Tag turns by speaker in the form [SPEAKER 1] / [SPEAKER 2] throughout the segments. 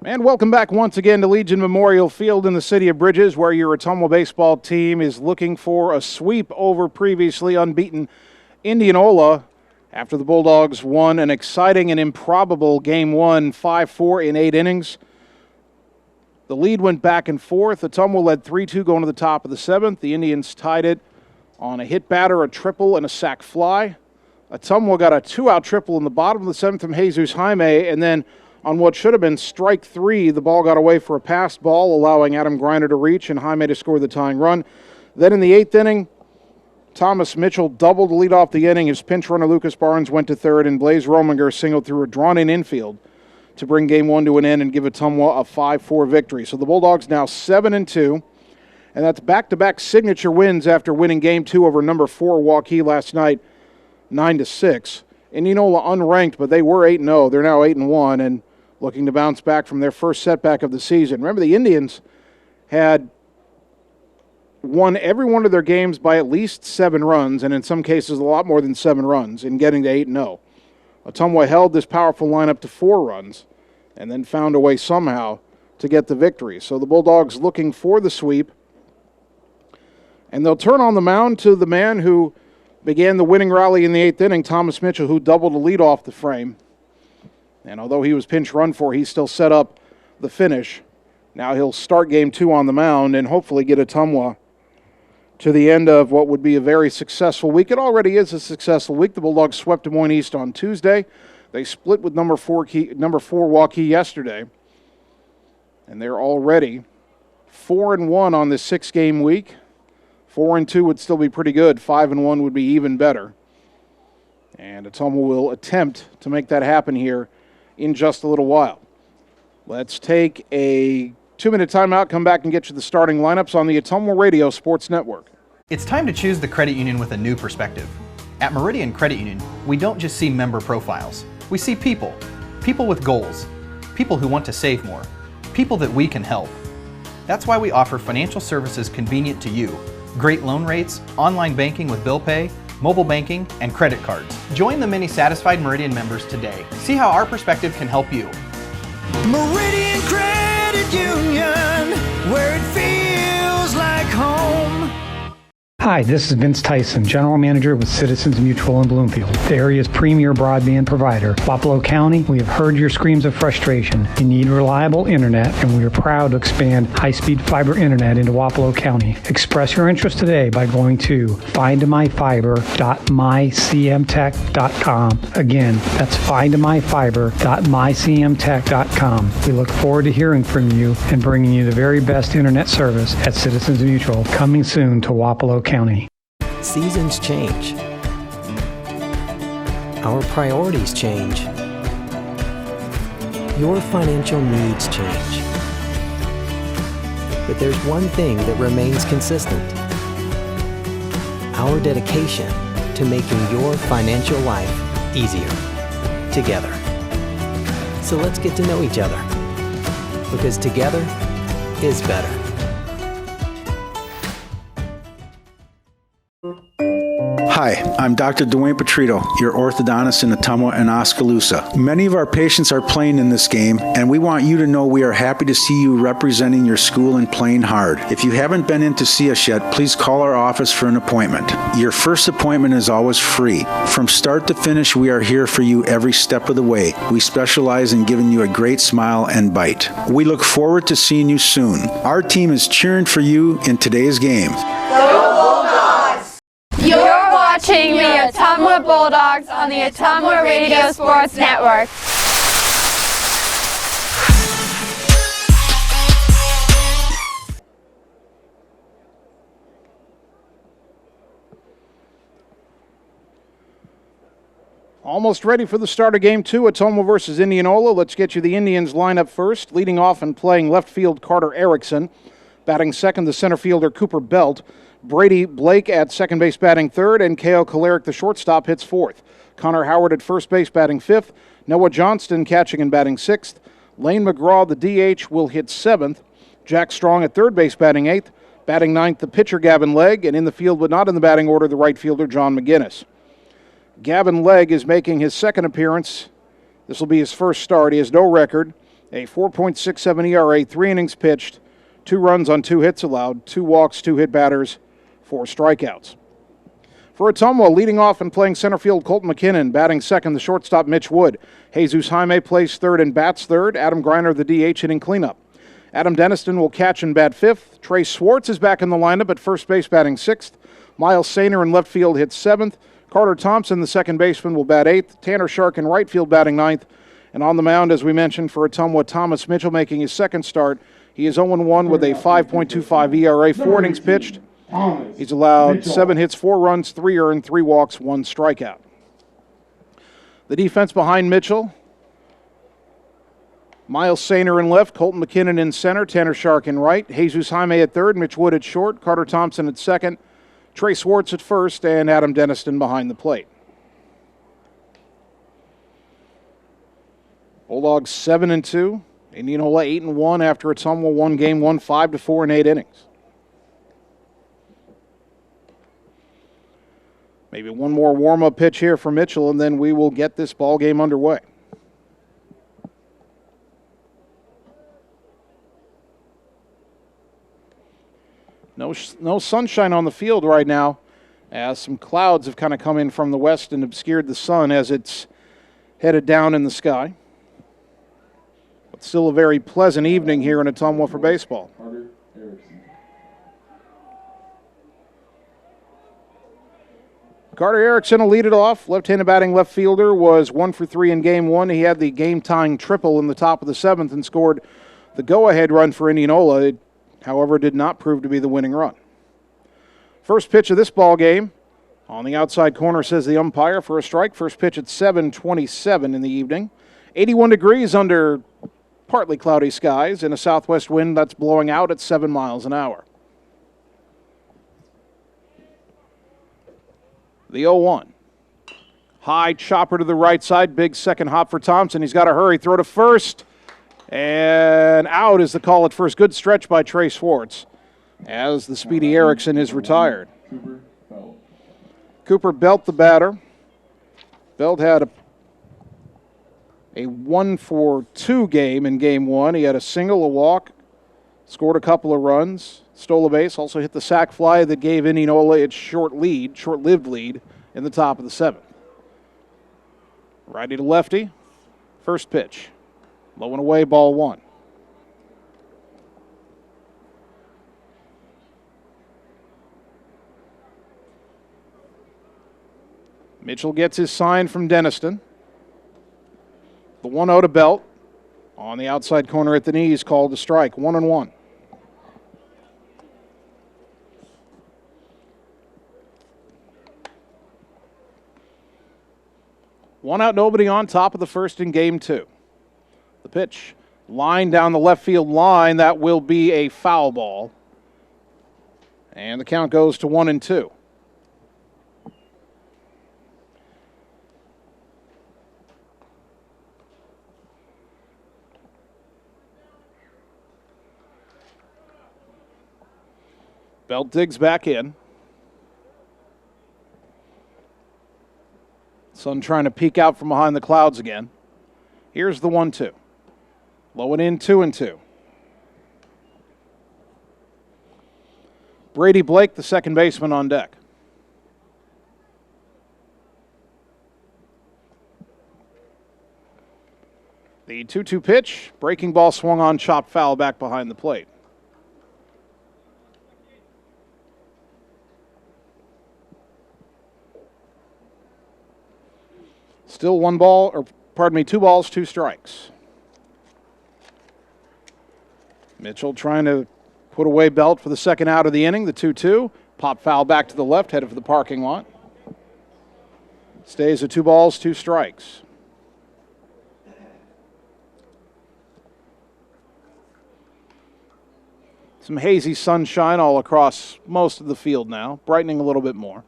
[SPEAKER 1] And welcome back once again to Legion Memorial Field in the city of Bridges, where your Ottumwa baseball team is looking for a sweep over previously unbeaten Indianola after the Bulldogs won an exciting and improbable Game 1, 5-4 in 8 innings. The lead went back and forth. Ottumwa led 3-2 going to the top of the 7th. The Indians tied it on a hit batter, a triple, and a sac fly. Ottumwa got a 2-out triple in the bottom of the 7th from Jesus Jaime, and then on what should have been strike 3, the ball got away for a passed ball, allowing Adam Griner to reach and Jaime to score the tying run. Then in the 8th inning, Thomas Mitchell doubled to lead off the inning. His pinch runner Lucas Barnes went to third, and Blaze Rominger singled through a drawn-in infield to bring Game 1 to an end and give Ottumwa a 5-4 victory. So the Bulldogs now 7-2, and that's back-to-back signature wins after winning Game 2 over number 4 Waukee last night, 9-6. Indianola unranked, but they were 8-0. They're now 8-1, and looking to bounce back from their first setback of the season. Remember, the Indians had won every one of their games by at least 7 runs, and in some cases a lot more than 7 runs in getting to 8-0. Ottumwa held this powerful lineup to 4 runs and then found a way somehow to get the victory. So the Bulldogs looking for the sweep, and they'll turn on the mound to the man who began the winning rally in the 8th inning, Thomas Mitchell, who doubled to lead off the frame. And although he was pinch run for, he still set up the finish. Now he'll start Game 2 on the mound and hopefully get Ottumwa to the end of what would be a very successful week. It already is a successful week. The Bulldogs swept Des Moines East on Tuesday. They split with number 4 Waukee yesterday. And they're already 4-1 on this 6-game week. 4-2 would still be pretty good. 5-1 would be even better. And Ottumwa will attempt to make that happen here in just a little while. Let's take a 2-minute timeout, come back and get you the starting lineups on the Ottumwa Radio Sports Network.
[SPEAKER 2] It's time to choose the credit union with a new perspective. At Meridian Credit Union, we don't just see member profiles. We see people. People with goals. People who want to save more. People that we can help. That's why we offer financial services convenient to you. Great loan rates, online banking with bill pay, mobile banking, and credit cards. Join the many satisfied Meridian members today. See how our perspective can help you.
[SPEAKER 3] Meridian Credit Union, where it feels like home.
[SPEAKER 4] Hi, this is Vince Tyson, General Manager with Citizens Mutual in Bloomfield, the area's premier broadband provider. Wapello County, we have heard your screams of frustration. You need reliable internet, and we are proud to expand high-speed fiber internet into Wapello County. Express your interest today by going to findmyfiber.mycmtech.com. Again, that's findmyfiber.mycmtech.com. We look forward to hearing from you and bringing you the very best internet service at Citizens Mutual, coming soon to Wapello County.
[SPEAKER 5] Seasons change. Our priorities change. Your financial needs change. But there's one thing that remains consistent: our dedication to making your financial life easier together. So let's get to know each other, because together is better.
[SPEAKER 6] Hi, I'm Dr. Dwayne Petrito, your orthodontist in Ottumwa and Oskaloosa. Many of our patients are playing in this game, and we want you to know we are happy to see you representing your school and playing hard. If you haven't been in to see us yet, please call our office for an appointment. Your first appointment is always free. From start to finish, we are here for you every step of the way. We specialize in giving you a great smile and bite. We look forward to seeing you soon. Our team is cheering for you in today's game.
[SPEAKER 7] Go Bulldogs! You're watching the Ottumwa Bulldogs on the Ottumwa Radio Sports Network.
[SPEAKER 1] Almost ready for the start of Game 2, Ottumwa versus Indianola. Let's get you the Indians lineup first. Leading off and playing left field, Carter Erickson. Batting second, the center fielder, Cooper Belt. Brady Blake at second base batting third, and K.O. Kolaric, the shortstop, hits fourth. Connor Howard at first base batting fifth. Noah Johnston catching and batting sixth. Lane McGraw, the DH, will hit seventh. Jack Strong at third base batting eighth. Batting ninth, the pitcher, Gavin Legg, and in the field but not in the batting order, the right fielder, John McGinnis. Gavin Legg is making his second appearance. This will be his first start. He has no record. A 4.67 ERA, 3 innings pitched, 2 runs on 2 hits allowed, 2 walks, 2 hit batters, 4 strikeouts. For Ottumwa, leading off and playing center field, Colton McKinnon. Batting second, the shortstop, Mitch Wood. Jesus Jaime plays third and bats third. Adam Griner, the DH, hitting cleanup. Adam Deniston will catch and bat fifth. Trey Swartz is back in the lineup at first base, batting sixth. Miles Sainer in left field hits seventh. Carter Thompson, the second baseman, will bat eighth. Tanner Shark in right field, batting ninth. And on the mound, as we mentioned, for Ottumwa, Thomas Mitchell making his second start. He is 0-1 with a 5.25 ERA, 4 innings pitched. He's allowed 7 hits, 4 runs, 3 earned, 3 walks, 1 strikeout. The defense behind Mitchell: Miles Sainer in left, Colton McKinnon in center, Tanner Shark in right, Jesus Jaime at third, Mitch Wood at short, Carter Thompson at second, Trey Swartz at first, and Adam Deniston behind the plate. Bulldogs 7-2. Indianola 8-1 after Ottumwa won game 1 5-4 in 8 innings. Maybe one more warm-up pitch here for Mitchell, and then we will get this ball game underway. No sunshine on the field right now, as some clouds have kind of come in from the west and obscured the sun as it's headed down in the sky. But still a very pleasant evening here in Ottumwa for baseball. Carter Erickson will lead it off. Left-handed batting left fielder, was 1 for 3 in game 1. He had the game-tying triple in the top of the 7th and scored the go-ahead run for Indianola. It, however, did not prove to be the winning run. First pitch of this ball game, on the outside corner, says the umpire, for a strike. First pitch at 7:27 in the evening. 81 degrees under partly cloudy skies and a southwest wind that's blowing out at 7 miles an hour. The 0-1. High chopper to the right side. Big second hop for Thompson. He's got to hurry. Throw to first. And out is the call at first. Good stretch by Trey Swartz as the speedy Erickson is retired. Cooper Belt, the batter. Belt had a 1-for-2 game in game 1. He had a single, a walk, scored a couple of runs, stole a base, also hit the sac fly that gave Indianola its short-lived lead in the top of the 7th. Righty to lefty. First pitch. Low and away, ball 1. Mitchell gets his sign from Deniston. The 1-0 to Belt. On the outside corner at the knees, called a strike. 1-1. One out, nobody on, top of the first in game 2. The pitch, line down the left field line. That will be a foul ball. And the count goes to 1-2. Belt digs back in. Sun trying to peek out from behind the clouds again. Here's the 1-2. Low and in, 2-2. Brady Blake, the second baseman, on deck. The 2-2 pitch. Breaking ball swung on, chopped foul back behind the plate. Still 2 balls, 2 strikes. Mitchell trying to put away Belt for the second out of the inning. The 2-2. Pop foul back to the left, headed for the parking lot. Stays at 2 balls, 2 strikes. Some hazy sunshine all across most of the field now, brightening a little bit more.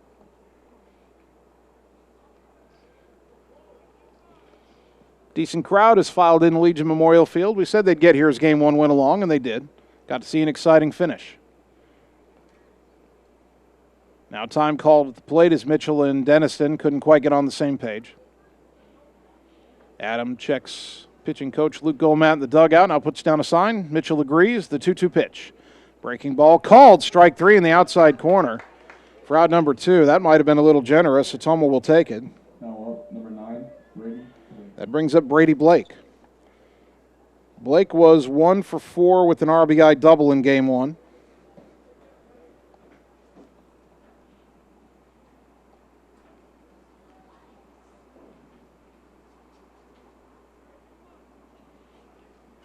[SPEAKER 1] Decent crowd has filed in Legion Memorial Field. We said they'd get here as Game 1 went along, and they did. Got to see an exciting finish. Now time called at the plate as Mitchell and Deniston couldn't quite get on the same page. Adam checks Pitching coach Luke Gomat in the dugout now puts down a sign. Mitchell agrees. The 2-2 pitch. Breaking ball called. Strike 3 in the outside corner for out number 2. That might have been a little generous. Ottumwa will take it.
[SPEAKER 8] Now number 9, Brady.
[SPEAKER 1] That brings up Brady Blake. Blake was 1 for 4 with an RBI double in game 1.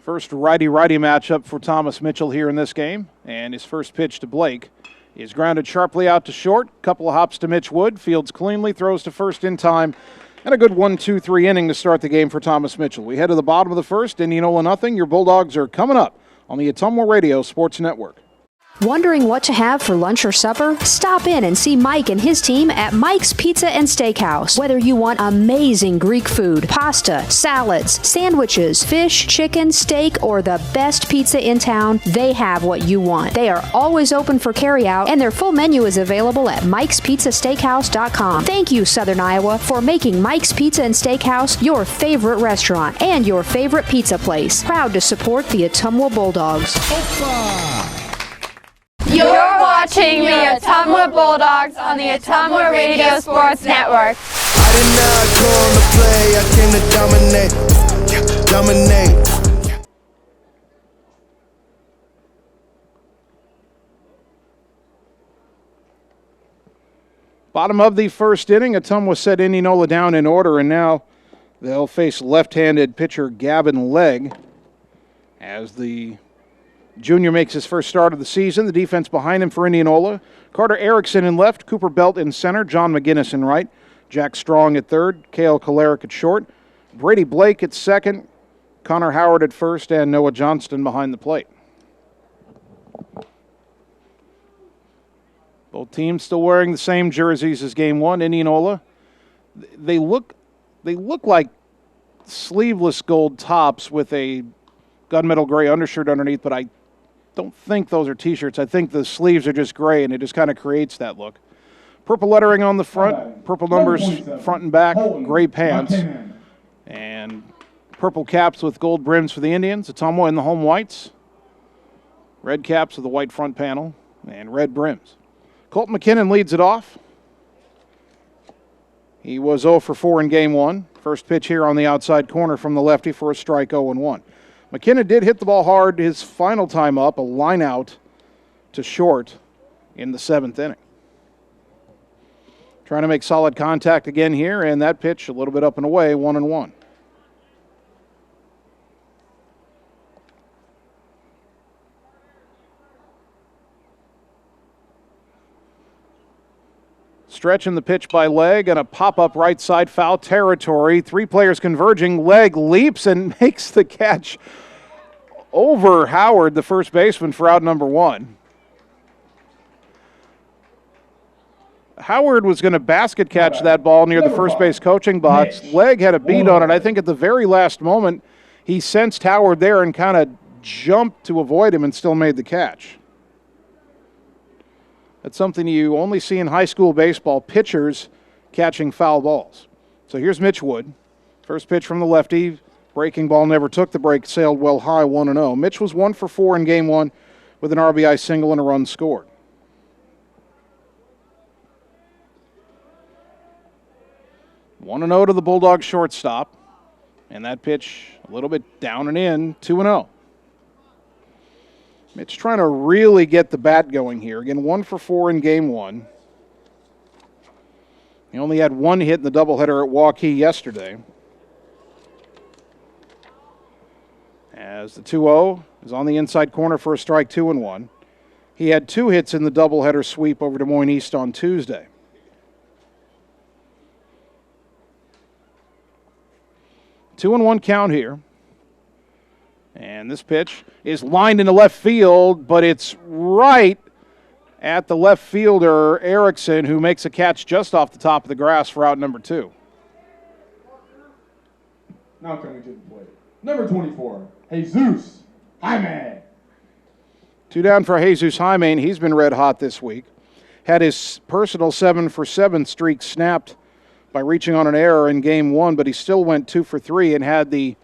[SPEAKER 1] First righty-righty matchup for Thomas Mitchell here in this game, and his first pitch to Blake is grounded sharply out to short. Couple of hops to Mitch Wood, fields cleanly, throws to first in time, and a good 1-2-3 inning to start the game for Thomas Mitchell. We head to the bottom of the first, Indianola nothing. Your Bulldogs are coming up on the Ottumwa Radio Sports Network.
[SPEAKER 9] Wondering what to have for lunch or supper? Stop in and see Mike and his team at Mike's Pizza and Steakhouse. Whether you want amazing Greek food, pasta, salads, sandwiches, fish, chicken, steak, or the best pizza in town, they have what you want. They are always open for carryout, and their full menu is available at mikespizzasteakhouse.com. Thank you, Southern Iowa, for making Mike's Pizza and Steakhouse your favorite restaurant and your favorite pizza place. Proud to support the Ottumwa Bulldogs.
[SPEAKER 7] You're watching the Ottumwa Bulldogs on the Ottumwa Radio Sports Network.
[SPEAKER 3] I did not come to play, I came to dominate.
[SPEAKER 1] Bottom of the first inning, Ottumwa set Indianola down in order, and now they'll face left-handed pitcher Gavin Legg as the junior makes his first start of the season. The defense behind him for Indianola: Carter Erickson in left, Cooper Belt in center, John McGinnis in right, Jack Strong at third, Cale Kolaric at short, Brady Blake at second, Connor Howard at first, and Noah Johnston behind the plate. Both teams still wearing the same jerseys as game 1. Indianola, they look like sleeveless gold tops with a gunmetal gray undershirt underneath, but I don't think those are T-shirts. I think the sleeves are just gray, and it just kind of creates that look. Purple lettering on the front, purple numbers front and back, gray pants, and purple caps with gold brims for the Indians. Ottumwa in the home whites, red caps with the white front panel, and red brims. Colt McKinnon leads it off. He was 0 for 4 in game 1. First pitch here on the outside corner from the lefty for a strike, 0-1. McKinnon did hit the ball hard his final time up, a line out to short in the 7th inning. Trying to make solid contact again here, and that pitch a little bit up and away, 1-1. Stretching the pitch by Legg, and a pop-up right side foul territory. 3 players converging. Legg leaps and makes the catch over Howard, the first baseman, for out number 1. Howard was going to basket catch that ball near the first base coaching box. Legg had a beat on it. I think at the very last moment he sensed Howard there and kind of jumped to avoid him and still made the catch. That's something you only see in high school baseball, pitchers catching foul balls. So here's Mitch Wood. First pitch from the lefty. Breaking ball never took the break, sailed well high, 1-0. Mitch was 1 for 4 in game 1 with an RBI single and a run scored. One 1-0 to the Bulldogs shortstop. And that pitch a little bit down and in, 2-0. Mitch trying to really get the bat going here. Again, 1 for 4 in game 1. He only had 1 hit in the doubleheader at Waukee yesterday. As the 2-0 is on the inside corner for a strike, 2-1. He had 2 hits in the doubleheader sweep over Des Moines East on Tuesday. 2-1 count here. And this pitch is lined into left field, but it's right at the left fielder, Erickson, who makes a catch just off the top of the grass for out number 2.
[SPEAKER 8] Now coming to the plate, number 24, Jesus Jaime.
[SPEAKER 1] 2 down for Jesus Jaime. He's been red hot this week. Had his personal 7 for 7 streak snapped by reaching on an error in game 1, but he still went 2 for 3 and had the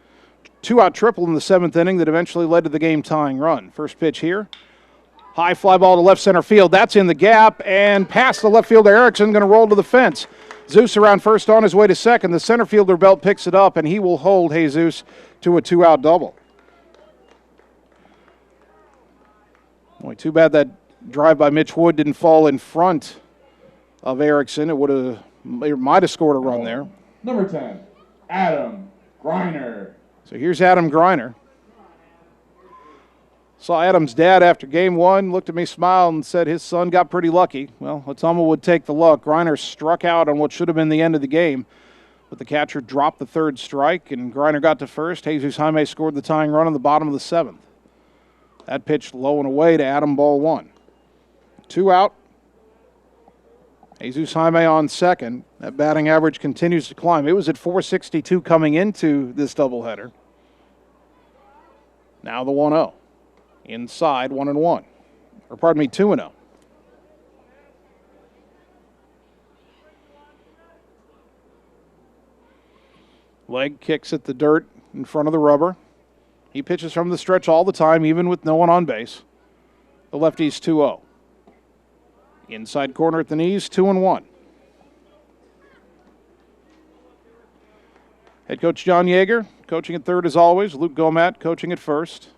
[SPEAKER 1] two-out triple in the 7th inning that eventually led to the game-tying run. First pitch here. High fly ball to left center field. That's in the gap, and past the left fielder Erickson, going to roll to the fence. Zeus around first on his way to second. The center fielder Belt picks it up, and he will hold Jesus to a two-out double. Boy, too bad that drive by Mitch Wood didn't fall in front of Erickson. It might have scored a run there.
[SPEAKER 8] Number 10, Adam Griner.
[SPEAKER 1] So here's Adam Griner. Saw Adam's dad after game one, looked at me, smiled, and said his son got pretty lucky. Well, Ottumwa would take the luck. Griner struck out on what should have been the end of the game, but the catcher dropped the third strike, and Griner got to first. Jesus Jaime scored the tying run in the bottom of the 7th. That pitch low and away to Adam, ball 1. 2 out. Jesus Jaime on second. That batting average continues to climb. It was at .462 coming into this doubleheader. Now the 1-0. Inside, 1-1. Or pardon me, 2-0. Leg kicks at the dirt in front of the rubber. He pitches from the stretch all the time, even with no one on base. The lefty's 2-0. Inside corner at the knees, 2-1. Head coach John Yeager coaching at third as always. Luke Gomat coaching at first.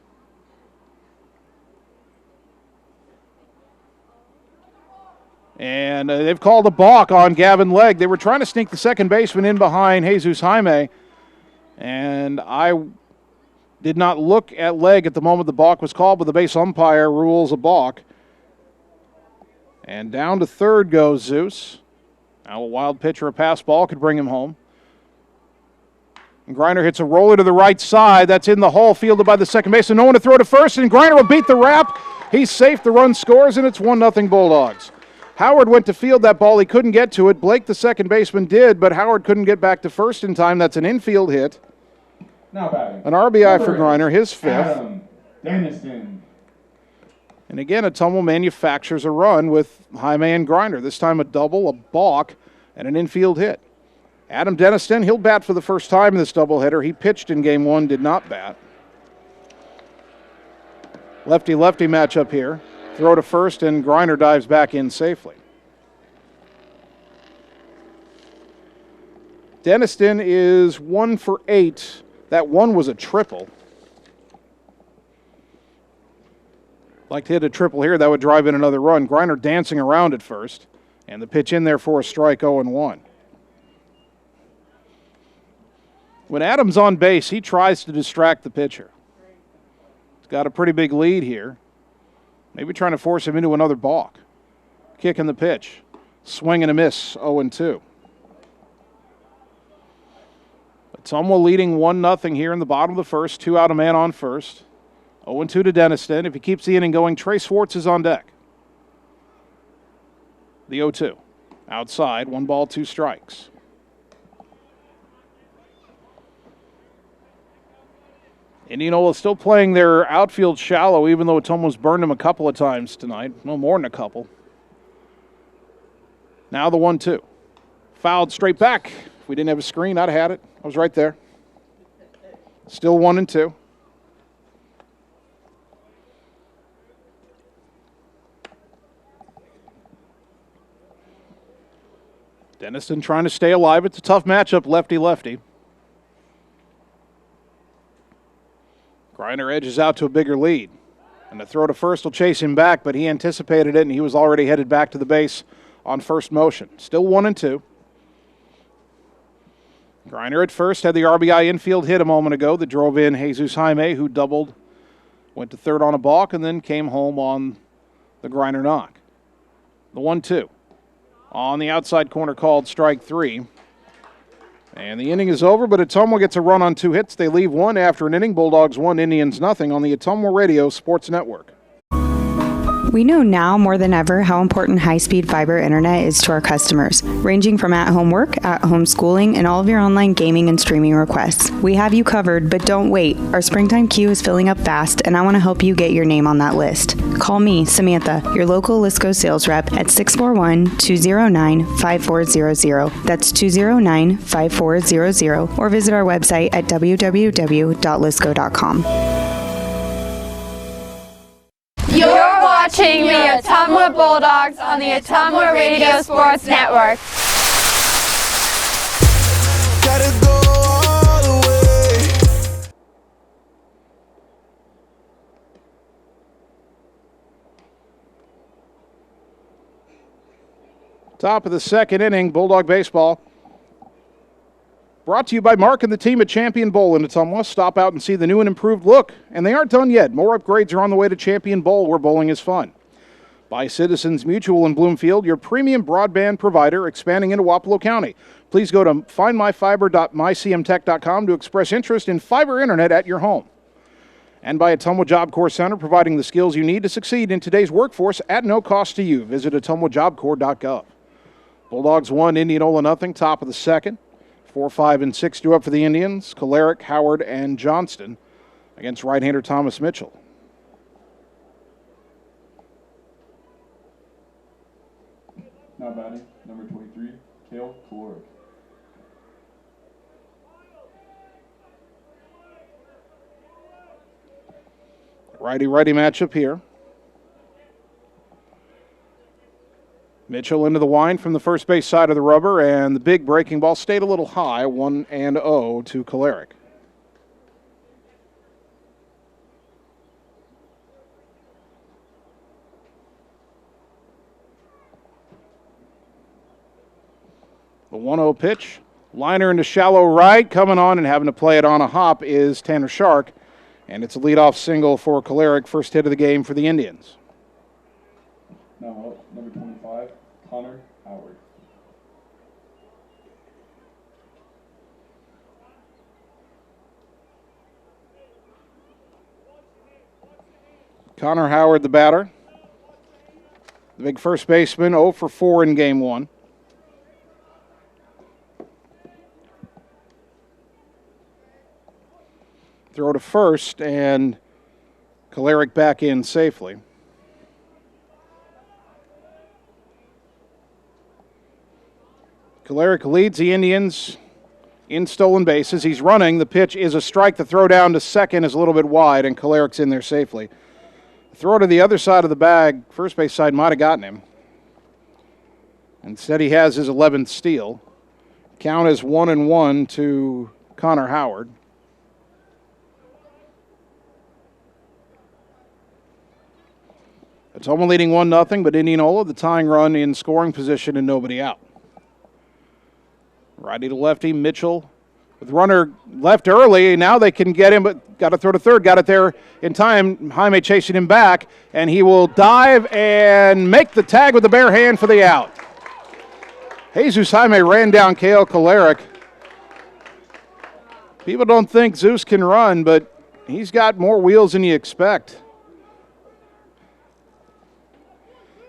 [SPEAKER 1] And they've called a balk on Gavin Legg. They were trying to sneak the second baseman in behind Jesus Jaime. And I did not look at Legg at the moment the balk was called, but the base umpire rules a balk. And down to third goes Zeus. Now a wild pitch or a pass ball could bring him home. And Griner hits a roller to the right side. That's in the hole, fielded by the second baseman. No one to throw to first, and Griner will beat the wrap. He's safe. The run scores, and it's 1-0 Bulldogs. Howard went to field that ball. He couldn't get to it. Blake, the second baseman, did, but Howard couldn't get back to first in time. That's an infield hit.
[SPEAKER 8] Now batting.
[SPEAKER 1] An RBI for Griner, his 5th.
[SPEAKER 8] Adam Dennison.
[SPEAKER 1] And again, Ottumwa manufactures a run with Jaime and Griner. This time a double, a balk, and an infield hit. Adam Dennison, he'll bat for the first time in this doubleheader. He pitched in game one, did not bat. Lefty-lefty matchup here. Throw to first, and Griner dives back in safely. Dennison is 1 for 8. That one was a triple. Like to hit a triple here, that would drive in another run. Griner dancing around at first, and the pitch in there for a strike, 0-1. When Adams on base, he tries to distract the pitcher. He's got a pretty big lead here. Maybe trying to force him into another balk. Kick in the pitch. Swing and a miss, 0-2. Ottumwa leading 1-0 here in the bottom of the first. 2 out, a man on first. 0-2 to Dennison. If he keeps the inning going, Trey Swartz is on deck. The 0-2. Outside, 1 ball, 2 strikes. Indianola still playing their outfield shallow, even though Ottumwa's burned them a couple of times tonight. No more than a couple. Now the 1-2. Fouled straight back. If we didn't have a screen, I'd have had it. I was right there. Still 1-2. Dennison trying to stay alive. It's a tough matchup, lefty-lefty. Griner edges out to a bigger lead. And the throw to first will chase him back, but he anticipated it, and he was already headed back to the base on first motion. Still 1-2. Griner at first had the RBI infield hit a moment ago that drove in Jesus Jaime, who doubled, went to third on a balk, and then came home on the Griner knock. The 1-2. On the outside corner called strike 3. And the inning is over, but Ottumwa gets a run on 2 hits. They leave 1 after an inning. Bulldogs 1, Indians nothing on the Ottumwa Radio Sports Network.
[SPEAKER 10] We know now more than ever how important high-speed fiber internet is to our customers, ranging from at-home work, at-home schooling, and all of your online gaming and streaming requests. We have you covered, but don't wait. Our springtime queue is filling up fast, and I want to help you get your name on that list. Call me, Samantha, your local Lisco sales rep at 641-209-5400. That's 209-5400, or visit our website at www.lisco.com.
[SPEAKER 7] You're watching the Ottumwa Bulldogs on the Ottumwa Radio Sports Network.
[SPEAKER 3] Gotta go all the way.
[SPEAKER 1] Top of the second inning, Bulldog baseball. Brought to you by Mark and the team at Champion Bowl in Ottumwa. Stop out and see the new and improved look. And they aren't done yet. More upgrades are on the way to Champion Bowl, where bowling is fun. By Citizens Mutual in Bloomfield, your premium broadband provider expanding into Wapello County. Please go to findmyfiber.mycmtech.com to express interest in fiber internet at your home. And by Ottumwa Job Corps Center, providing the skills you need to succeed in today's workforce at no cost to you. Visit ottumwajobcorps.gov. Bulldogs 1, Indianola 0, top of the second. 4, 5, and 6 due up for the Indians. Kolaric, Howard, and Johnston against right-hander Thomas Mitchell.
[SPEAKER 8] Now batting, number 23, Cale Caloric.
[SPEAKER 1] Righty-righty matchup here. Mitchell into the wind from the first base side of the rubber, and the big breaking ball stayed a little high, 1-0 to Kolaric. The 1-0 pitch, liner into shallow right, coming on and having to play it on a hop is Tanner Shark, and it's a leadoff single for Kolaric, first hit of the game for the Indians.
[SPEAKER 8] Now up, number 25, Connor Howard.
[SPEAKER 1] Connor Howard, the batter. The big first baseman, 0 for 4 in game one. Throw to first, and Kolaric back in safely. Kolaric leads the Indians in stolen bases. He's running. The pitch is a strike. The throw down to second is a little bit wide, and Kolaric's in there safely. The throw to the other side of the bag, first base side might have gotten him. Instead, he has his 11th steal. Count is 1-1 to Connor Howard. Ottumwa leading 1-0, but Indianola, the tying run in scoring position and nobody out. Righty to lefty, Mitchell with runner left early. Now they can get him, but got to throw to third. Got it there in time. Jaime chasing him back, and he will dive and make the tag with the bare hand for the out. Jesus Jaime ran down Cale Kolaric. People don't think Zeus can run, but he's got more wheels than you expect.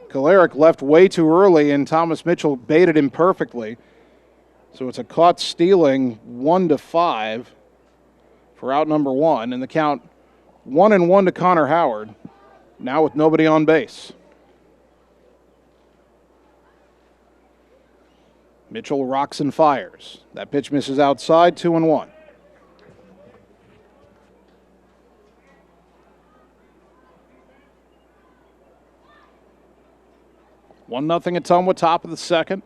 [SPEAKER 1] Kolaric left way too early, and Thomas Mitchell baited him perfectly. So it's a caught stealing 1-5 for out number 1, and the count 1-1 to Connor Howard, now with nobody on base. Mitchell rocks and fires. That pitch misses outside, 2-1. One nothing Ottumwa, top of the second.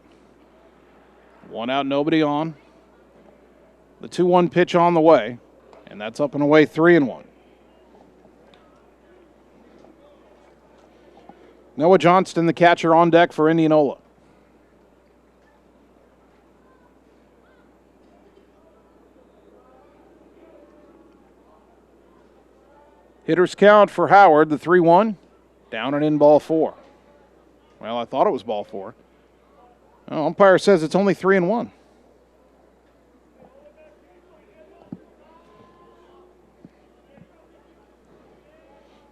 [SPEAKER 1] One out, nobody on. The 2-1 pitch on the way, and that's up and away, 3-1. Noah Johnston, the catcher, on deck for Indianola. Hitters count for Howard, the 3-1, down and in ball 4. Well, I thought it was ball 4. Oh, umpire says it's only 3-1.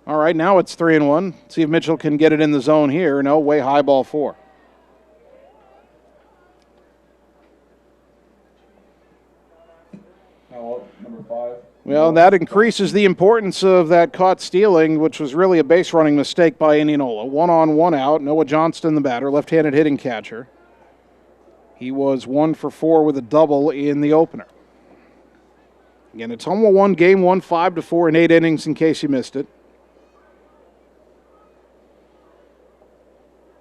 [SPEAKER 1] All right. right, now it's 3-1. See if Mitchell can get it in the zone here. No, way high, ball 4.
[SPEAKER 8] Now up, number 5.
[SPEAKER 1] Well, that increases the importance of that caught stealing, which was really a base running mistake by Indianola. 1 on, 1 out. Noah Johnston, the batter, left-handed hitting catcher. He was 1 for 4 with a double in the opener. Again, Ottumwa won game 1, 5-4 in 8 innings in case you missed it.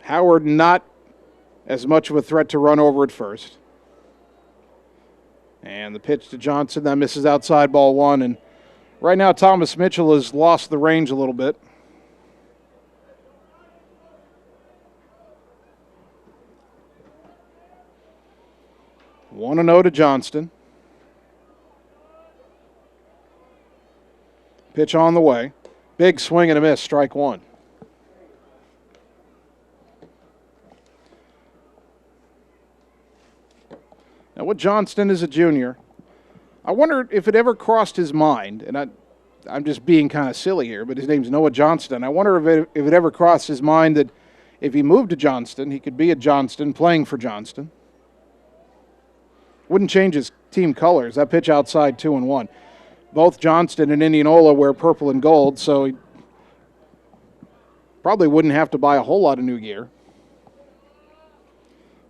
[SPEAKER 1] Howard not as much of a threat to run over at first. And the pitch to Johnson, that misses outside, ball 1. And right now, Thomas Mitchell has lost the range a little bit. One 1-0 to Johnston. Pitch on the way. Big swing and a miss, strike 1. Now, with Johnston as a junior, I wonder if it ever crossed his mind, and I'm just being kind of silly here, but his name's Noah Johnston. I wonder if it ever crossed his mind that if he moved to Johnston, he could be at Johnston playing for Johnston. Wouldn't change his team colors. That pitch outside, 2-1. Both Johnston and Indianola wear purple and gold, so he probably wouldn't have to buy a whole lot of new gear.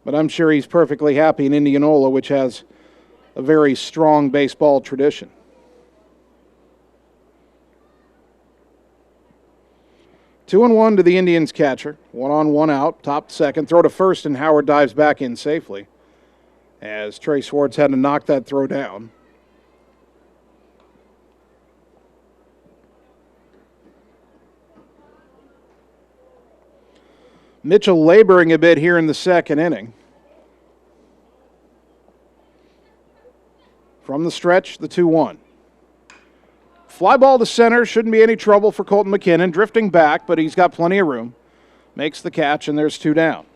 [SPEAKER 1] But I'm sure he's perfectly happy in Indianola, which has a very strong baseball tradition. Two and 1 to the Indians catcher. 1 on, 1 out. Top second. Throw to first, and Howard dives back in safely as Trey Swartz had to knock that throw down. Mitchell laboring a bit here in the second inning. From the stretch, the 2-1. Fly ball to center. Shouldn't be any trouble for Colton McKinnon. Drifting back, but he's got plenty of room. Makes the catch, and there's 2 down.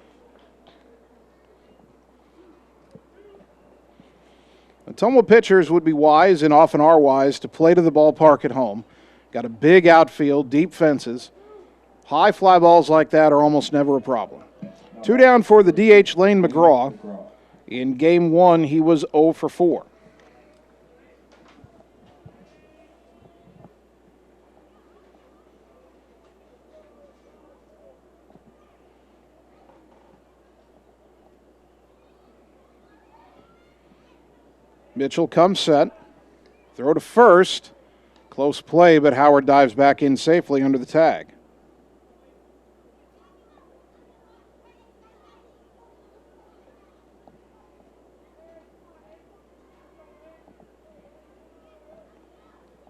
[SPEAKER 1] Ottumwa pitchers would be wise, and often are wise, to play to the ballpark at home. Got a big outfield, deep fences. High fly balls like that are almost never a problem. 2 down for the DH Lane McGraw. In game 1, he was 0 for 4. Mitchell comes set. Throw to first. Close play, but Howard dives back in safely under the tag.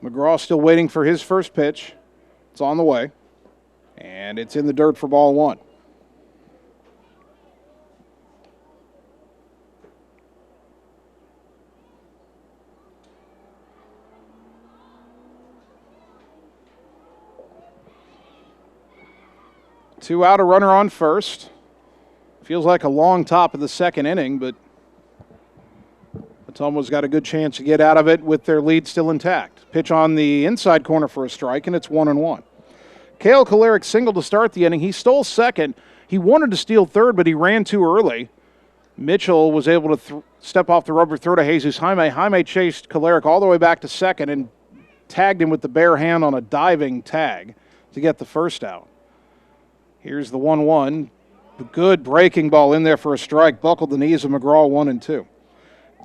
[SPEAKER 1] McGraw still waiting for his first pitch. It's on the way. And it's in the dirt for ball 1. Two out, a runner on first. Feels like a long top of the second inning, but Ottumwa's got a good chance to get out of it with their lead still intact. Pitch on the inside corner for a strike, and it's 1-1. Cale Kolarek singled to start the inning. He stole second. He wanted to steal third, but he ran too early. Mitchell was able to step off the rubber throw to Jesus Jaime. Jaime chased Kolarek all the way back to second and tagged him with the bare hand on a diving tag to get the first out. Here's the 1-1. Good breaking ball in there for a strike. Buckled the knees of McGraw, 1-2.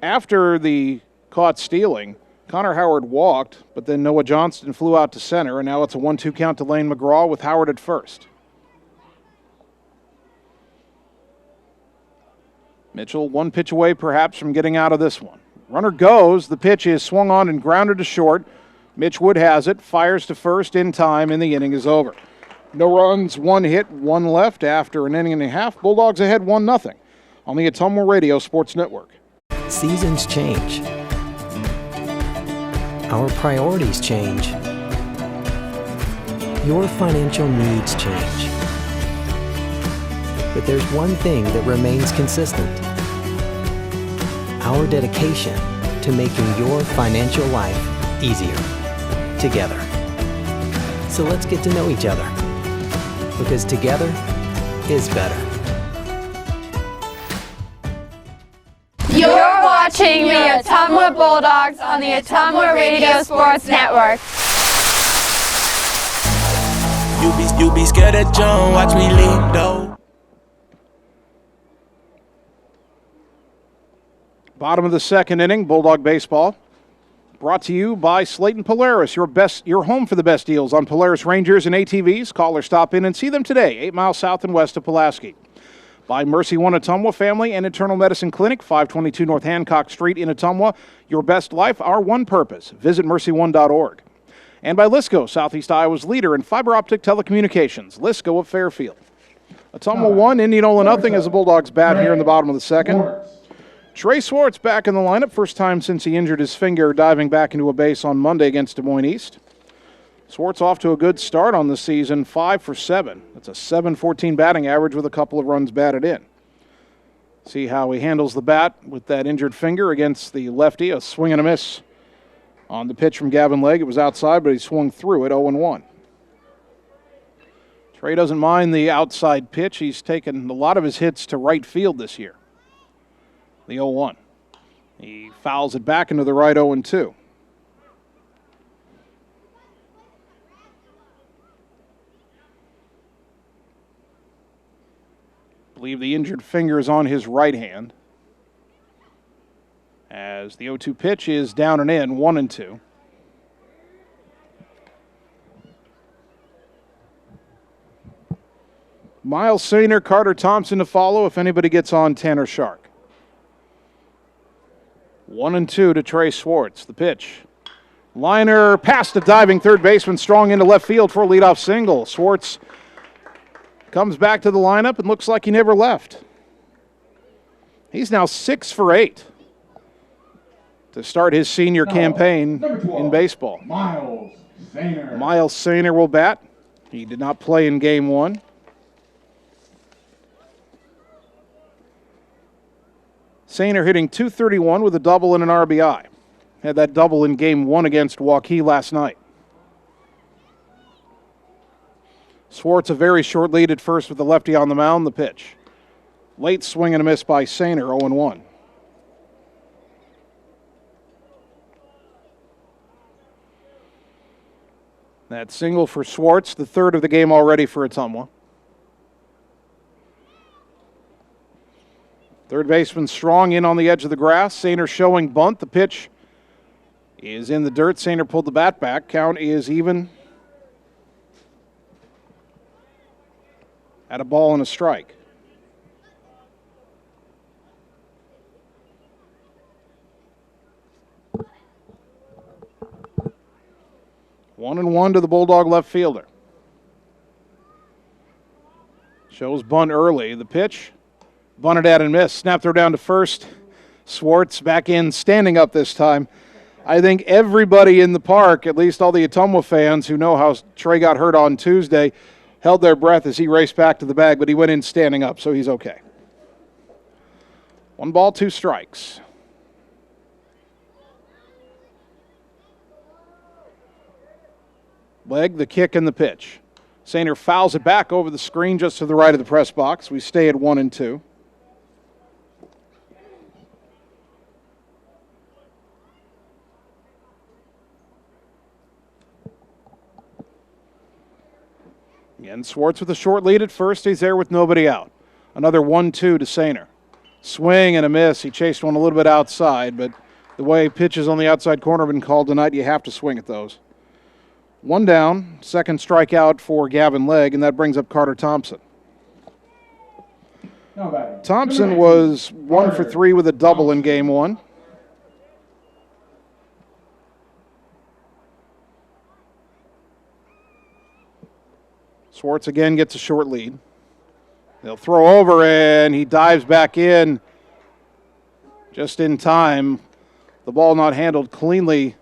[SPEAKER 1] After the caught stealing, Connor Howard walked, but then Noah Johnston flew out to center, and now it's a 1-2 count to Lane McGraw with Howard at first. Mitchell, 1 pitch away perhaps from getting out of this one. Runner goes. The pitch is swung on and grounded to short. Mitch Wood has it, fires to first in time, and the inning is over. No runs, 1 hit, 1 left after an inning and a half. Bulldogs ahead 1-0 on the Ottumwa Radio Sports Network.
[SPEAKER 5] Seasons change. Our priorities change. Your financial needs change. But there's one thing that remains consistent. Our dedication to making your financial life easier together. So let's get to know each other. Because together is better.
[SPEAKER 7] You're watching the Ottumwa Bulldogs on the Ottumwa Radio Sports Network.
[SPEAKER 3] You be scared of John, watch me leap though.
[SPEAKER 1] Bottom of the second inning, Bulldog baseball. Brought to you by Slayton Polaris, your home for the best deals on Polaris Rangers and ATVs. Call or stop in and see them today, 8 miles south and west of Pulaski. By Mercy One Ottumwa Family and Internal Medicine Clinic, 522 North Hancock Street in Ottumwa. Your best life, our one purpose. Visit mercy1.org. And by Lisco, Southeast Iowa's leader in fiber optic telecommunications. Lisco of Fairfield. Ottumwa 1, Indianola nothing as the Bulldogs bat here in the bottom of the second. Trey Swartz back in the lineup, first time since he injured his finger diving back into a base on Monday against Des Moines East. Swartz off to a good start on the season, 5 for 7. That's a .714 batting average with a couple of runs batted in. See how he handles the bat with that injured finger against the lefty. A swing and a miss on the pitch from Gavin Legg. It was outside, but he swung through it, 0-1. Trey doesn't mind the outside pitch. He's taken a lot of his hits to right field this year. The 0-1. He fouls it back into the right 0-2. I believe the injured finger is on his right hand. As the 0-2 pitch is down and in, 1-2. Miles Sainer, Carter Thompson to follow if anybody gets on Tanner Shark. 1-2 to Trey Swartz. The pitch. Liner past the diving third baseman, strong into left field for a leadoff single. Swartz comes back to the lineup and looks like he never left. He's now 6 for 8 to start his senior campaign in baseball.
[SPEAKER 8] Miles Sainer.
[SPEAKER 1] Miles Sainer will bat. He did not play in Game 1. Sainer hitting .231 with a double and an RBI. Had that double in Game 1 against Waukee last night. Swartz a very short lead at first with the lefty on the mound. The pitch. Late swing and a miss by Sainer, 0-1. That single for Swartz, the third of the game already for Ottumwa. Third baseman strong in on the edge of the grass. Sainer showing bunt. The pitch is in the dirt. Sainer pulled the bat back. Count is even at a ball and a strike. One and one to the Bulldog left fielder. Shows bunt early. The pitch. Bunted out and missed. Snap throw down to first. Swartz back in, standing up this time. I think everybody in the park, at least all the Ottumwa fans who know how Trey got hurt on Tuesday, held their breath as he raced back to the bag, but he went in standing up, so he's okay. 1 ball, 2 strikes. Leg, the kick, and the pitch. Sainer fouls it back over the screen just to the right of the press box. We stay at 1-2. Again, Swartz with a short lead at first. He's there with nobody out. Another 1-2 to Sainer. Swing and a miss. He chased one a little bit outside, but the way pitches on the outside corner have been called tonight, you have to swing at those. 1 down, second strikeout for Gavin Legg, and that brings up Carter Thompson. Thompson was 1 for 3 with a double in Game 1. Swartz again gets a short lead. They'll throw over, and he dives back in just in time. The ball not handled cleanly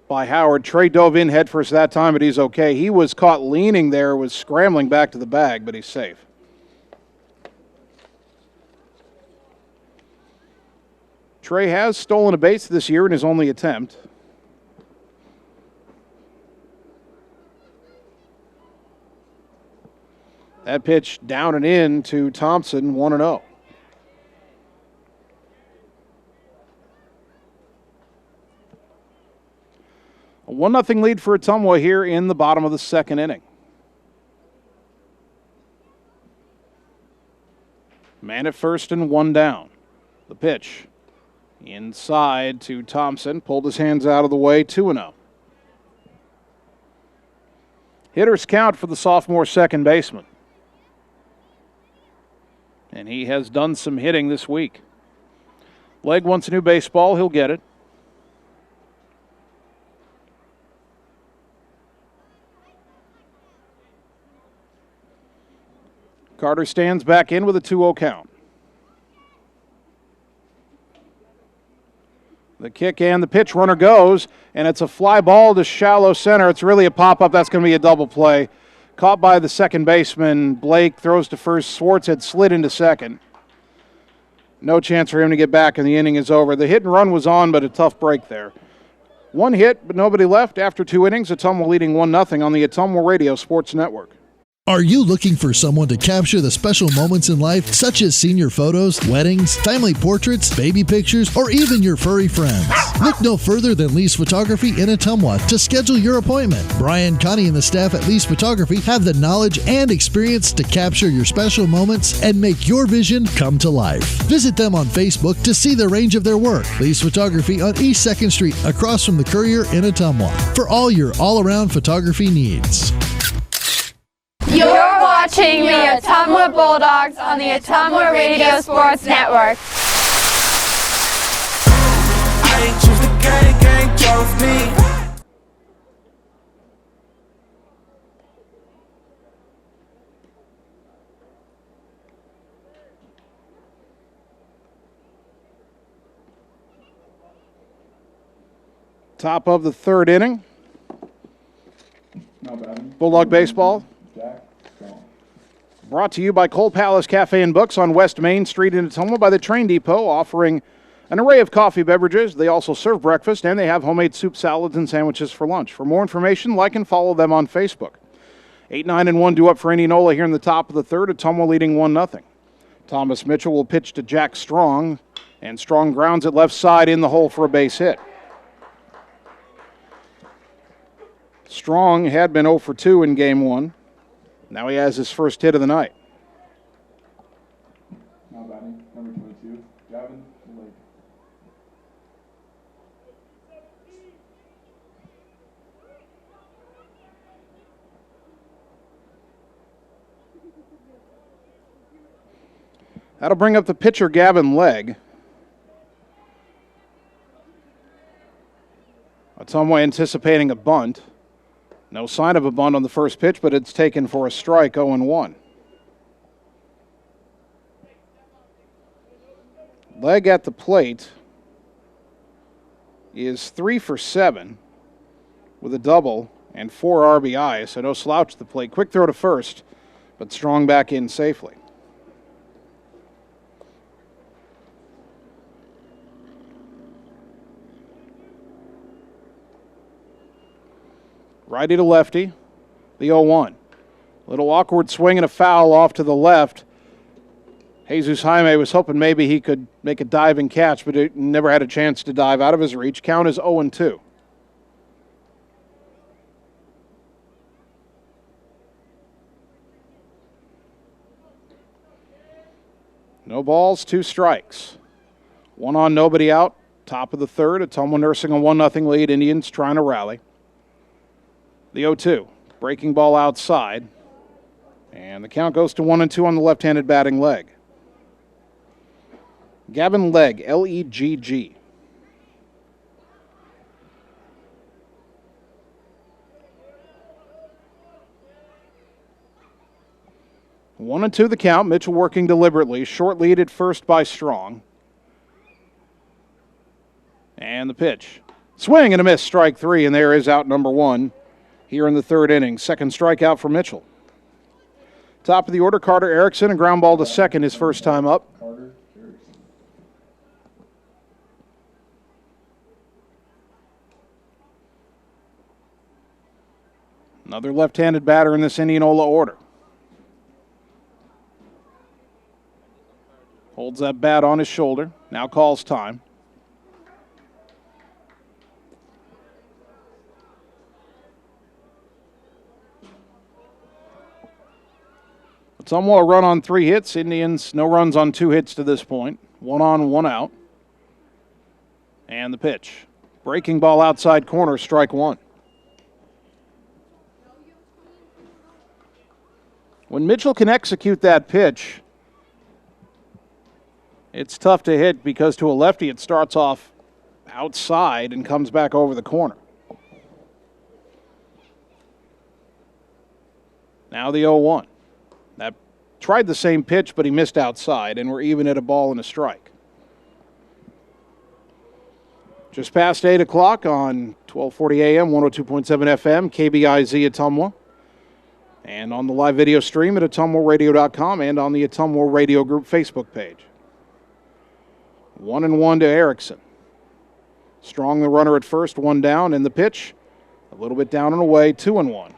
[SPEAKER 1] by Howard. Trey dove in headfirst that time, but he's okay. He was caught leaning there, was scrambling back to the bag, but he's safe. Trey has stolen a base this year in his only attempt. That pitch down and in to Thompson, 1-0. A 1-0 lead for Ottumwa here in the bottom of the second inning. Man at first and one down. The pitch inside to Thompson. Pulled his hands out of the way, 2-0. Hitters count for the sophomore second baseman. And he has done some hitting this week. Legg wants a new baseball. He'll get it. Carter stands back in with a 2-0 count. The kick and the pitch, runner goes, and it's a fly ball to shallow center. It's really a pop-up. That's going to be a double play. Caught by the second baseman. Blake throws to first. Swartz had slid into second. No chance for him to get back, and the inning is over. The hit and run was on, but a tough break there. One hit, but nobody left after 2 innings. Ottumwa leading 1-0 on the Ottumwa Radio Sports Network.
[SPEAKER 11] Are you looking for someone to capture the special moments in life, such as senior photos, weddings, family portraits, baby pictures, or even your furry friends? Look no further than Lee's Photography in Ottumwa to schedule your appointment. Brian, Connie, and the staff at Lee's Photography have the knowledge and experience to capture your special moments and make your vision come to life. Visit them on Facebook to see the range of their work. Lee's Photography on East 2nd Street, across from the Courier in Ottumwa, for all your all-around photography needs.
[SPEAKER 7] You're watching the Ottumwa Bulldogs on the Ottumwa Radio Sports Network.
[SPEAKER 3] I ain't choose the gang chose me.
[SPEAKER 1] Top of the third inning.
[SPEAKER 8] Now batting.
[SPEAKER 1] Bulldog baseball.
[SPEAKER 8] Jack Strong.
[SPEAKER 1] Brought to you by Coal Palace Cafe and Books on West Main Street in Ottumwa by the Train Depot, offering an array of coffee beverages. They also serve breakfast, and they have homemade soup, salads, and sandwiches for lunch. For more information, like and follow them on Facebook. 8-9 and 1 due up for Indianola here in the top of the third. Ottumwa leading 1-0. Thomas Mitchell will pitch to Jack Strong, and Strong grounds it left side in the hole for a base hit. Strong had been 0 for 2 in game one. Now he has his first hit of the night.
[SPEAKER 8] Now batting, number 22, Gavin Lake.
[SPEAKER 1] That'll bring up the pitcher, Gavin Legg. Ottumwa anticipating a bunt. No sign of a bunt on the first pitch, but it's taken for a strike, 0-1. Legg at the plate is 3 for 7 with a double and 4 RBI, so no slouch at the plate. Quick throw to first, but Strong back in safely. Righty to lefty, the 0-1. Little awkward swing and a foul off to the left. Jesus Jaime was hoping maybe he could make a diving catch, but it never had a chance to dive out of his reach. Count is 0-2. No balls, 2 strikes. 1 on, nobody out. Top of the third. Ottumwa nursing a 1-0 lead. Indians trying to rally. The 0-2. Breaking ball outside. And the count goes to 1-2 on the left-handed batting Legg. Gavin Legg, L-E-G-G. One and two the count. Mitchell working deliberately. Short lead at first by Strong. And the pitch. Swing and a miss, strike 3, and there is out number 1 here in the third inning. Second strikeout for Mitchell. Top of the order, Carter Erickson, a ground ball to second his first time up.
[SPEAKER 8] Carter Erickson.
[SPEAKER 1] Another left-handed batter in this Indianola order. Holds that bat on his shoulder. Now calls time. Ottumwa a run on 3 hits. Indians no runs on 2 hits to this point. 1 on, 1 out. And the pitch. Breaking ball outside corner, strike 1. When Mitchell can execute that pitch, it's tough to hit because to a lefty it starts off outside and comes back over the corner. Now the 0-1. That tried the same pitch, but he missed outside, and we're even at a ball and a strike. Just past 8 o'clock on 1240 AM, 102.7 FM, KBIZ Ottumwa. And on the live video stream at ottumwaradio.com and on the Ottumwa Radio Group Facebook page. 1-1 to Erickson. Strong the runner at first, 1 down, and the pitch a little bit down and away, 2-1.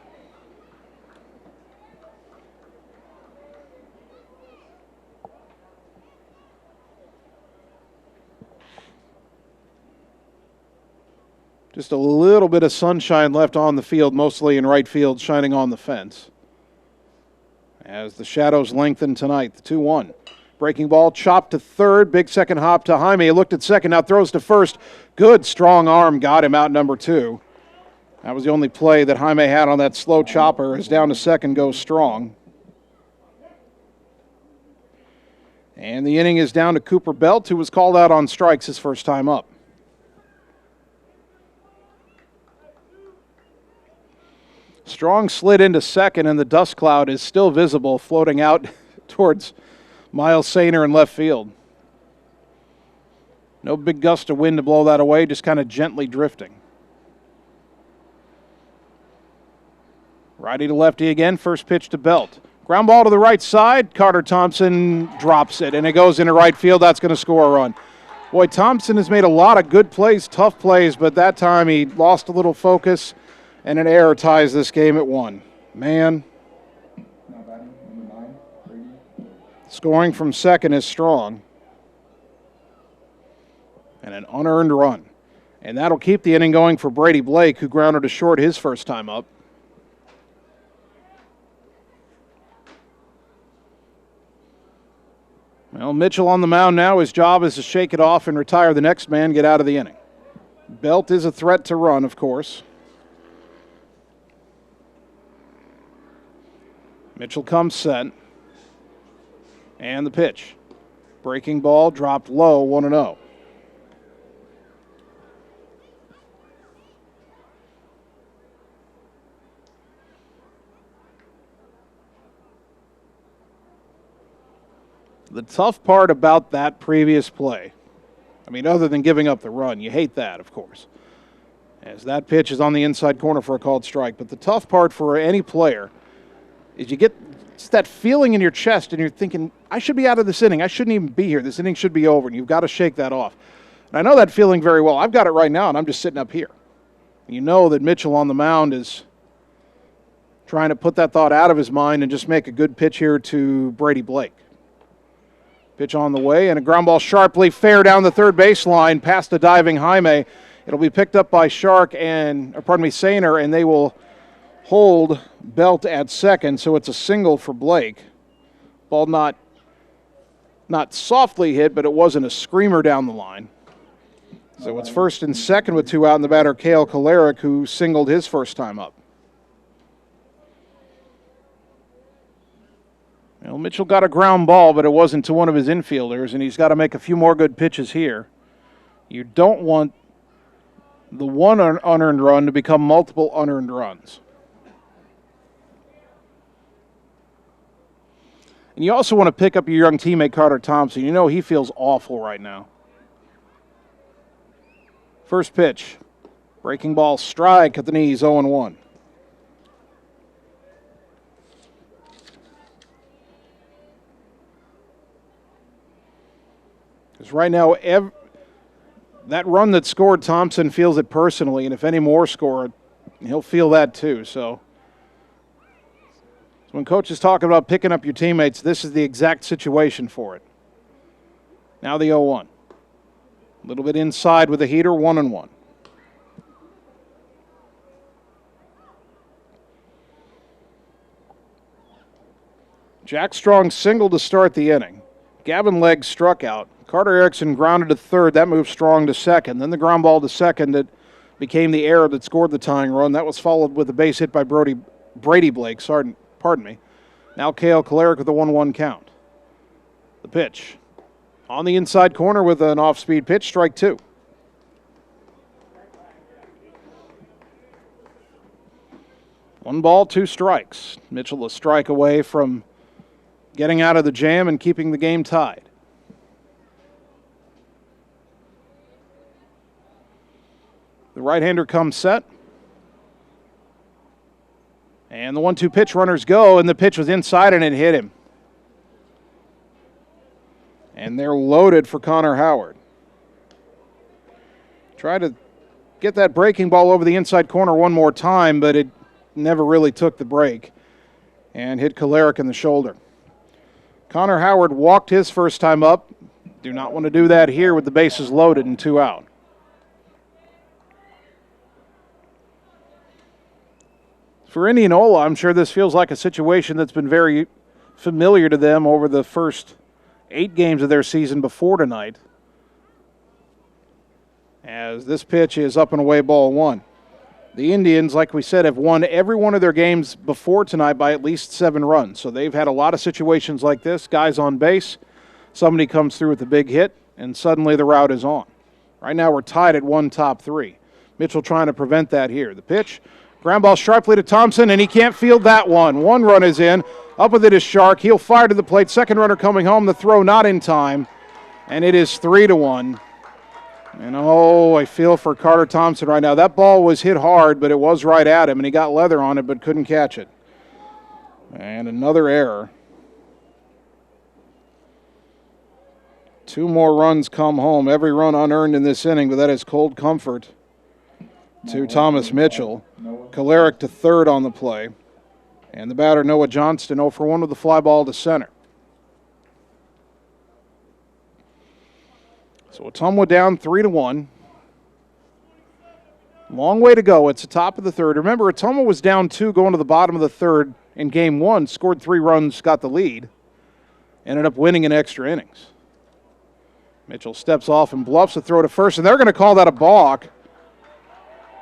[SPEAKER 1] Just a little bit of sunshine left on the field, mostly in right field, shining on the fence. As the shadows lengthen tonight, the 2-1. Breaking ball, chopped to third, big second hop to Jaime. He looked at second, now throws to first. Good, strong arm, got him out number 2. That was the only play that Jaime had on that slow chopper. As down to second goes strong. And the inning is down to Cooper Belt, who was called out on strikes his first time up. Strong slid into second, and the dust cloud is still visible, floating out towards Miles Sainer in left field. No big gust of wind to blow that away, just kind of gently drifting. Righty to lefty again, first pitch to Belt. Ground ball to the right side, Carter Thompson drops it, and it goes into right field. That's going to score a run. Boy, Thompson has made a lot of good plays, tough plays, but that time he lost a little focus. And an error ties this game at 1. Man. Scoring from second is strong. And an unearned run. And that'll keep the inning going for Brady Blake, who grounded to short his first time up. Well, Mitchell on the mound now. His job is to shake it off and retire the next man, get out of the inning. Belt is a threat to run, of course. Mitchell comes set. And the pitch. Breaking ball dropped low, 1-0. The tough part about that previous play, I mean, other than giving up the run, you hate that, of course, as that pitch is on the inside corner for a called strike. But the tough part for any player is you get just that feeling in your chest and you're thinking, I should be out of this inning. I shouldn't even be here. This inning should be over, and you've got to shake that off. And I know that feeling very well. I've got it right now, and I'm just sitting up here. You know that Mitchell on the mound is trying to put that thought out of his mind and just make a good pitch here to Brady Blake. Pitch on the way, and a ground ball sharply fair down the third baseline past the diving Jaime. It'll be picked up by Sainer, and they will hold Belt at second, so it's a single for Blake. Ball not softly hit, but it wasn't a screamer down the line. So it's first and second with 2 out, and the batter, Cale Kolaric, who singled his first time up. Well, Mitchell got a ground ball, but it wasn't to one of his infielders, and he's got to make a few more good pitches here. You don't want the one unearned run to become multiple unearned runs. And you also want to pick up your young teammate, Carter Thompson. You know he feels awful right now. First pitch. Breaking ball, strike at the knees, 0-1. Because right now, that run that scored, Thompson feels it personally, and if any more score, he'll feel that too. So when Coach is talking about picking up your teammates, this is the exact situation for it. Now the 0-1. A little bit inside with the heater, 1-1. Jack Strong singled to start the inning. Gavin Legg struck out. Carter Erickson grounded to third. That moved Strong to second. Then the ground ball to second that became the error that scored the tying run. That was followed with a base hit by Brady Blake. Pardon me. Now Cale Kolarek with a 1-1 count. The pitch. On the inside corner with an off-speed pitch, strike 2. One ball, 2 strikes. Mitchell a strike away from getting out of the jam and keeping the game tied. The right-hander comes set. And the 1-2 pitch, runners go, and the pitch was inside and it hit him. And they're loaded for Connor Howard. Try to get that breaking ball over the inside corner one more time, but it never really took the break and hit Kolarek in the shoulder. Connor Howard walked his first time up. Do not want to do that here with the bases loaded and 2 out. For Indianola, I'm sure this feels like a situation that's been very familiar to them over the first 8 games of their season before tonight. As this pitch is up and away, ball 1. The Indians, like we said, have won every one of their games before tonight by at least 7 runs. So they've had a lot of situations like this. Guys on base, somebody comes through with a big hit, and suddenly the route is on. Right now we're tied at 1 top 3. Mitchell trying to prevent that here. The pitch, ground ball sharply to Thompson, and he can't field that one. 1 run is in. Up with it is Shark. He'll fire to the plate. Second runner coming home. The throw not in time, and it is 3-1. And I feel for Carter Thompson right now. That ball was hit hard, but it was right at him, and he got leather on it but couldn't catch it. And another error. 2 more runs come home. Every run unearned in this inning, but that is cold comfort to Thomas Mitchell. Kolarek to third on the play. And the batter, Noah Johnston, 0 for 1 with the fly ball to center. So Ottumwa down 3-1. Long way to go. It's the top of the third. Remember, Ottumwa was down 2 going to the bottom of the third in game 1, scored 3 runs, got the lead, ended up winning in extra innings. Mitchell steps off and bluffs a throw to first, and they're going to call that a balk,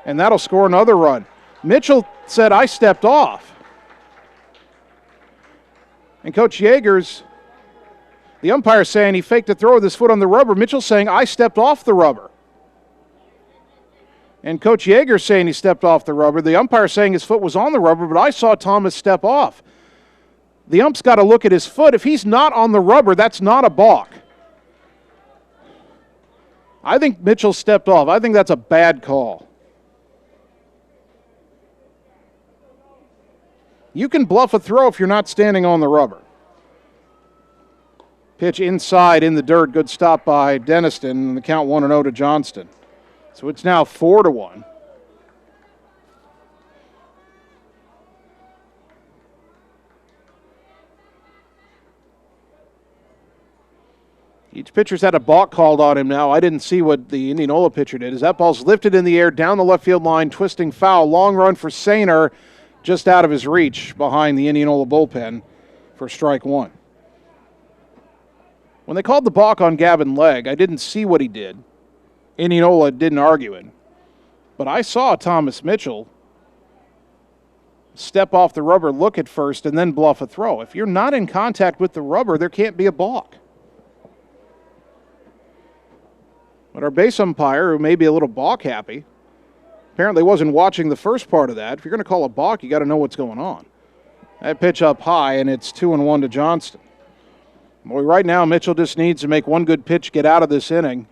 [SPEAKER 1] and that'll score another run. Mitchell said, I stepped off. And Coach Yeagers, the umpire saying he faked a throw with his foot on the rubber. Mitchell saying, I stepped off the rubber. And Coach Yeager saying he stepped off the rubber. The umpire saying his foot was on the rubber, but I saw Thomas step off. The ump's got to look at his foot. If he's not on the rubber, that's not a balk. I think Mitchell stepped off. I think that's a bad call. You can bluff a throw if you're not standing on the rubber. Pitch inside in the dirt. Good stop by Denniston, and the count 1-0 to Johnston. So it's now 4-1. Each pitcher's had a balk called on him now. I didn't see what the Indianola pitcher did. As that ball's lifted in the air down the left field line, twisting foul. Long run for Sainer, just out of his reach behind the Indianola bullpen for strike 1. When they called the balk on Gavin Legg, I didn't see what he did. Indianola didn't argue it. But I saw Thomas Mitchell step off the rubber, look at first, and then bluff a throw. If you're not in contact with the rubber, there can't be a balk. But our base umpire, who may be a little balk happy, apparently wasn't watching the first part of that. If you're going to call a balk, you got to know what's going on. That pitch up high, and it's 2-1 to Johnston. Boy, right now, Mitchell just needs to make one good pitch, get out of this inning.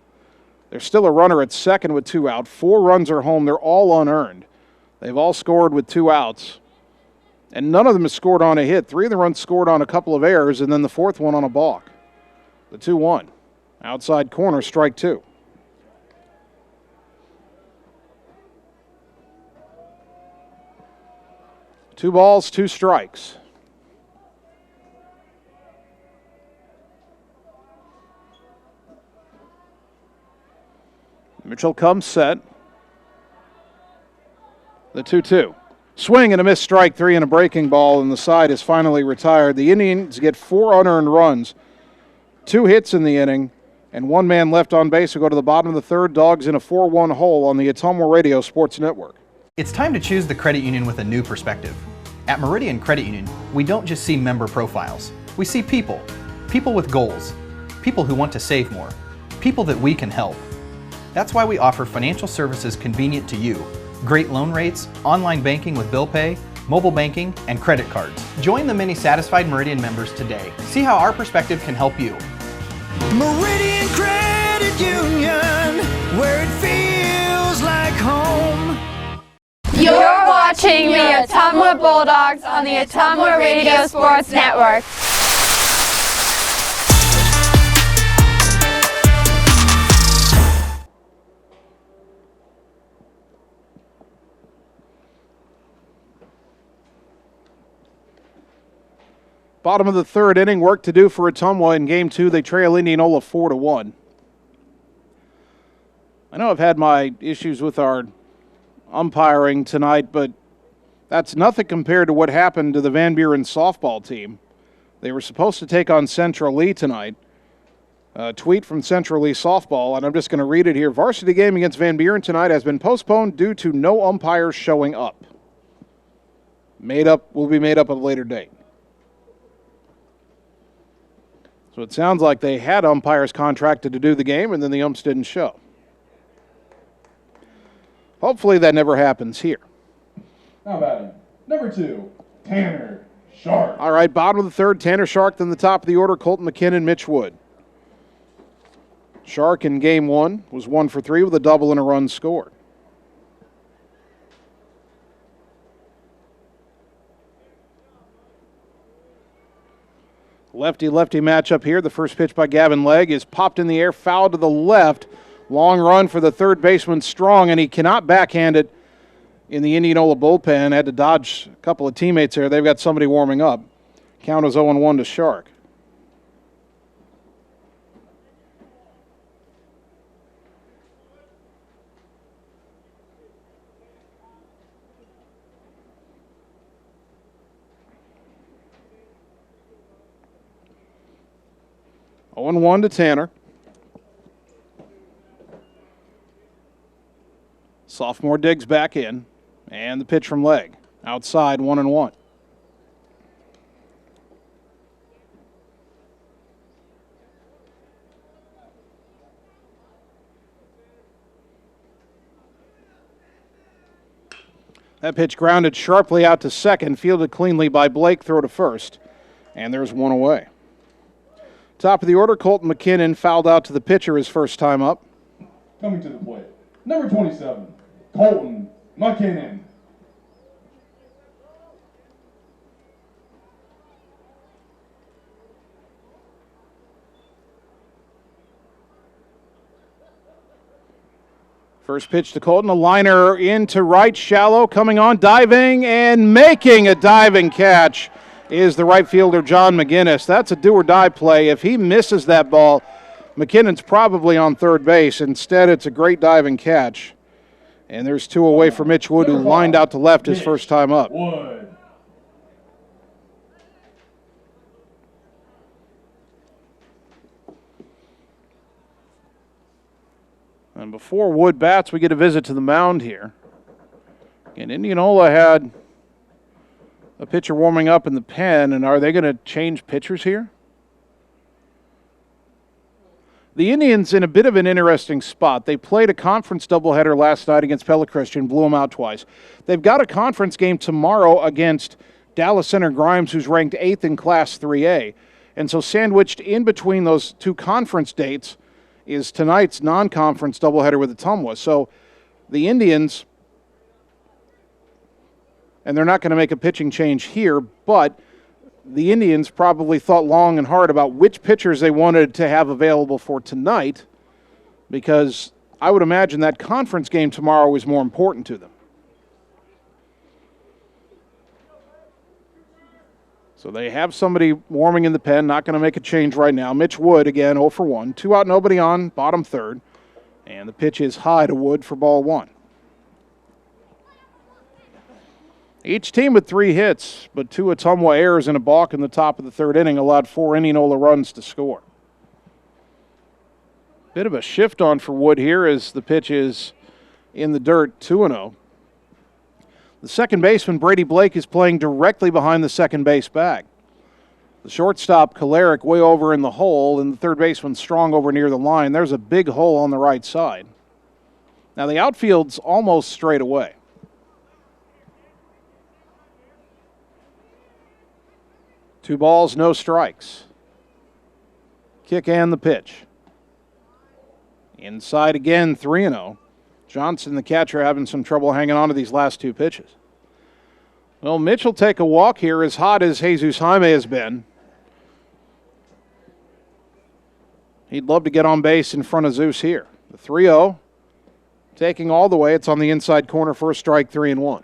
[SPEAKER 1] There's still a runner at second with 2 out. 4 runs are home. They're all unearned. They've all scored with 2 outs. And none of them has scored on a hit. 3 of the runs scored on a couple of errors, and then the 4th one on a balk. The 2-1. Outside corner, strike 2. Two balls, 2 strikes. Mitchell comes set. The 2-2. Swing and a missed strike three and a breaking ball, and the side is finally retired. The Indians get 4 unearned runs, 2 hits in the inning, and 1 man left on base to go to the bottom of the third. Dogs in a 4-1 hole on the Ottumwa Radio Sports Network.
[SPEAKER 2] It's time to choose the credit union with a new perspective. At Meridian Credit Union, we don't just see member profiles. We see people. People with goals. People who want to save more. People that we can help. That's why we offer financial services convenient to you. Great loan rates, online banking with bill pay, mobile banking, and credit cards. Join the many satisfied Meridian members today. See how our perspective can help you.
[SPEAKER 3] Meridian Credit Union, where it feels like home.
[SPEAKER 7] You're watching the Ottumwa Bulldogs on the Ottumwa Radio Sports Network.
[SPEAKER 1] Bottom of the third inning, work to do for Ottumwa in Game 2. They trail Indianola 4-1. I know I've had my issues with our umpiring tonight, but that's nothing compared to what happened to the Van Buren softball team. They were supposed to take on Central Lee tonight. A tweet from Central Lee softball, and I'm just going to read it here. Varsity game against Van Buren tonight has been postponed due to no umpires showing up. Will be made up at a later date. So it sounds like they had umpires contracted to do the game, and then the umps didn't show. Hopefully that never happens here.
[SPEAKER 8] Now batting, number 2, Tanner Sharp.
[SPEAKER 1] All right, bottom of the third, Tanner Shark, then the top of the order, Colton McKinnon, Mitch Wood. Shark in Game 1 was 1 for 3 with a double and a run scored. Lefty-lefty matchup here. The first pitch by Gavin Legg is popped in the air, foul to the left. Long run for the third baseman, Strong, and he cannot backhand it in the Indianola bullpen. Had to dodge a couple of teammates there. They've got somebody warming up. Count is 0-1 to Shark. Oh, 1 to Tanner. Sophomore digs back in, and the pitch from Legg. Outside, 1-1. That pitch grounded sharply out to second, fielded cleanly by Blake, throw to first, and there's 1 away. Top of the order, Colton McKinnon fouled out to the pitcher his first time up.
[SPEAKER 8] Coming to the plate, number 27, Colton McKinnon.
[SPEAKER 1] First pitch to Colton, a liner into right, shallow, coming on, diving, and making a diving catch is the right fielder, John McGinnis. That's a do-or-die play. If he misses that ball, McKinnon's probably on third base. Instead, it's a great diving catch. And there's 2 away for Mitch Wood, who lined out to left his first time up.
[SPEAKER 8] Wood.
[SPEAKER 1] And before Wood bats, we get a visit to the mound here. And Indianola had a pitcher warming up in the pen, and are they going to change pitchers here? The Indians in a bit of an interesting spot. They played a conference doubleheader last night against Pella Christian, blew them out twice. They've got a conference game tomorrow against Dallas Center Grimes, who's ranked 8th in Class 3A. And so sandwiched in between those 2 conference dates is tonight's non-conference doubleheader with Ottumwa. So the Indians, and they're not going to make a pitching change here, but the Indians probably thought long and hard about which pitchers they wanted to have available for tonight, because I would imagine that conference game tomorrow is more important to them. So they have somebody warming in the pen, not going to make a change right now. Mitch Wood, again, 0 for 1. 2 out, nobody on, bottom third. And the pitch is high to Wood for ball one. Each team with 3 hits, but 2 Ottumwa errors and a balk in the top of the third inning allowed 4 Indianola runs to score. Bit of a shift on for Wood here as the pitch is in the dirt, 2-0. The second baseman, Brady Blake, is playing directly behind the second base bag. The shortstop, Kalarick, way over in the hole, and the third baseman, Strong, over near the line. There's a big hole on the right side. Now the outfield's almost straight away. Two balls, no strikes. Kick and the pitch. Inside again, 3-0. Johnson, the catcher, having some trouble hanging on to these last 2 pitches. Well, Mitch will take a walk here, as hot as Jesus Jaime has been. He'd love to get on base in front of Zeus here. The 3-0, taking all the way. It's on the inside corner, first strike, 3-1.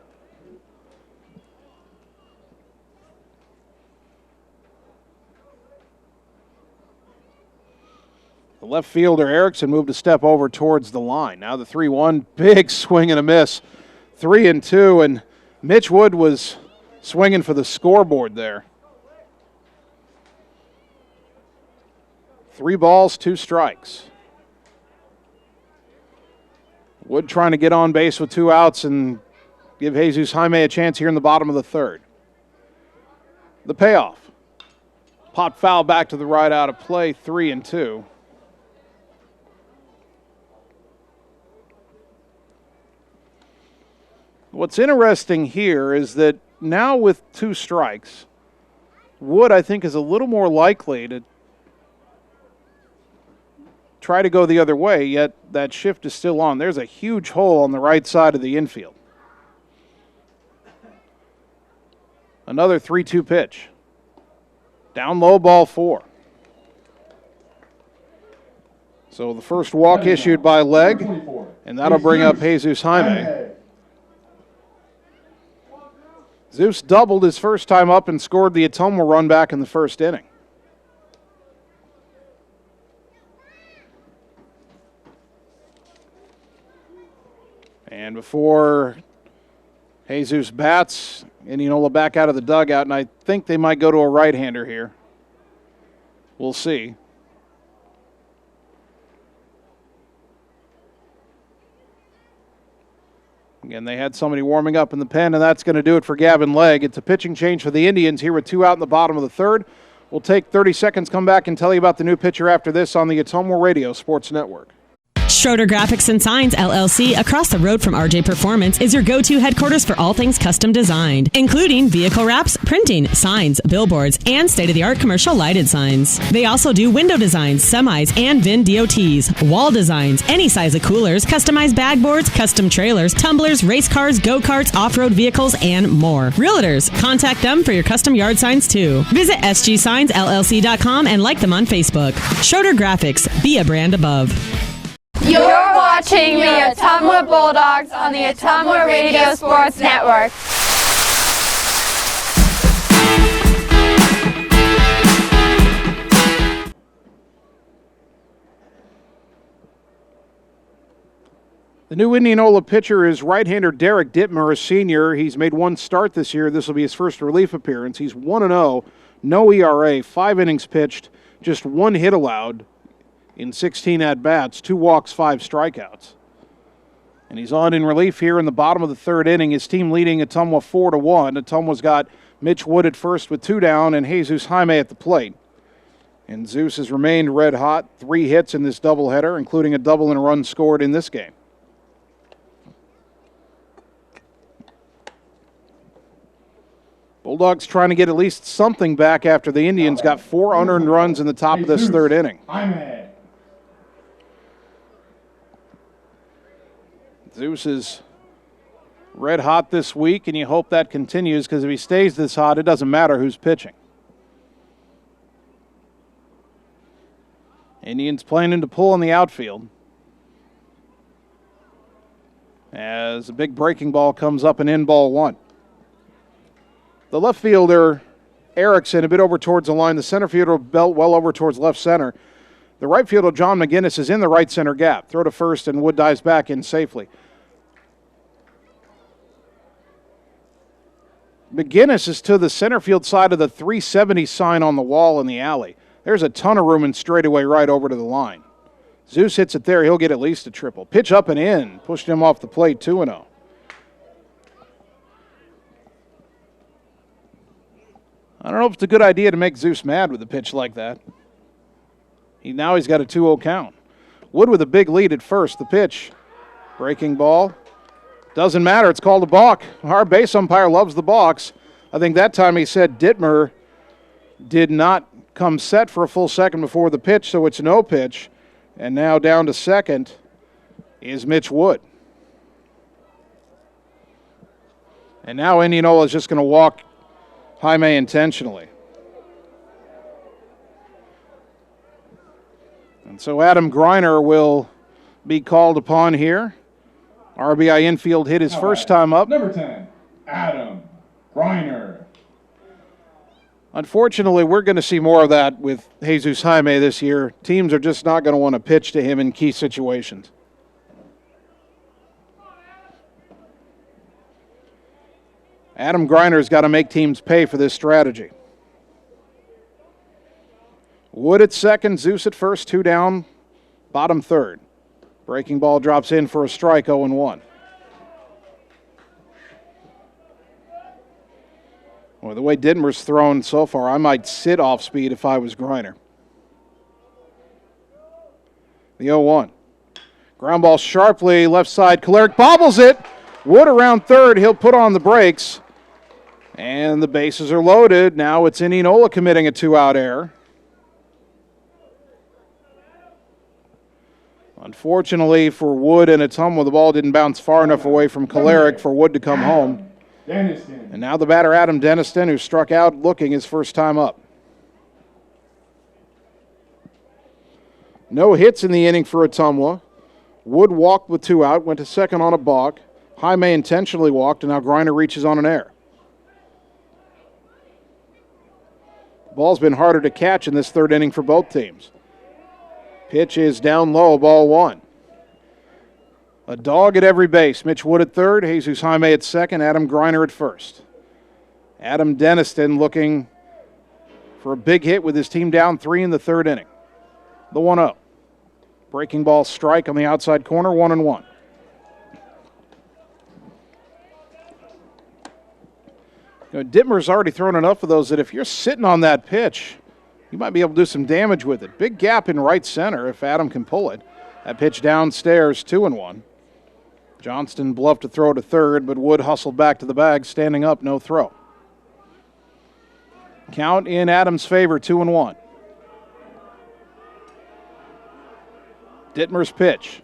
[SPEAKER 1] The left fielder, Erickson, moved a step over towards the line. Now the 3-1, big swing and a miss. 3-2, and Mitch Wood was swinging for the scoreboard there. 3 balls, 2 strikes. Wood trying to get on base with 2 outs and give Jesus Jaime a chance here in the bottom of the third. The payoff. Pop foul back to the right, out of play, 3-2. What's interesting here is that now with 2 strikes, Wood, I think, is a little more likely to try to go the other way, yet that shift is still on. There's a huge hole on the right side of the infield. Another 3-2 pitch. Down low, ball 4. So the first walk issued by Legg, and that'll bring up Jesus Jaime. Zeus doubled his first time up and scored the Ottumwa run back in the first inning. And before Jesus bats, Indianola back out of the dugout, and I think they might go to a right-hander here. We'll see. Again, they had somebody warming up in the pen, and that's going to do it for Gavin Legg. It's a pitching change for the Indians here with 2 out in the bottom of the third. We'll take 30 seconds, come back, and tell you about the new pitcher after this on the Ottumwa Radio Sports Network.
[SPEAKER 12] Schroeder Graphics and Signs, LLC, across the road from RJ Performance, is your go-to headquarters for all things custom designed, including vehicle wraps, printing, signs, billboards, and state-of-the-art commercial lighted signs. They also do window designs, semis, and VIN DOTs, wall designs, any size of coolers, customized bag boards, custom trailers, tumblers, race cars, go-karts, off-road vehicles, and more. Realtors, contact them for your custom yard signs, too. Visit sgsignsllc.com and like them on Facebook. Schroeder Graphics, be a brand above.
[SPEAKER 7] You're watching the Ottumwa Bulldogs on the Ottumwa Radio Sports Network.
[SPEAKER 1] The new Indianola pitcher is right-hander Derek Ditmer, a senior. He's made 1 start this year. This will be his first relief appearance. He's 1-0, no ERA, 5 innings pitched, just 1 hit allowed in 16 at-bats, 2 walks, 5 strikeouts. And he's on in relief here in the bottom of the third inning. His team leading Ottumwa 4-1. Ottumwa's got Mitch Wood at first with 2 down and Jesus Jaime at the plate. And Zeus has remained red hot, 3 hits in this doubleheader, including a double and a run scored in this game. Bulldogs trying to get at least something back after the Indians got 4 unearned runs in the top of this third inning. Zeus is red hot this week, and you hope that continues, because if he stays this hot, it doesn't matter who's pitching. Indians planning to pull in the outfield as a big breaking ball comes up and in, ball 1. The left fielder, Erickson, a bit over towards the line. The center fielder, Belt, well over towards left center. The right fielder, John McGinnis, is in the right center gap. Throw to first, and Wood dives back in safely. McGinnis is to the center field side of the 370 sign on the wall in the alley. There's a ton of room and straightaway right over to the line. Zeus hits it there. He'll get at least a triple. Pitch up and in. Pushed him off the plate, 2-0. I don't know if it's a good idea to make Zeus mad with a pitch like that. Now he's got a 2-0 count. Wood with a big lead at first. The pitch. Breaking ball. Doesn't matter. It's called a balk. Our base umpire loves the balks. I think that time he said Ditmer did not come set for a full second before the pitch, so it's no pitch. And now down to second is Mitch Wood. And now Indianola is just going to walk Jaime intentionally. And so Adam Griner will be called upon here. RBI infield hit his first time up.
[SPEAKER 8] Number 10, Adam Griner.
[SPEAKER 1] Unfortunately, we're going to see more of that with Jesus Jaime this year. Teams are just not going to want to pitch to him in key situations. Adam Griner's got to make teams pay for this strategy. Wood at second, Zeus at first, 2 down, bottom third. Breaking ball drops in for a strike, 0-1. Well, the way Ditmer's thrown so far, I might sit off speed if I was Griner. The 0-1. Ground ball sharply, left side. Kolarek bobbles it. Wood around third. He'll put on the brakes. And the bases are loaded. Now it's Indianola committing a 2-out error. Unfortunately for Wood and Ottumwa, the ball didn't bounce far enough away from Kolarek for Wood to come home. And now the batter, Adam Deniston, who struck out looking his first time up. No hits in the inning for Ottumwa. Wood walked with 2 out, went to second on a balk. Jaime intentionally walked, and now Griner reaches on an error. The ball's been harder to catch in this third inning for both teams. Pitch is down low, ball 1. A dog at every base. Mitch Wood at third, Jesus Jaime at second, Adam Griner at first. Adam Deniston looking for a big hit with his team down 3 in the third inning. The 1-0. Breaking ball strike on the outside corner, 1-1. Ditmer's already thrown enough of those that if you're sitting on that pitch, you might be able to do some damage with it. Big gap in right center if Adam can pull it. That pitch downstairs, 2-1. Johnston bluffed to throw to third, but Wood hustled back to the bag, standing up, no throw. Count in Adams' favor, 2-1. Ditmer's pitch.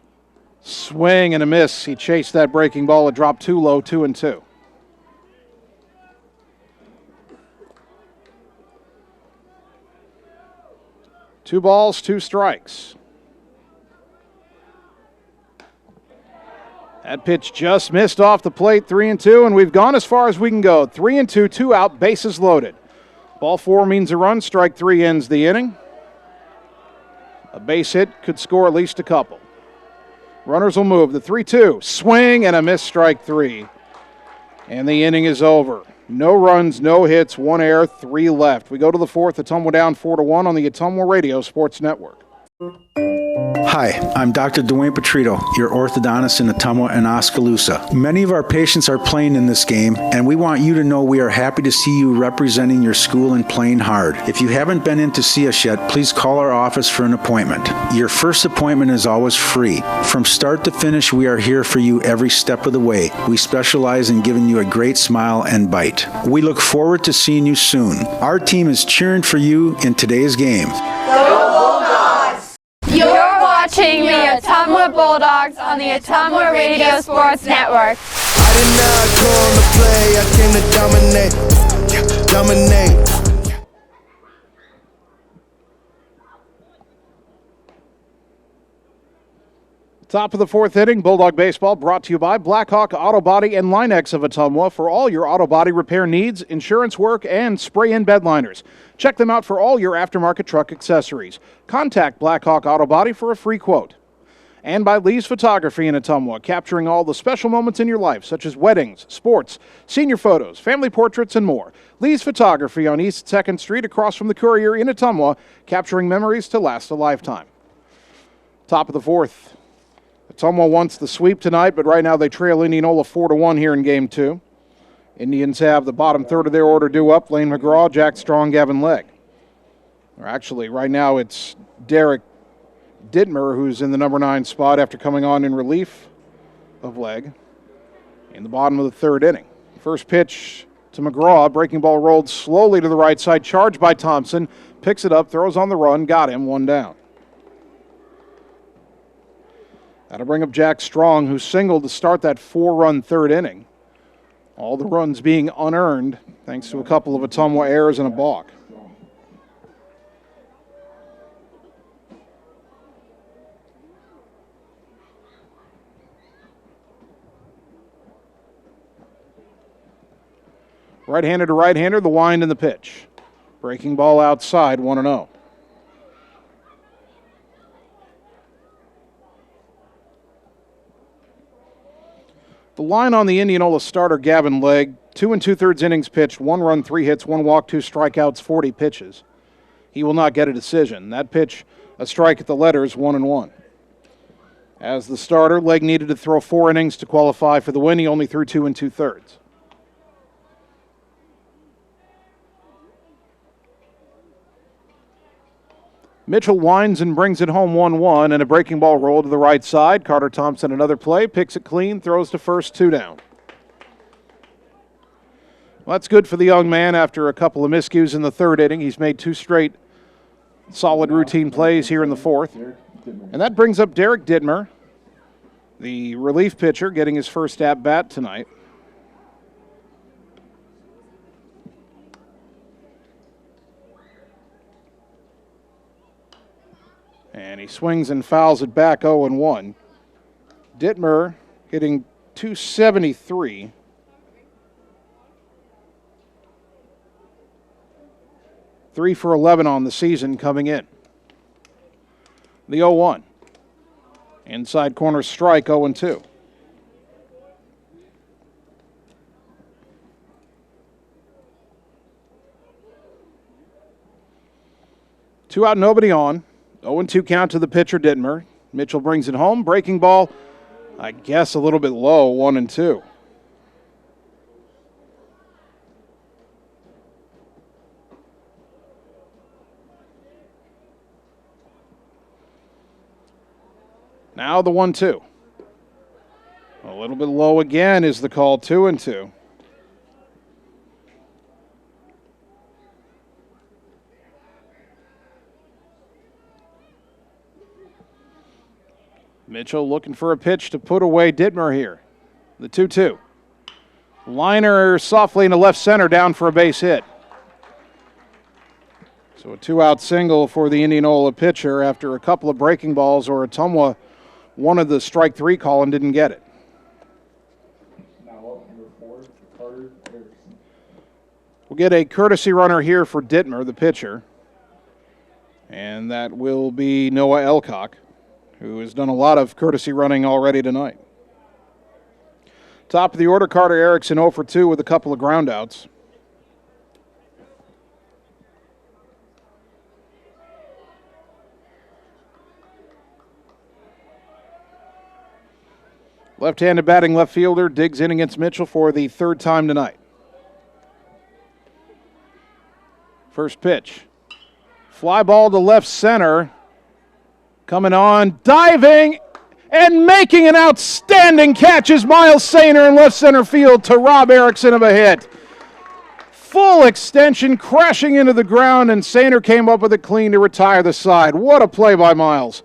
[SPEAKER 1] Swing and a miss. He chased that breaking ball. It dropped too low, 2-2. Two balls, 2 strikes. That pitch just missed off the plate, 3-2, and we've gone as far as we can go. 3-2, 2 out, bases loaded. Ball 4 means a run, strike 3 ends the inning. A base hit could score at least a couple. Runners will move. The 3-2, swing and a miss, strike 3. And the inning is over. No runs, no hits, 1 error, 3 left. We go to the 4th, Ottumwa down 4-1 on the Ottumwa Radio Sports Network.
[SPEAKER 6] Hi, I'm Dr. Dwayne Petrito, your orthodontist in Ottumwa and Oskaloosa. Many of our patients are playing in this game, and we want you to know we are happy to see you representing your school and playing hard. If you haven't been in to see us yet, please call our office for an appointment. Your first appointment is always free. From start to finish, we are here for you every step of the way. We specialize in giving you a great smile and bite. We look forward to seeing you soon. Our team is cheering for you in today's game.
[SPEAKER 7] You're watching the Ottumwa Bulldogs on the Ottumwa Radio Sports Network.
[SPEAKER 3] I did not come to play, I came to dominate.
[SPEAKER 1] Top of the fourth inning, Bulldog Baseball brought to you by Blackhawk Auto Body and Linex of Ottumwa for all your auto body repair needs, insurance work, and spray-in bed liners. Check them out for all your aftermarket truck accessories. Contact Blackhawk Auto Body for a free quote. And by Lee's Photography in Ottumwa, capturing all the special moments in your life, such as weddings, sports, senior photos, family portraits, and more. Lee's Photography on East 2nd Street across from the Courier in Ottumwa, capturing memories to last a lifetime. Top of the fourth. Ottumwa wants the sweep tonight, but right now they trail Indianola 4-1 here in Game 2. Indians have the bottom third of their order due up. Lane McGraw, Jack Strong, Gavin Legg. Or actually, right now it's Derek Ditmer, who's in the number 9 spot after coming on in relief of Legg in the bottom of the third inning. First pitch to McGraw. Breaking ball rolled slowly to the right side. Charged by Thompson. Picks it up, throws on the run, got him, 1 down. That'll bring up Jack Strong, who singled to start that 4-run third inning. All the runs being unearned thanks to a couple of Ottumwa errors and a balk. Right-hander to right-hander, the wind and the pitch. Breaking ball outside, 1-0. The line on the Indianola starter, Gavin Legg, 2 2/3 innings pitched, 1 run, 3 hits, 1 walk, 2 strikeouts, 40 pitches. He will not get a decision. That pitch, a strike at the letters, 1-1. As the starter, Legg needed to throw 4 innings to qualify for the win. He only threw 2 2/3. Mitchell winds and brings it home 1-1, and a breaking ball roll to the right side. Carter Thompson another play, picks it clean, throws to first, 2 down. Well, that's good for the young man after a couple of miscues in the third inning. He's made 2 straight solid routine plays here in the fourth. And that brings up Derek Ditmer, the relief pitcher, getting his first at-bat tonight. And he swings and fouls it back 0-1. Ditmer hitting .273. Three for 11 on the season coming in. The 0-1. Inside corner strike, 0-2. Two out, nobody on. 0-2 count to the pitcher, Ditmer. Mitchell brings it home. Breaking ball, I guess a little bit low, 1-2. Now the 1-2. A little bit low again is the call, 2-2. Mitchell looking for a pitch to put away Ditmer here. The 2-2. Liner softly into left center, down for a base hit. So a 2-out single for the Indianola pitcher after a couple of breaking balls, or Ottumwa wanted the strike 3 call and didn't get it. We'll get a courtesy runner here for Ditmer, the pitcher. And that will be Noah Elcock, who has done a lot of courtesy running already tonight. Top of the order, Carter Erickson 0 for 2 with a couple of groundouts. Left-handed batting left fielder digs in against Mitchell for the 3rd time tonight. First pitch. Fly ball to left center. Coming on, diving, and making an outstanding catch is Miles Sainer in left center field to rob Erickson of a hit. Full extension, crashing into the ground, and Sainer came up with it clean to retire the side. What a play by Miles.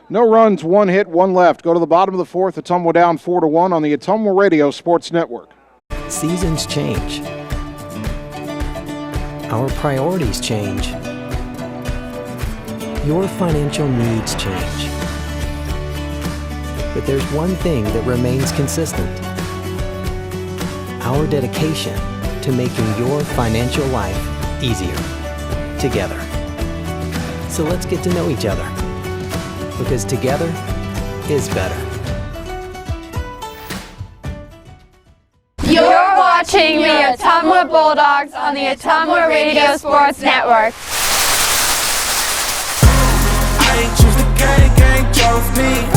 [SPEAKER 1] No runs, 1 hit, 1 left. Go to the bottom of the 4th. Ottumwa down 4-1 on the Ottumwa Radio Sports Network.
[SPEAKER 5] Seasons change. Our priorities change. Your financial needs change. But there's one thing that remains consistent: our dedication to making your financial life easier together. So let's get to know each other, because together is better.
[SPEAKER 7] You're watching the Ottumwa Bulldogs on the Ottumwa Radio Sports Network.
[SPEAKER 3] I ain't choose the gang chose me.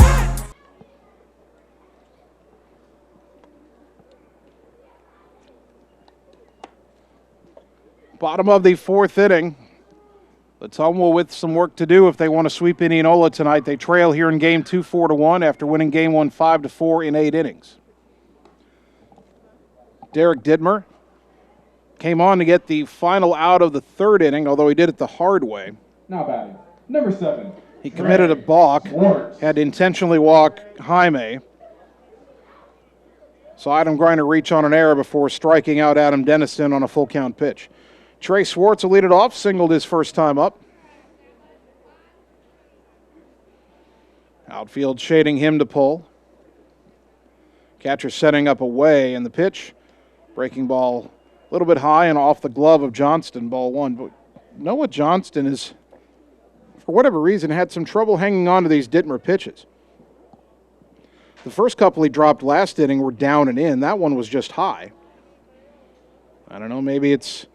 [SPEAKER 1] Bottom of the fourth inning. Ottumwa with some work to do if they want to sweep Indianola tonight. They trail here in game 2, 4-1 after winning game 1, 5-4 in 8 innings. Derek Ditmer came on to get the final out of the third inning, although he did it the hard way.
[SPEAKER 8] Now batting, number 7.
[SPEAKER 1] He committed a balk, had to intentionally walk Jaime. Saw Adam Griner reach on an error before striking out Adam Dennison on a full count pitch. Trey Swartz will lead it off, singled his first time up. Outfield shading him to pull. Catcher setting up away, and the pitch. Breaking ball a little bit high and off the glove of Johnston, ball 1. But Noah Johnston is, for whatever reason, had some trouble hanging on to these Ditmer pitches. The first couple he dropped last inning were down and in. That one was just high. I don't know, maybe it's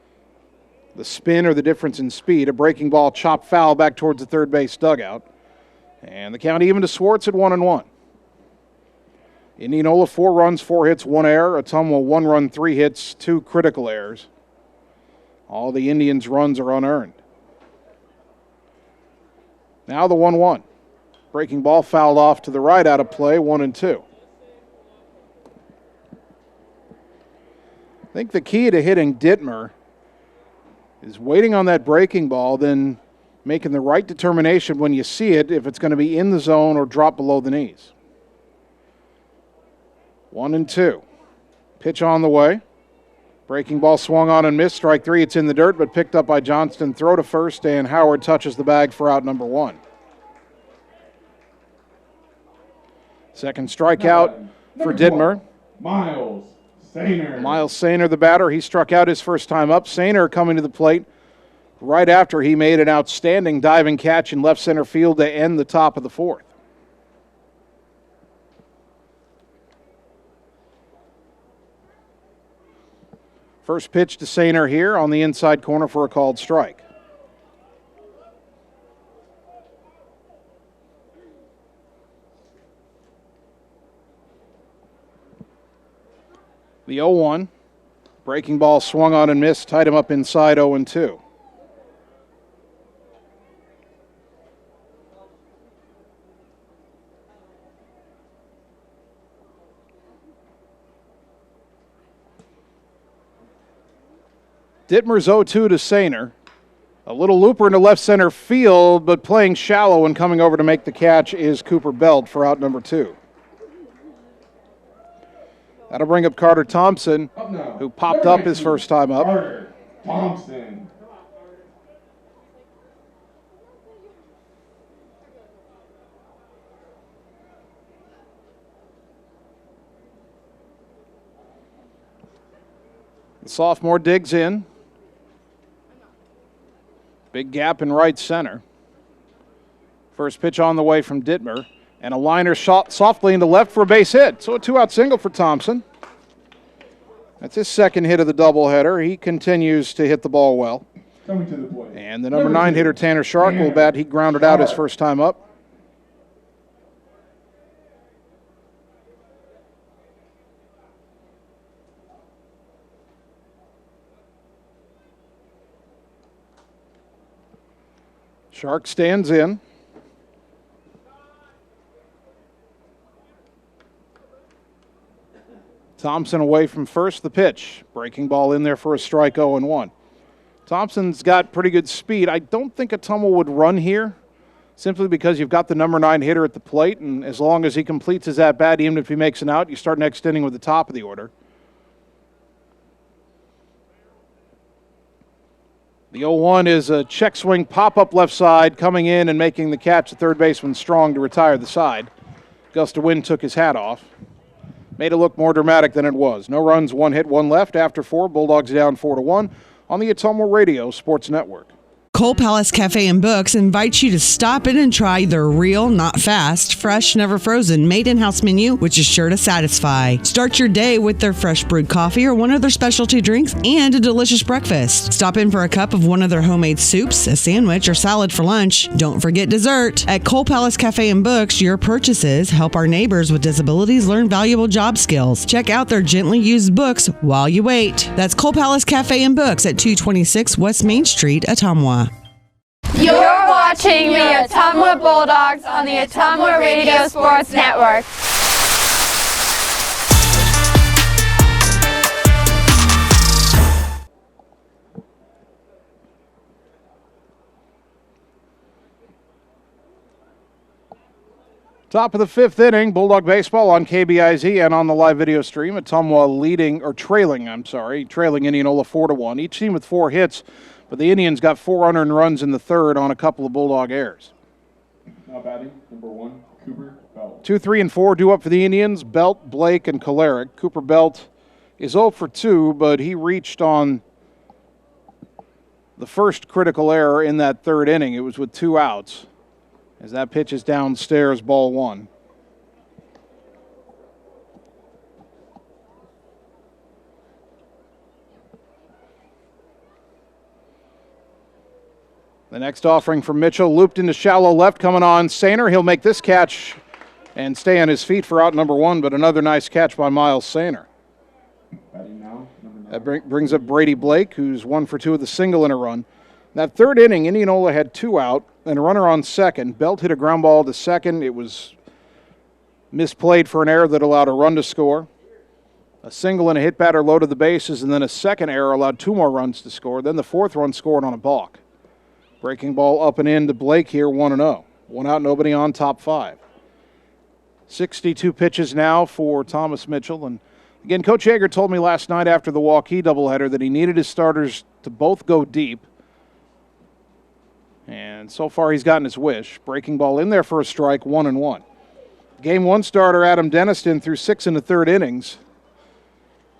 [SPEAKER 1] the spin or the difference in speed. A breaking ball chopped foul back towards the third base dugout. And the count even to Swartz at 1-1. Indianola 4 runs, 4 hits, 1 error. Ottumwa 1 run, 3 hits, 2 critical errors. All the Indians' runs are unearned. Now the 1-1. Breaking ball fouled off to the right out of play, 1-2. I think the key to hitting Ditmer is waiting on that breaking ball, then making the right determination when you see it if it's going to be in the zone or drop below the knees. 1-2. Pitch on the way. Breaking ball swung on and missed. Strike 3. It's in the dirt, but picked up by Johnston. Throw to first, and Howard touches the bag for out number 1. Second strikeout for Ditmer.
[SPEAKER 8] Miles Sainer.
[SPEAKER 1] Miles Sainer, the batter. He struck out his first time up. Sainer coming to the plate right after he made an outstanding diving catch in left center field to end the top of the fourth. First pitch to Sainer here on the inside corner for a called strike. The 0-1. Breaking ball swung on and missed, tied him up inside 0-2. Ditmer's 0-2 to Sainer. A little looper into left center field, but playing shallow and coming over to make the catch is Cooper Belt for out number 2. That'll bring up Carter Thompson, who popped up his first time up.
[SPEAKER 8] Carter Thompson.
[SPEAKER 1] The sophomore digs in. Big gap in right center. First pitch on the way from Ditmer. And a liner shot softly into left for a base hit. So a 2-out single for Thompson. That's his second hit of the doubleheader. He continues to hit the ball well.
[SPEAKER 8] Coming to the plate.
[SPEAKER 1] And the number 9 hitter, Tanner Shark, will bat. He grounded out his first time up. Shark stands in. Thompson away from first, the pitch. Breaking ball in there for a strike, 0-1. Thompson's got pretty good speed. I don't think Ottumwa would run here, simply because you've got the number 9 hitter at the plate, and as long as he completes his at-bat, even if he makes an out, you start next inning with the top of the order. The 0-1 is a check swing pop-up left side, coming in and making the catch. The third baseman Strong to retire the side. Gust of wind took his hat off. Made it look more dramatic than it was. No runs, 1 hit, 1 left. After 4, Bulldogs down 4-1 on the Ottumwa Radio Sports Network.
[SPEAKER 13] Coal Palace Cafe and Books invites you to stop in and try their real, not fast, fresh, never frozen, made in-house menu, which is sure to satisfy. Start your day with their fresh brewed coffee or one of their specialty drinks and a delicious breakfast. Stop in for a cup of one of their homemade soups, a sandwich, or salad for lunch. Don't forget dessert. At Coal Palace Cafe and Books, your purchases help our neighbors with disabilities learn valuable job skills. Check out their gently used books while you wait. That's Coal Palace Cafe and Books at 226 West Main Street, Ottumwa.
[SPEAKER 7] You're watching the Ottumwa Bulldogs on the Ottumwa Radio Sports Network.
[SPEAKER 1] Top of the 5th inning, Bulldog baseball on KBIZ and on the live video stream. Ottumwa trailing Indianola 4-1. Each team with 4 hits. But the Indians got 4 unearned runs in the 3rd on a couple of Bulldog errors.
[SPEAKER 8] Now batting, number 1, Cooper Belt.
[SPEAKER 1] 2, 3, and 4 due up for the Indians. Belt, Blake, and Koleric. Cooper Belt is 0 for 2, but he reached on the first critical error in that 3rd inning. It was with 2 outs. As that pitch is downstairs, ball 1. The next offering from Mitchell, looped into shallow left, coming on Sainer. He'll make this catch and stay on his feet for out number 1, but another nice catch by Miles Sainer. That brings up Brady Blake, who's 1 for 2 with a single and a run. That 3rd inning, Indianola had 2 out and a runner on second. Belt hit a ground ball to second. It was misplayed for an error that allowed a run to score. A single and a hit batter loaded the bases, and then a second error allowed 2 more runs to score. Then the 4th run scored on a balk. Breaking ball up and in to Blake here, 1-0. 1 out, nobody on, top 5. 62 pitches now for Thomas Mitchell. And again, Coach Yeager told me last night after the Waukee doubleheader that he needed his starters to both go deep. And so far he's gotten his wish. Breaking ball in there for a strike, 1-1. Game 1 starter Adam Deniston threw 6 in the 3rd innings.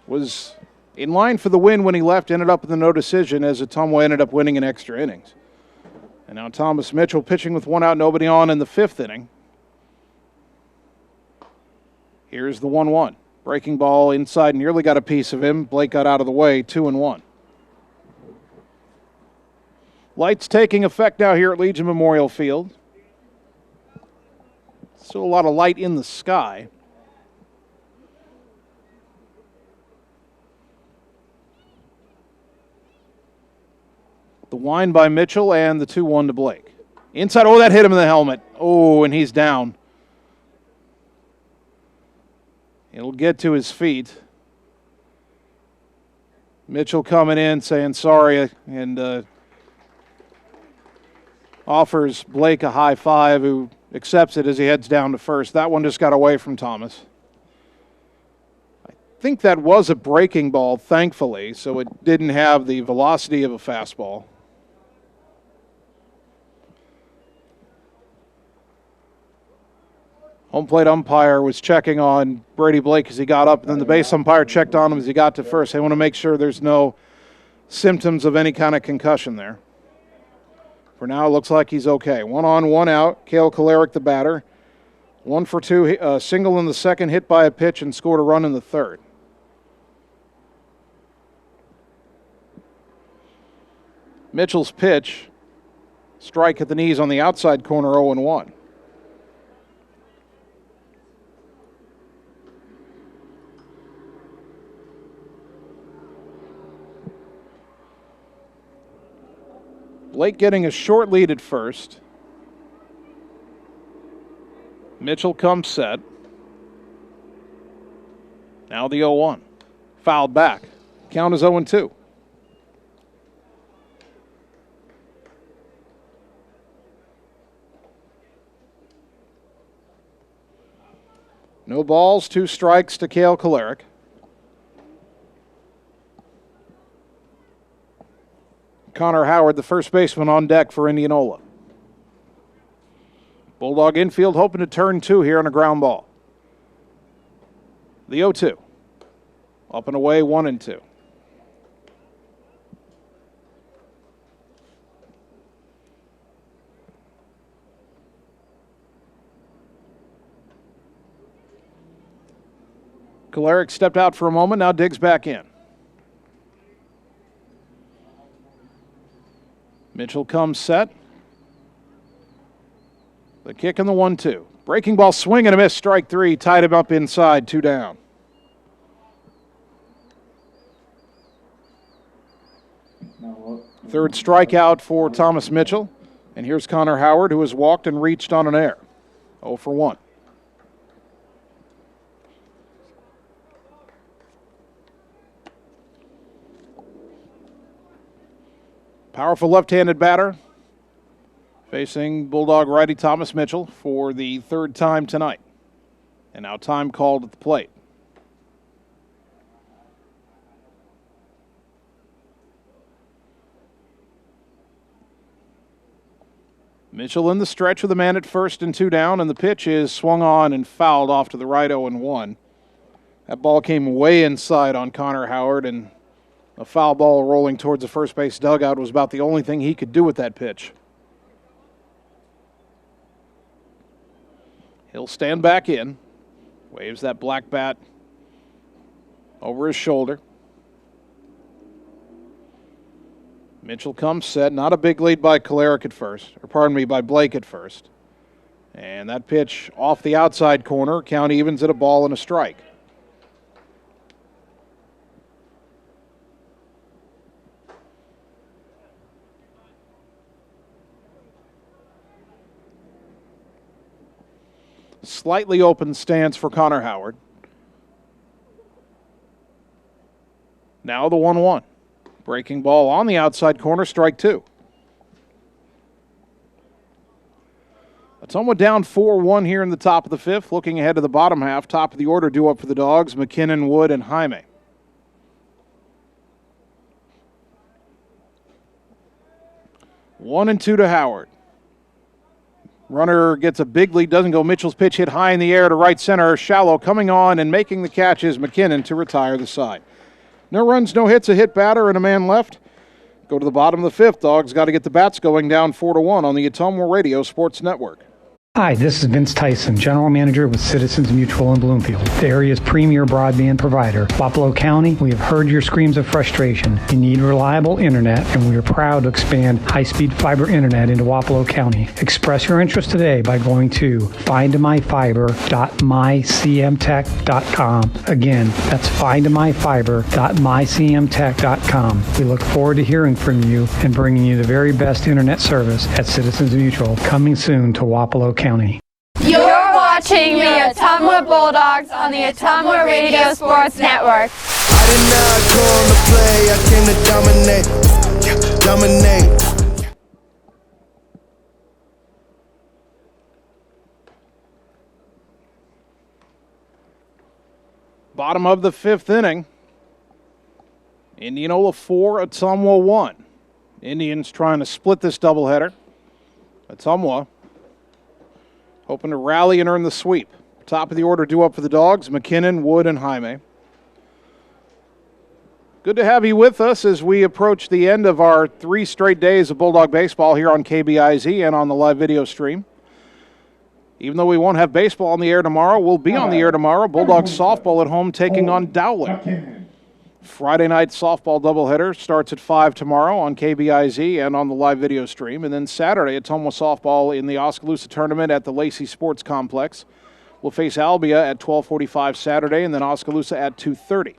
[SPEAKER 1] Was in line for the win when he left, ended up with a no decision as Ottumwa ended up winning in extra innings. And now Thomas Mitchell pitching with 1 out, nobody on in the 5th inning. Here's the 1-1. Breaking ball inside, nearly got a piece of him. Blake got out of the way, 2-1. Lights taking effect now here at Legion Memorial Field. Still a lot of light in the sky. The wind by Mitchell and the 2-1 to Blake. Inside, that hit him in the helmet. And he's down. It'll get to his feet. Mitchell coming in saying sorry and offers Blake a high five, who accepts it as he heads down to first. That one just got away from Thomas. I think that was a breaking ball, thankfully, so it didn't have the velocity of a fastball. Home plate umpire was checking on Brady Blake as he got up, and then the base umpire checked on him as he got to first. They want to make sure there's no symptoms of any kind of concussion there. For now, it looks like he's okay. 1 on, 1 out. Cale Koleric, the batter. 1 for 2, single in the 2nd, hit by a pitch, and scored a run in the 3rd. Mitchell's pitch, strike at the knees on the outside corner, 0-1. Blake getting a short lead at first. Mitchell comes set. Now the 0-1. Fouled back. Count is 0-2. No balls, 2 strikes to Cale Koleric. Connor Howard, the first baseman, on deck for Indianola. Bulldog infield hoping to turn 2 here on a ground ball. The 0-2. Up and away, 1-2. Kolarek stepped out for a moment, now digs back in. Mitchell comes set. The kick and the 1-2. Breaking ball, swing and a miss, strike 3, tied him up inside, 2 down. Third strikeout for Thomas Mitchell. And here's Connor Howard, who has walked and reached on an error. 0 for 1. Powerful left-handed batter facing Bulldog righty Thomas Mitchell for the 3rd time tonight. And now time called at the plate. Mitchell in the stretch with a man at first and 2 down, and the pitch is swung on and fouled off to the right 0-1. That ball came way inside on Connor Howard, and a foul ball rolling towards the first base dugout was about the only thing he could do with that pitch. He'll stand back in, waves that black bat over his shoulder. Mitchell comes set, not a big lead by Kolarek at first, or pardon me, by Blake at first. And that pitch off the outside corner, count evens at a ball and a strike. Slightly open stance for Connor Howard. Now the 1-1. Breaking ball on the outside corner, strike 2. Ottumwa down 4-1 here in the top of the 5th. Looking ahead to the bottom half, top of the order due up for the Dogs, McKinnon, Wood, and Jaime. One and 2 to Howard. Runner gets a big lead, doesn't go. Mitchell's pitch hit high in the air to right center. Shallow coming on and making the catch is McKinnon to retire the side. No runs, no hits, a hit batter, and a man left. Go to the bottom of the 5th. Dogs got to get the bats going, down 4-1 on the Ottumwa Radio Sports Network.
[SPEAKER 4] Hi, this is Vince Tyson, General Manager with Citizens Mutual in Bloomfield, the area's premier broadband provider. Wapello County, we have heard your screams of frustration. You need reliable internet, and we are proud to expand high-speed fiber internet into Wapello County. Express your interest today by going to findmyfiber.mycmtech.com. Again, that's findmyfiber.mycmtech.com. We look forward to hearing from you and bringing you the very best internet service at Citizens Mutual, coming soon to Wapello County.
[SPEAKER 7] You're watching the Ottumwa Bulldogs on the Ottumwa Radio Sports Network.
[SPEAKER 3] I did not come to play, I came to dominate. Dominate.
[SPEAKER 1] Bottom of the 5th inning. Indianola 4, Ottumwa 1. Indians trying to split this doubleheader. Ottumwa hoping to rally and earn the sweep. Top of the order due up for the Dogs, McKinnon, Wood, and Jaime. Good to have you with us as we approach the end of our 3 straight days of Bulldog baseball here on KBIZ and on the live video stream. Even though we won't have baseball on the air tomorrow, we'll be on the air tomorrow. Bulldogs softball at home taking on Dowling. Friday night softball doubleheader starts at 5 tomorrow on KBIZ and on the live video stream. And then Saturday, Ottumwa softball in the Oskaloosa tournament at the Lacey Sports Complex. We'll face Albia at 12:45 Saturday and then Oskaloosa at 2:30.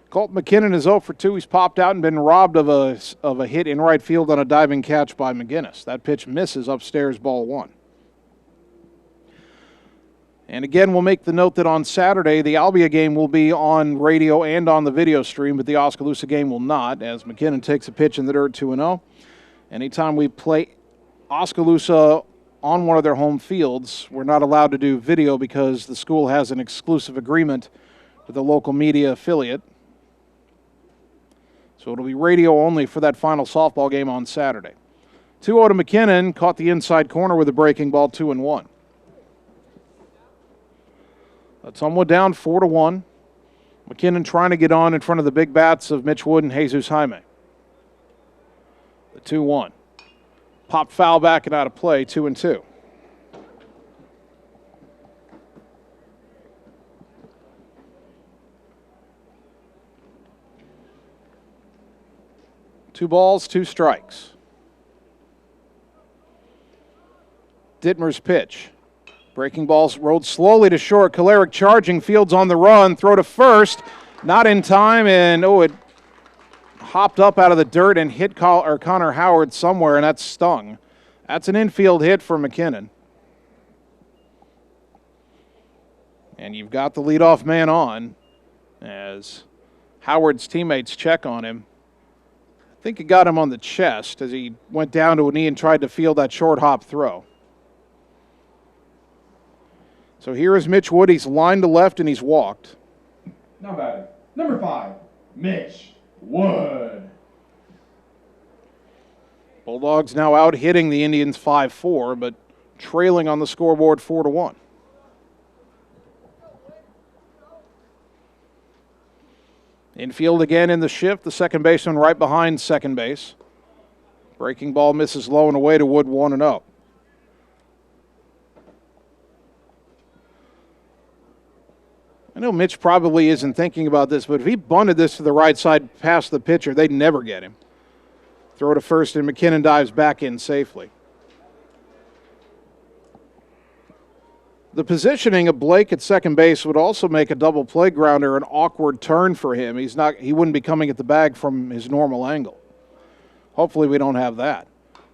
[SPEAKER 1] Colt McKinnon is 0 for 2. He's popped out and been robbed of a hit in right field on a diving catch by McGinnis. That pitch misses upstairs, ball 1. And again, we'll make the note that on Saturday, the Albia game will be on radio and on the video stream, but the Oskaloosa game will not, as McKinnon takes a pitch in the dirt 2-0. Anytime we play Oskaloosa on one of their home fields, we're not allowed to do video because the school has an exclusive agreement with the local media affiliate. So it'll be radio only for that final softball game on Saturday. 2-0 to McKinnon, caught the inside corner with a breaking ball, 2-1. Ottumwa down 4-1. McKinnon trying to get on in front of the big bats of Mitch Wood and Jesus Jaime. The 2-1. Pop foul back and out of play, 2-2. Two balls, two strikes. Ditmer's pitch. Breaking balls rolled slowly to short. Kolarek charging, Fields on the run. Throw to first. Not in time, and it hopped up out of the dirt and hit Connor Howard somewhere, and that stung. That's an infield hit for McKinnon. And you've got the leadoff man on as Howard's teammates check on him. I think it got him on the chest as he went down to a knee and tried to field that short hop throw. So here is Mitch Wood. He's lined to left and he's walked.
[SPEAKER 8] Now batting, number 5, Mitch Wood.
[SPEAKER 1] Bulldogs now out hitting the Indians 5-4, but trailing on the scoreboard 4-1. Infield again in the shift. The second baseman right behind second base. Breaking ball misses low and away to Wood, 1-0. I know Mitch probably isn't thinking about this, but if he bunted this to the right side past the pitcher, they'd never get him. Throw to first, and McKinnon dives back in safely. The positioning of Blake at second base would also make a double play grounder an awkward turn for him. He wouldn't be coming at the bag from his normal angle. Hopefully we don't have that.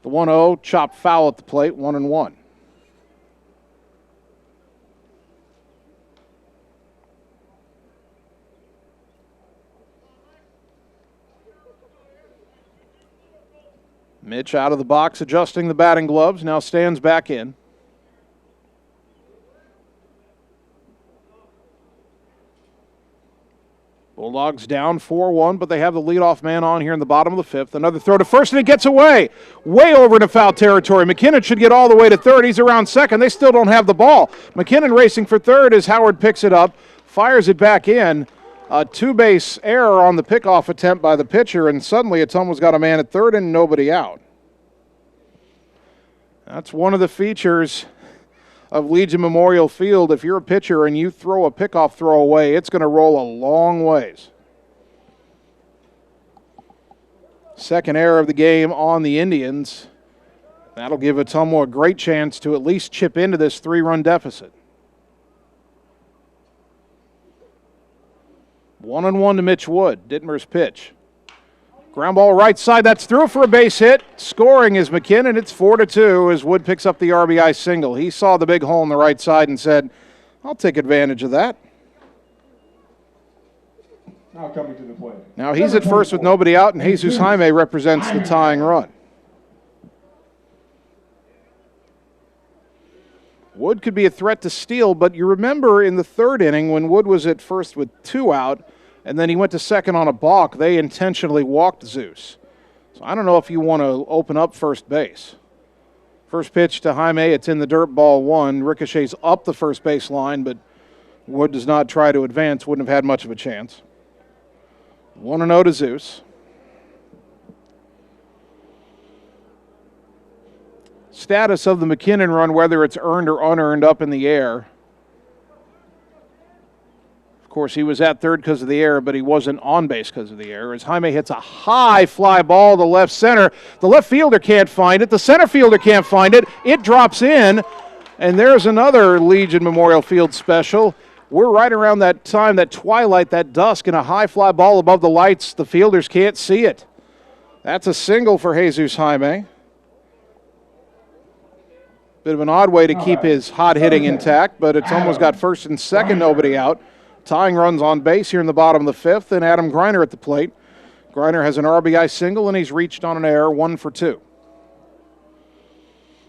[SPEAKER 1] The 1-0, chopped foul at the plate, 1-1. Mitch out of the box, adjusting the batting gloves, now stands back in. Bulldogs down 4-1, but they have the leadoff man on here in the bottom of the fifth. Another throw to first, and it gets away. Way over into foul territory. McKinnon should get all the way to third. He's around second. They still don't have the ball. McKinnon racing for third as Howard picks it up, fires it back in. A two-base error on the pickoff attempt by the pitcher, and suddenly Ottumwa's got a man at third and nobody out. That's one of the features of Legion Memorial Field. If you're a pitcher and you throw a pickoff throw away, it's going to roll a long ways. Second error of the game on the Indians. That'll give Ottumwa a great chance to at least chip into this 3-run deficit. 1-1 to Mitch Wood. Ditmer's pitch. Ground ball right side, that's through for a base hit. Scoring is McKinnon. It's 4-2 as Wood picks up the RBI single. He saw the big hole in the right side and said, I'll take advantage of that.
[SPEAKER 8] Now coming to the plate.
[SPEAKER 1] Now he's at first with nobody out, and Jesus Jaime represents the tying run. Wood could be a threat to steal, but you remember in the third inning when Wood was at first with 2 out, and then he went to second on a balk, they intentionally walked Zeus. So I don't know if you want to open up first base. First pitch to Jaime, it's in the dirt, ball 1. Ricochets up the first base line, but Wood does not try to advance, wouldn't have had much of a chance. 1-0 to Zeus. Status of the McKinnon run, whether it's earned or unearned, up in the air. Of course, he was at third because of the error, but he wasn't on base because of the error. As Jaime hits a high fly ball to left center, the left fielder can't find it. The center fielder can't find it. It drops in, and there's another Legion Memorial Field special. We're right around that time, that twilight, that dusk, and a high fly ball above the lights. The fielders can't see it. That's a single for Jesus Jaime. Bit of an odd way to keep his hot hitting intact, but it's almost got first and second, nobody out. Tying runs on base here in the bottom of the fifth, and Adam Griner at the plate. Griner has an RBI single, and he's reached on an error, 1 for 2.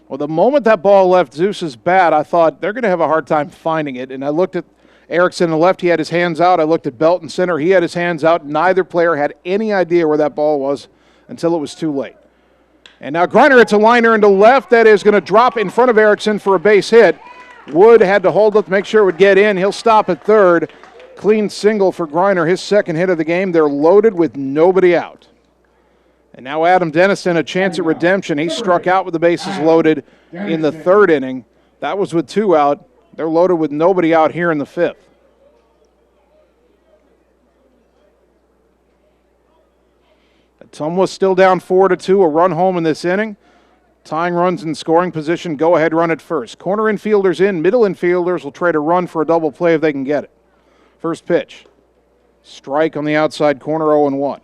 [SPEAKER 1] Well, the moment that ball left Zeus's bat, I thought they're going to have a hard time finding it, and I looked at Erickson on the left, he had his hands out. I looked at Belton center, he had his hands out. Neither player had any idea where that ball was until it was too late. And now Griner, it's a liner into left that is going to drop in front of Erickson for a base hit. Wood had to hold it to make sure it would get in. He'll stop at third. Clean single for Griner, his second hit of the game. They're loaded with nobody out. And now Adam Dennison, a chance at redemption. He struck out with the bases loaded in the third inning. That was with 2 out. They're loaded with nobody out here in the 5th. Ottumwa still down 4-2, a run home in this inning. Tying runs in scoring position, go-ahead run at first. Corner infielders in, middle infielders will trade a run for a double play if they can get it. First pitch. Strike on the outside corner, 0-1.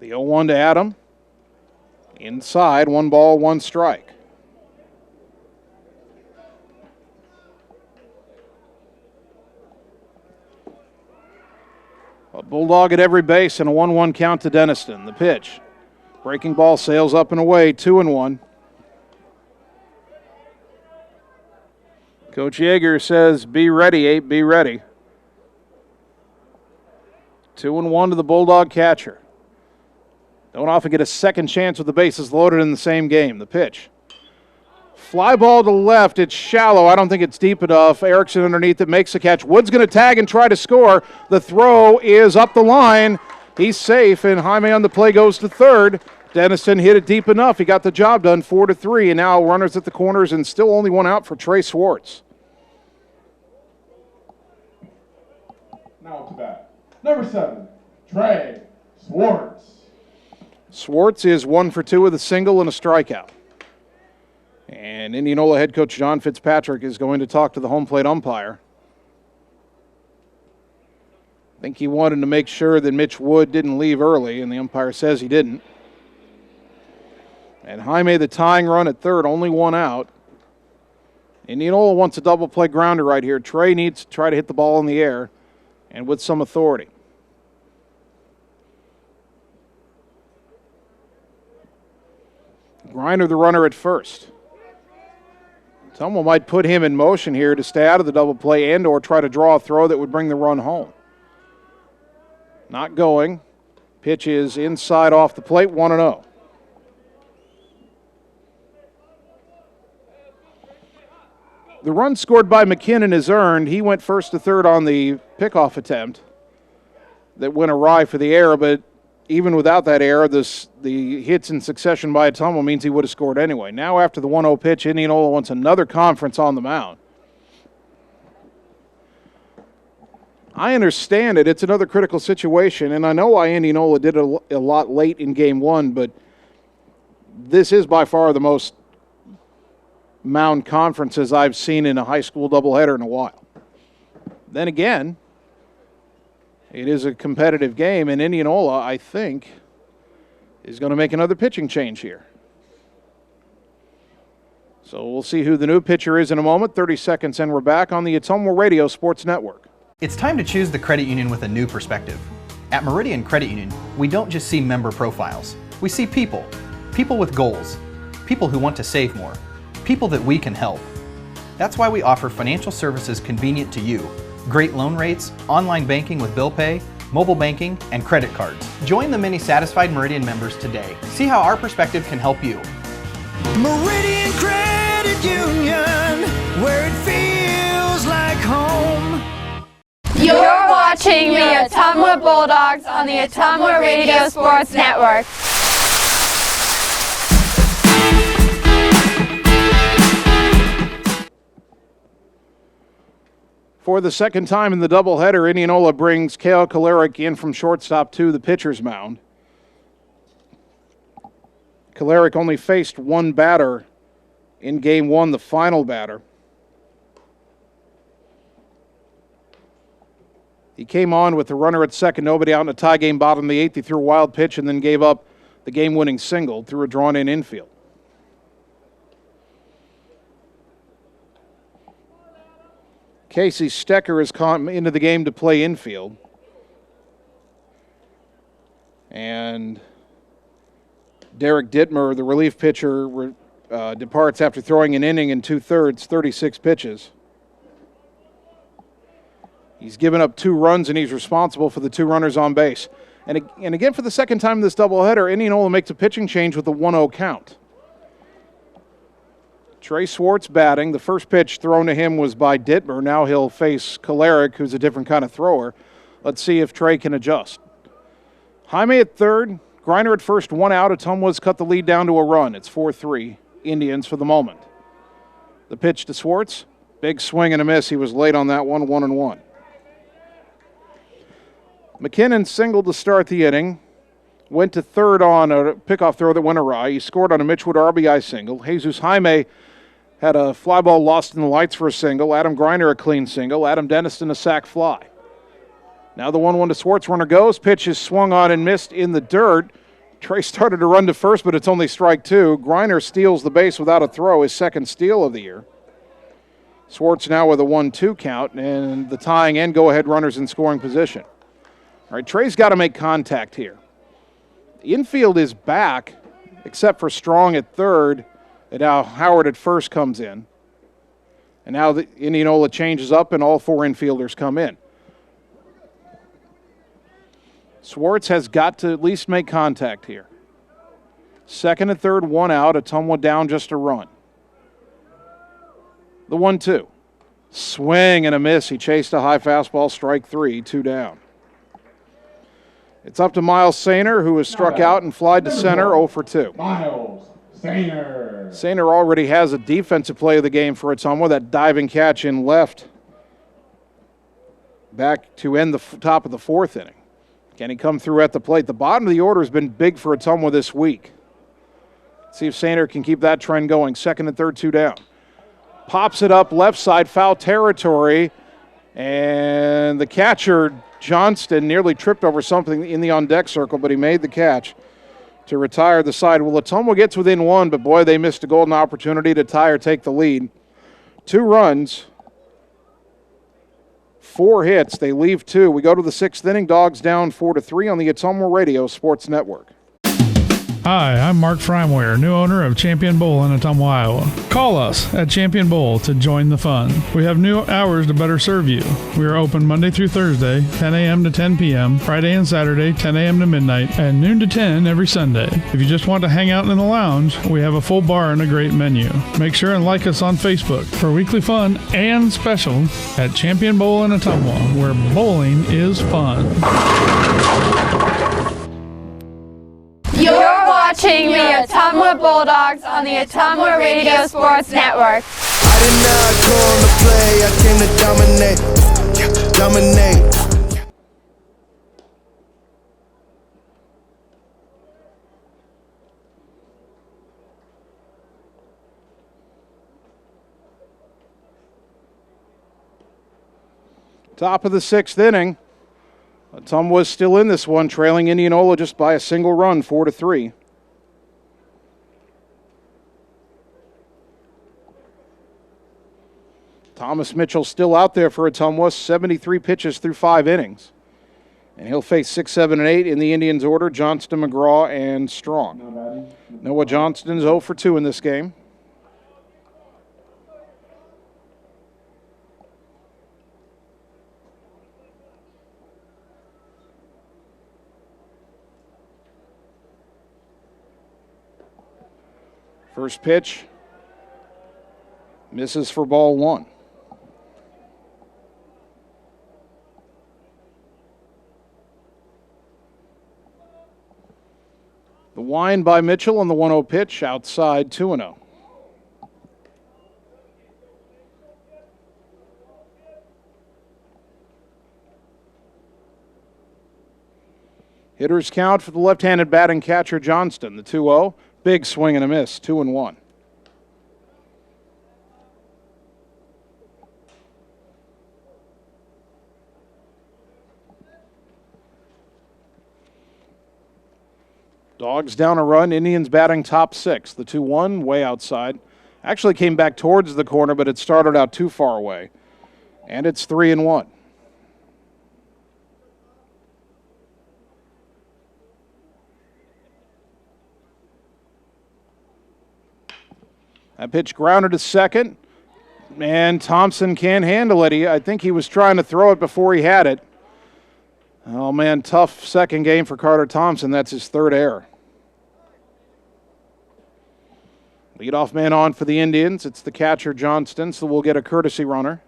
[SPEAKER 1] The 0-1 to Adam. Inside, 1 ball, 1 strike. A Bulldog at every base and a 1-1 count to Denniston. The pitch. Breaking ball sails up and away, 2-1. Coach Yeager says, be ready, Abe, be ready. 2-1 to the Bulldog catcher. Don't often get a second chance with the bases loaded in the same game. The pitch. Fly ball to left. It's shallow. I don't think it's deep enough. Erickson underneath it makes the catch. Wood's going to tag and try to score. The throw is up the line. He's safe, and Jaime on the play goes to third. Dennison hit it deep enough. He got the job done, 4-3, and now runners at the corners and still only 1 out for Trey Swartz.
[SPEAKER 8] Now to bat. Number 7, Trey Swartz.
[SPEAKER 1] Swartz is 1 for 2 with a single and a strikeout. And Indianola head coach John Fitzpatrick is going to talk to the home plate umpire. I think he wanted to make sure that Mitch Wood didn't leave early, and the umpire says he didn't. And Jaime, the tying run at third, only 1 out. Indianola wants a double play grounder right here. Trey needs to try to hit the ball in the air and with some authority. Griner, the runner at first. Someone might put him in motion here to stay out of the double play and or try to draw a throw that would bring the run home. Not going. Pitch is inside off the plate, 1-0. The run scored by McKinnon is earned. He went first to third on the pickoff attempt that went awry for the error, but even without that error, the hits in succession by Ottumwa means he would have scored anyway. Now after the 1-0 pitch, Indianola wants another conference on the mound. I understand it. It's another critical situation, and I know why Indianola did a lot late in Game 1, but this is by far the most mound conferences I've seen in a high school doubleheader in a while. Then again, it is a competitive game, and Indianola, I think, is going to make another pitching change here. So we'll see who the new pitcher is in a moment. 30 seconds, and we're back on the Ottumwa Radio Sports Network.
[SPEAKER 2] It's time to choose the credit union with a new perspective. At Meridian Credit Union, we don't just see member profiles. We see people. People with goals. People who want to save more. People that we can help. That's why we offer financial services convenient to you. Great loan rates, online banking with bill pay, mobile banking, and credit cards. Join the many satisfied Meridian members today. See how our perspective can help you.
[SPEAKER 3] Meridian Credit Union, where it feels like home.
[SPEAKER 7] You're watching the Ottumwa Bulldogs on the Ottumwa Radio Sports Network.
[SPEAKER 1] For the second time in the doubleheader, Indianola brings Kale Kolarek in from shortstop to the pitcher's mound. Kolarek only faced 1 batter in Game 1, the final batter. He came on with the runner at second, nobody out in a tie game, bottom of the 8th. He threw a wild pitch and then gave up the game-winning single through a drawn-in infield. Casey Stecker has come into the game to play infield. And Derek Ditmer, the relief pitcher, departs after throwing an inning and 2/3, 36 pitches. He's given up 2 runs, and he's responsible for the 2 runners on base. And again, for the second time in this doubleheader, Indianola makes a pitching change with a 1-0 count. Trey Swartz batting. The first pitch thrown to him was by Ditmer. Now he'll face Kolaric, who's a different kind of thrower. Let's see if Trey can adjust. Jaime at third. Griner at first, 1 out. Ottumwa's cut the lead down to a run. It's 4-3 Indians for the moment. The pitch to Swartz. Big swing and a miss. He was late on that one, 1-1. McKinnon singled to start the inning. Went to third on a pickoff throw that went awry. He scored on a Mitch Wood RBI single. Jesus Jaime had a fly ball lost in the lights for a single. Adam Griner a clean single. Adam Denniston a sac fly. Now the 1-1 to Swartz. Runner goes. Pitch is swung on and missed in the dirt. Trey started to run to first, but it's only strike 2. Griner steals the base without a throw, his second steal of the year. Swartz now with a 1-2 count, and the tying and go-ahead runners in scoring position. All right, Trey's got to make contact here. The infield is back, except for Strong at third, and now Howard at first comes in. And now the Indianola changes up, and all 4 infielders come in. Swartz has got to at least make contact here. Second and third, 1 out. Ottumwa down just a run. The 1-2. Swing and a miss. He chased a high fastball, strike 3, 2 down. It's up to Miles Sainer, who has struck out and flied to center, 0 for 2.
[SPEAKER 8] Miles Sainer.
[SPEAKER 1] Sainer already has a defensive play of the game for Ottumwa, that diving catch in left back to end the top of the 4th inning. Can he come through at the plate? The bottom of the order has been big for Ottumwa this week. Let's see if Sainer can keep that trend going. Second and third, 2 down. Pops it up left side, foul territory, and the catcher, Johnston, nearly tripped over something in the on-deck circle, but he made the catch to retire the side. Well, Ottumwa gets within 1, but boy, they missed a golden opportunity to tie or take the lead. 2 runs, 4 hits. They leave 2. We go to the 6th inning. Dogs down 4-3 on the Ottumwa Radio Sports Network.
[SPEAKER 14] Hi, I'm Mark Freimweyer, new owner of Champion Bowl in Ottumwa, Iowa. Call us at Champion Bowl to join the fun. We have new hours to better serve you. We are open Monday through Thursday, 10 a.m. to 10 p.m., Friday and Saturday, 10 a.m. to midnight, and noon to 10 every Sunday. If you just want to hang out in the lounge, we have a full bar and a great menu. Make sure and like us on Facebook for weekly fun and special at Champion Bowl in Ottumwa, where bowling is fun.
[SPEAKER 7] You're watching the Ottumwa Bulldogs on the Ottumwa Radio Sports Network.
[SPEAKER 3] I did not come to play, I came to dominate.
[SPEAKER 1] Top of the 6th inning. Ottumwa's still in this one, trailing Indianola just by a single run, 4-3. Thomas Mitchell still out there for Ottumwa, 73 pitches through 5 innings. And he'll face 6, 7, and 8 in the Indians' order, Johnston, McGraw, and Strong. Noah Johnston's 0 for 2 in this game. First pitch misses for ball 1. The wind by Mitchell on the 1-0 pitch, outside 2-0. Hitters count for the left-handed batting catcher Johnston, the 2-0. Big swing and a miss, 2-1. Dogs down a run, Indians batting top 6. The 2-1 way outside. Actually came back towards the corner, but it started out too far away. And it's 3-1. That pitch grounded to second, and Thompson can't handle it. I think he was trying to throw it before he had it. Oh, man, tough second game for Carter Thompson. That's his third error. Leadoff man on for the Indians. It's the catcher, Johnston, so we'll get a courtesy runner.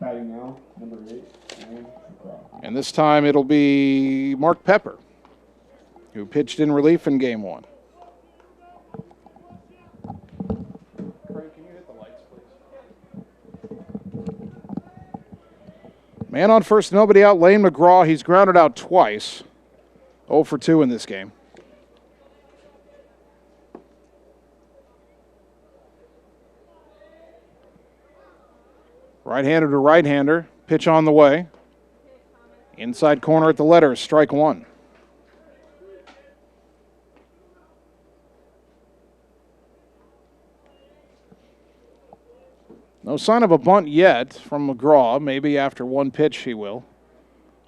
[SPEAKER 8] Batting now, number 8, Ryan McGraw.
[SPEAKER 1] And this time it'll be Mark Pepper, who pitched in relief in game 1. Man on first, nobody out. Lane McGraw, he's grounded out twice. 0 for 2 in this game. Right-hander to right-hander. Pitch on the way. Inside corner at the letters. Strike 1. No sign of a bunt yet from McGraw. Maybe after one pitch he will.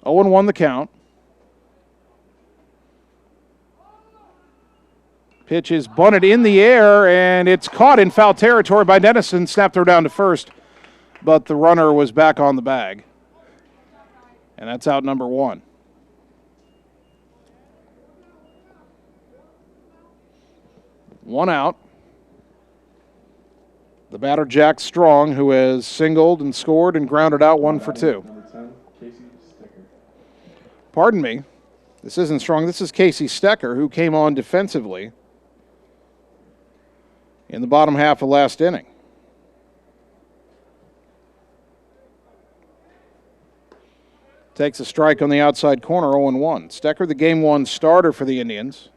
[SPEAKER 1] 0-1 the count. Pitch is bunted in the air, and it's caught in foul territory by Dennison. Snap throw down to first, but the runner was back on the bag. And that's out number 1. One out. The batter, Jack Strong, who has singled and scored and grounded out 1 for 2.
[SPEAKER 8] Number 10, Casey Sticker.
[SPEAKER 1] Pardon me. This isn't Strong. This is Casey Stecker, who came on defensively in the bottom half of last inning. Takes a strike on the outside corner, 0-1. Stecker, the game 1 starter for the Indians.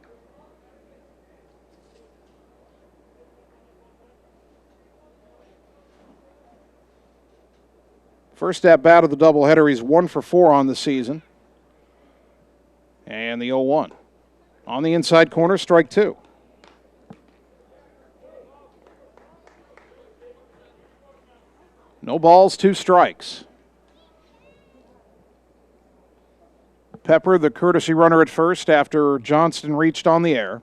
[SPEAKER 1] First at bat of the doubleheader, he's 1 for 4 on the season. And the 0-1. On the inside corner, strike 2. No balls, 2 strikes. Pepper, the courtesy runner at first after Johnston reached on the air.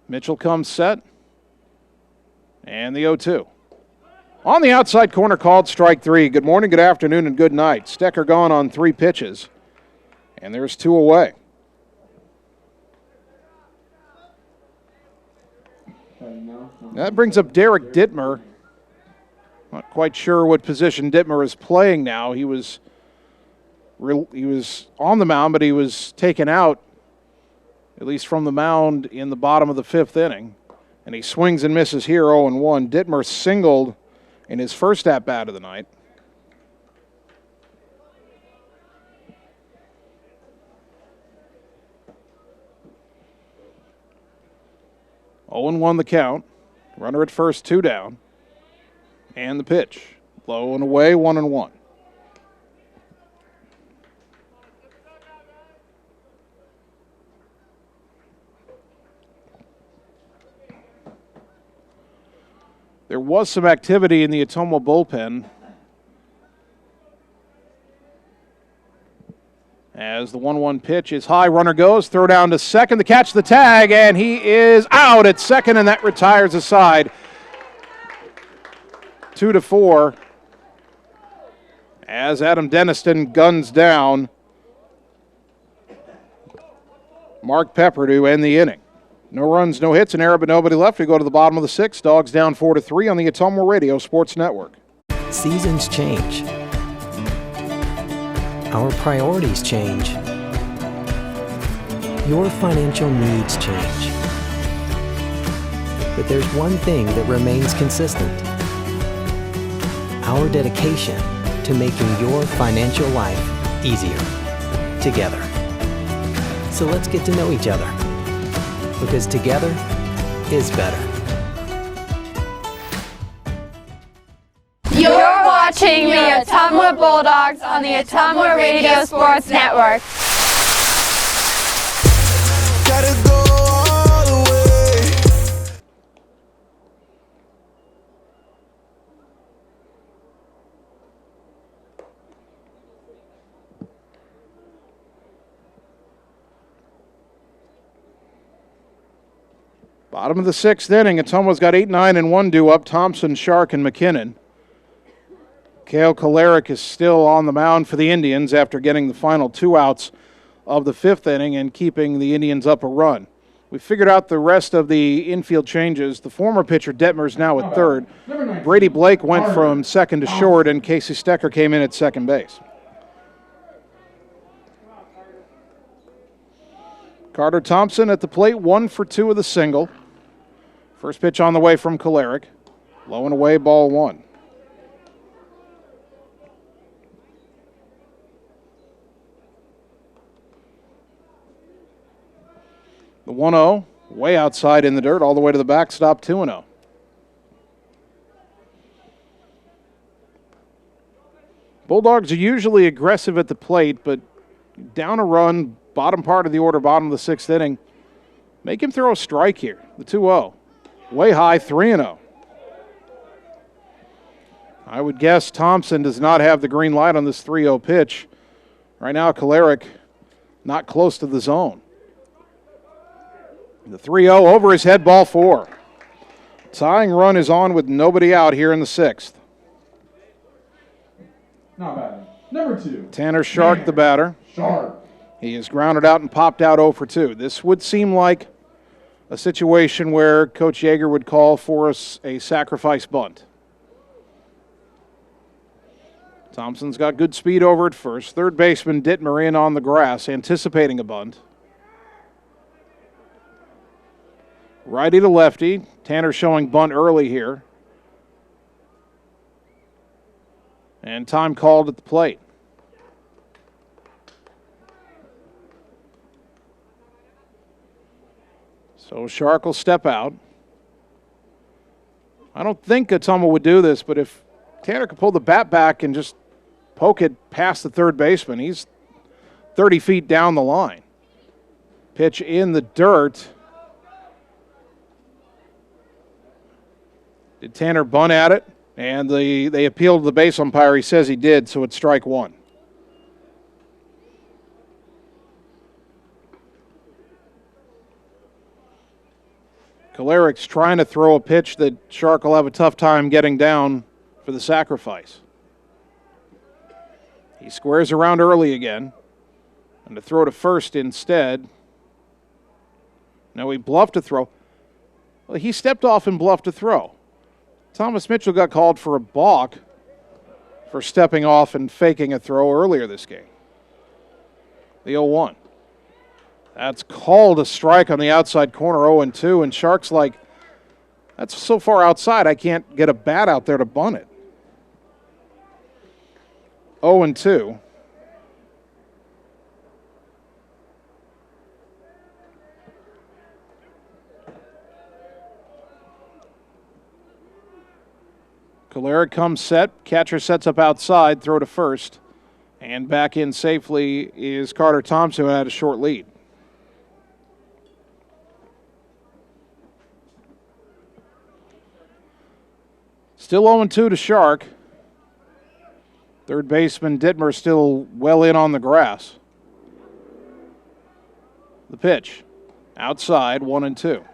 [SPEAKER 1] Mitchell comes set. And the 0-2. On the outside corner, called strike 3. Good morning, good afternoon, and good night. Stecker gone on 3 pitches. And there's 2 away. That brings up Derek Ditmer. Not quite sure what position Ditmer is playing now. He was on the mound, but he was taken out, at least from the mound, in the bottom of the 5th inning. And he swings and misses here, 0-1. Ditmer singled in his first at-bat of the night. Oh and 1 the count. Runner at first, 2 down. And the pitch. Low and away, 1-1. There was some activity in the Ottumwa bullpen as the 1-1 pitch is high. Runner goes, throw down to second, the catch, the tag, and he is out at second, and that retires the side. 2-4 as Adam Denniston guns down Mark Pepper to end the inning. No runs, no hits, an error, but nobody left. We go to the bottom of the 6th. Dogs down 4-3 on the Ottumwa Radio Sports Network.
[SPEAKER 5] Seasons change. Our priorities change. Your financial needs change. But there's one thing that remains consistent. Our dedication to making your financial life easier together. So let's get to know each other, because together is better.
[SPEAKER 7] You're watching the Ottumwa Bulldogs on the Ottumwa Radio Sports Network.
[SPEAKER 3] Gotta go all the way.
[SPEAKER 1] Bottom of the 6th inning. Ottumwa's got 8, 9, and 1 due up. Thompson, Shark, and McKinnon. Cale Kolarek is still on the mound for the Indians after getting the final 2 outs of the 5th inning and keeping the Indians up a run. We figured out the rest of the infield changes. The former pitcher, Ditmer, is now at third. Brady Blake went from second to short, and Casey Stecker came in at second base. Carter Thompson at the plate, 1 for 2 with a single. First pitch on the way from Kolarek. Low and away, ball 1. The 1-0, way outside in the dirt, all the way to the backstop, 2-0. Bulldogs are usually aggressive at the plate, but down a run, bottom part of the order, bottom of the 6th inning, make him throw a strike here. The 2-0, way high, 3-0. I would guess Thompson does not have the green light on this 3-0 pitch. Right now, Kolarek not close to the zone. The 3-0 over his head, ball 4. Tying run is on with nobody out here in the 6th.
[SPEAKER 8] Not bad. Number 2.
[SPEAKER 1] Tanner Shark, the batter.
[SPEAKER 8] Shark.
[SPEAKER 1] He is grounded out and popped out 0 for 2. This would seem like a situation where Coach Yeager would call for a sacrifice bunt. Thompson's got good speed over at first. Third baseman Ditmer in on the grass, anticipating a bunt. Righty to lefty. Tanner showing bunt early here. And time called at the plate. So Shark will step out. I don't think Ottumwa would do this, but if Tanner could pull the bat back and just poke it past the third baseman, he's 30 feet down the line. Pitch in the dirt. Did Tanner bunt at it? And they appealed to the base umpire. He says he did, so it's strike 1. Kolarek's trying to throw a pitch that Shark will have a tough time getting down for the sacrifice. He squares around early again. And to throw to first instead. Now he bluffed to throw. Well, he stepped off and bluffed to throw. Thomas Mitchell got called for a balk for stepping off and faking a throw earlier this game. The 0-1. That's called a strike on the outside corner, 0-2, and Shark's like, that's so far outside I can't get a bat out there to bunt it. 0-2. Kolarek comes set. Catcher sets up outside. Throw to first. And back in safely is Carter Thompson, who had a short lead. Still 0-2 to Shark. Third baseman Ditmer still well in on the grass. The pitch. Outside, 1-2.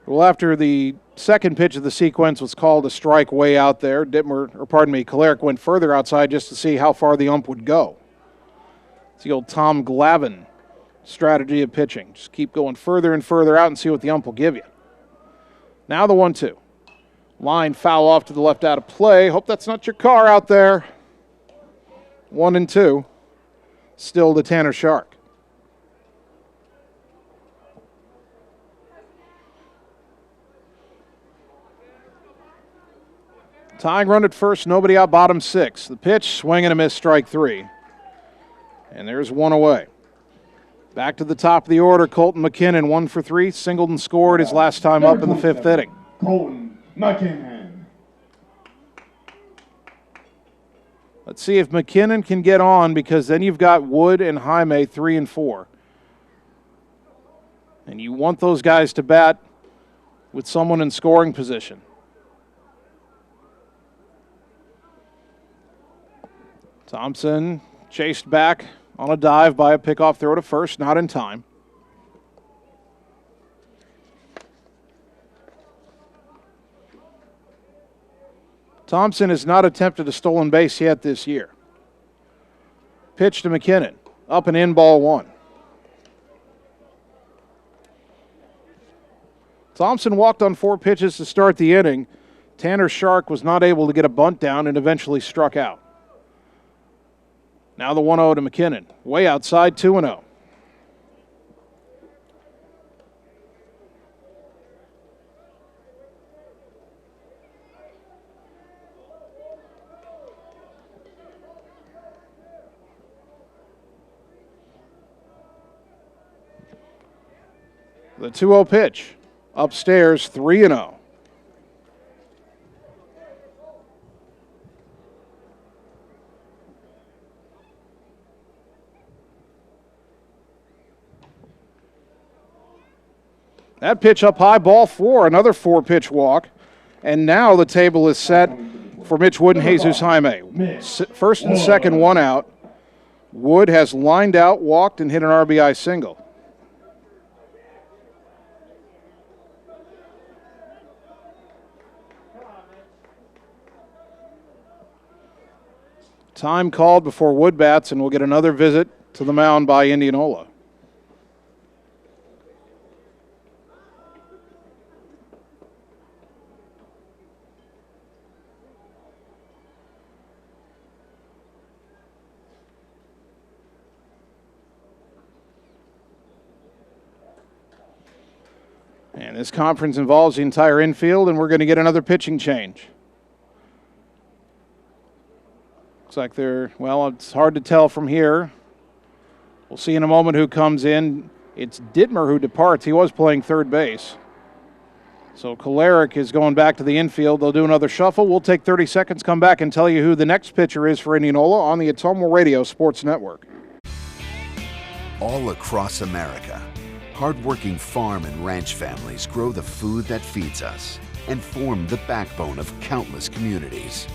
[SPEAKER 1] Well, after the second pitch of the sequence was called a strike way out there, Kolarek went further outside just to see how far the ump would go. It's the old Tom Glavine strategy of pitching. Just keep going further and further out and see what the ump will give you. Now the 1-2. Line foul off to the left out of play. Hope that's not your car out there. 1-2. Still to Tanner Shark. Tying run at first, nobody out, bottom 6. The pitch, swing and a miss, strike 3. And there's 1 away. Back to the top of the order, Colton McKinnon, 1 for 3. Singled and scored his last time up in the 5th inning.
[SPEAKER 8] Colton McKinnon.
[SPEAKER 1] Let's see if McKinnon can get on, because then you've got Wood and Jaime 3 and 4. And you want those guys to bat with someone in scoring position. Thompson chased back on a dive by a pickoff throw to first, not in time. Thompson has not attempted a stolen base yet this year. Pitch to McKinnon. Up and in, ball one. Thompson walked on 4 pitches to start the inning. Tanner Shark was not able to get a bunt down and eventually struck out. Now the 1-0 to McKinnon. Way outside, 2-0. The 2-0 pitch. Upstairs, 3-0. That pitch up high, ball 4, another 4-pitch walk. And now the table is set for Mitch Wood and Jesus Jaime. First and second, 1 out. Wood has lined out, walked, and hit an RBI single. Time called before Wood bats, and we'll get another visit to the mound by Indianola. And this conference involves the entire infield, and we're going to get another pitching change. Looks like it's hard to tell from here. We'll see in a moment who comes in. It's Ditmer who departs. He was playing third base. So Kolarek is going back to the infield. They'll do another shuffle. We'll take 30 seconds, come back and tell you who the next pitcher is for Indianola on the Ottumwa Radio Sports Network.
[SPEAKER 15] All across America, hardworking farm and ranch families grow the food that feeds us and form the backbone of countless communities.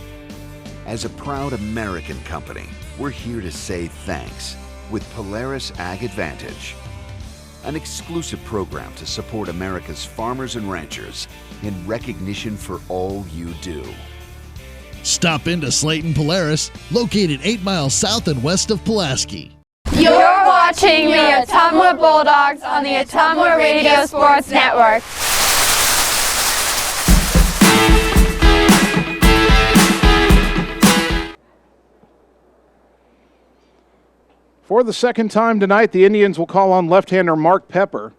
[SPEAKER 15] As a proud American company, we're here to say thanks with Polaris Ag Advantage, an exclusive program to support America's farmers and ranchers in recognition for all you do.
[SPEAKER 11] Stop into Slayton Polaris, located 8 miles south and west of Pulaski.
[SPEAKER 7] You're watching the Ottumwa Bulldogs on the Ottumwa Radio Sports Network.
[SPEAKER 1] For the second time tonight, the Indians will call on left-hander Mark Pepper.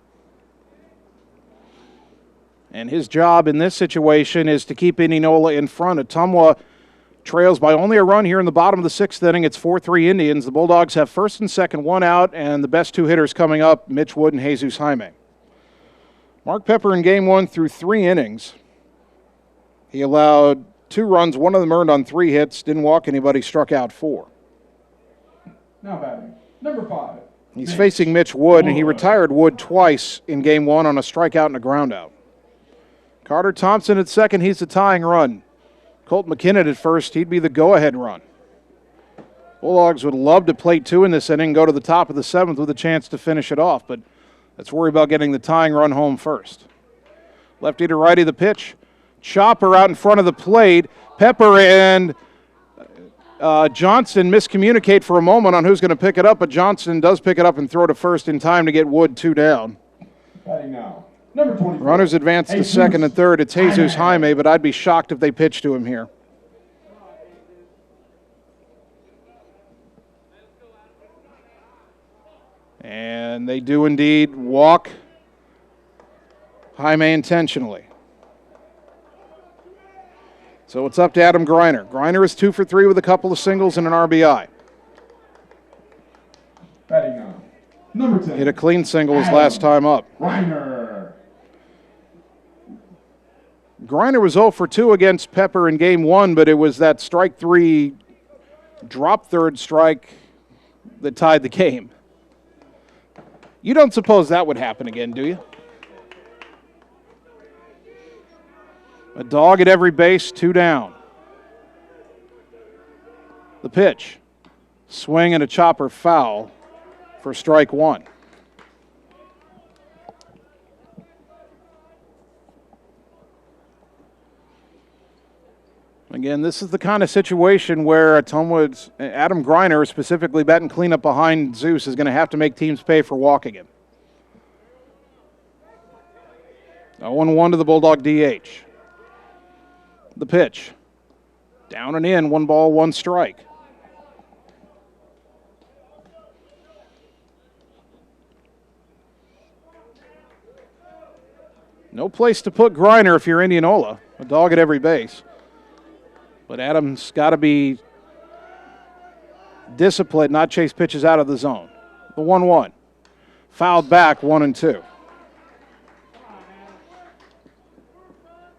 [SPEAKER 1] And his job in this situation is to keep Indianola in front. Ottumwa trails by only a run here in the bottom of the 6th inning. It's 4-3 Indians. The Bulldogs have first and second, 1 out, and the best 2 hitters coming up, Mitch Wood and Jesus Jaime. Mark Pepper in game 1 through 3 innings. He allowed 2 runs, 1 of them earned on 3 hits, didn't walk anybody, struck out 4.
[SPEAKER 8] Now batting, number 5.
[SPEAKER 1] He's facing Mitch Wood, and he retired Wood twice in game 1 on a strikeout and a groundout. Carter Thompson at second, he's the tying run. Colt McKinnon at first, he'd be the go-ahead run. Bulldogs would love to play 2 in this inning, go to the top of the 7th with a chance to finish it off, but let's worry about getting the tying run home first. Lefty to righty the pitch. Chopper out in front of the plate. Pepper and Johnson miscommunicate for a moment on who's going to pick it up, but Johnson does pick it up and throw to first in time to get Wood 2 down.
[SPEAKER 8] Batting now, number 24.
[SPEAKER 1] Runners advance to second and third. It's Jesus Jaime, but I'd be shocked if they pitch to him here. And they do indeed walk Jaime intentionally. So it's up to Adam Griner. Griner is 2 for 3 with a couple of singles and an RBI.
[SPEAKER 8] Batting now, number 10.
[SPEAKER 1] Hit a clean single his last time up.
[SPEAKER 8] Griner.
[SPEAKER 1] Griner was 0 for 2 against Pepper in game 1, but it was that strike 3 drop third strike that tied the game. You don't suppose that would happen again, do you? A dog at every base, 2 down. The pitch. Swing and a chopper foul for strike 1. Again, this is the kind of situation where Ottumwa's Adam Griner, specifically batting cleanup behind Zeus, is going to have to make teams pay for walking him. 0-1 to the Bulldog DH. The pitch. Down and in, 1 ball, 1 strike. No place to put Griner if you're Indianola. A dog at every base. But Adam's got to be disciplined, not chase pitches out of the zone. The 1-1. Fouled back, 1-2.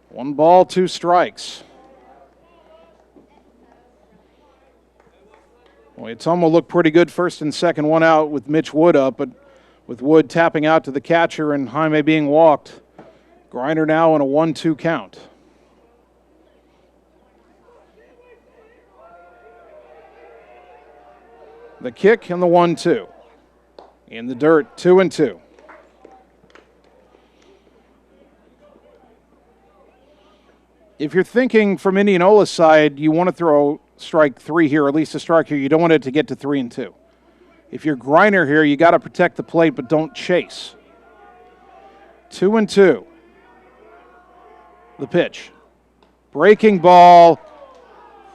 [SPEAKER 1] 1 ball, 2 strikes. Well, Ottumwa looked pretty good first and second, 1 out with Mitch Wood up, but with Wood tapping out to the catcher and Jaime being walked, Griner now in a 1-2 count. The kick and the 1-2. In the dirt, 2-2. If you're thinking from Indianola's side, you want to throw strike 3 here, or at least a strike here. You don't want it to get to 3-2. If you're Griner here, you got to protect the plate, but don't chase. 2-2. The pitch. Breaking ball.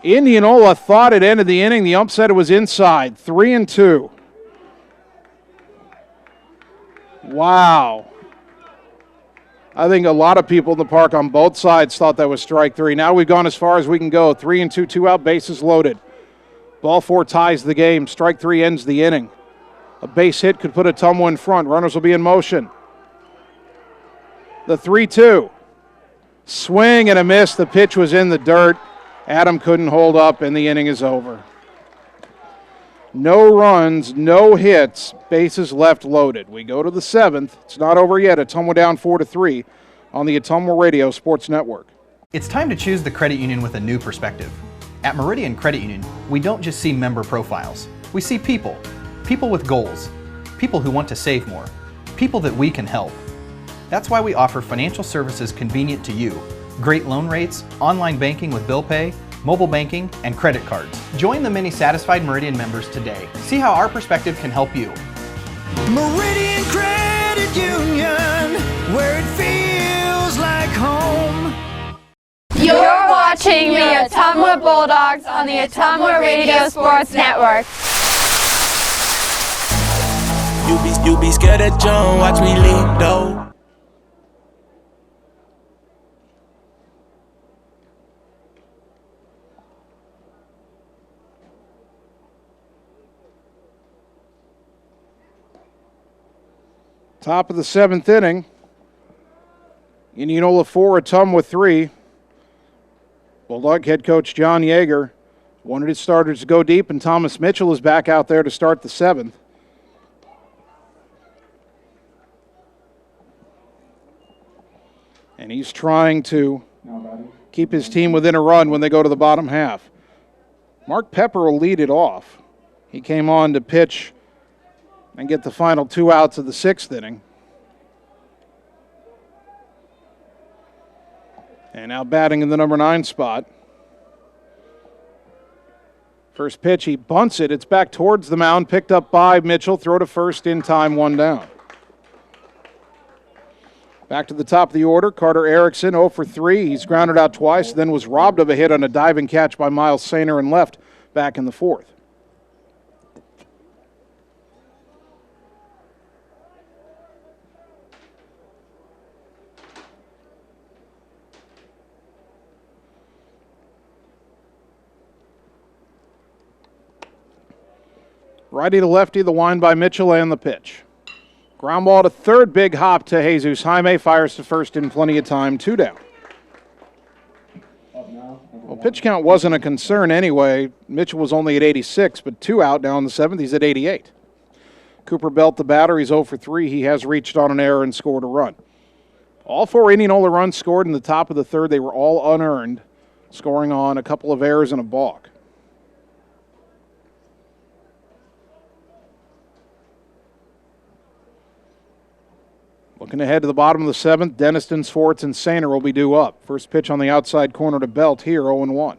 [SPEAKER 1] Indianola thought it ended the inning. The ump said it was inside. 3-2. Wow. I think a lot of people in the park on both sides thought that was strike 3. Now we've gone as far as we can go. 3-2, 2 out, bases loaded. Ball 4 ties the game. Strike 3 ends the inning. A base hit could put Ottumwa in front. Runners will be in motion. The 3-2. Swing and a miss. The pitch was in the dirt. Adam couldn't hold up, and the inning is over. No runs, no hits, bases left loaded. We go to the 7th. It's not over yet. Ottumwa down 4-3 on the Ottumwa Radio Sports Network.
[SPEAKER 2] It's time to choose the credit union with a new perspective. At Meridian Credit Union, we don't just see member profiles. We see people. People with goals. People who want to save more. People that we can help. That's why we offer financial services convenient to you. Great loan rates, online banking with bill pay, mobile banking, and credit cards. Join the many satisfied Meridian members today. See how our perspective can help you.
[SPEAKER 3] Meridian Credit Union, where it feels like home.
[SPEAKER 7] You're watching the Ottumwa Bulldogs on the Ottumwa Radio Sports Network.
[SPEAKER 3] You be scared at John, watch me leap though.
[SPEAKER 1] Top of the 7th inning. Indianola 4, Ottumwa 3. Bulldog head coach John Yeager wanted his starters to go deep, and Thomas Mitchell is back out there to start the 7th. And he's trying to keep his team within a run when they go to the bottom half. Mark Pepper will lead it off. He came on to pitch and get the final 2 outs of the 6th inning. And now batting in the number 9 spot. First pitch, he bunts it. It's back towards the mound, picked up by Mitchell. Throw to first in time, 1 down. Back to the top of the order, Carter Erickson, 0 for 3. He's grounded out twice, then was robbed of a hit on a diving catch by Miles Sainer and left back in the 4th. Righty to lefty, the wind by Mitchell and the pitch. Ground ball to third, big hop to Jesus. Jaime fires to first in plenty of time, 2 down. Well, pitch count wasn't a concern anyway. Mitchell was only at 86, but 2 out now in the 7th. He's at 88. Cooper Belt, the batter, he's 0 for 3. He has reached on an error and scored a run. All 4 Indianola runs scored in the top of the 3rd. They were all unearned, scoring on a couple of errors and a balk. Looking ahead to the bottom of the 7th, Deniston, Swartz, and Sainer will be due up. First pitch on the outside corner to Belt here, 0-1.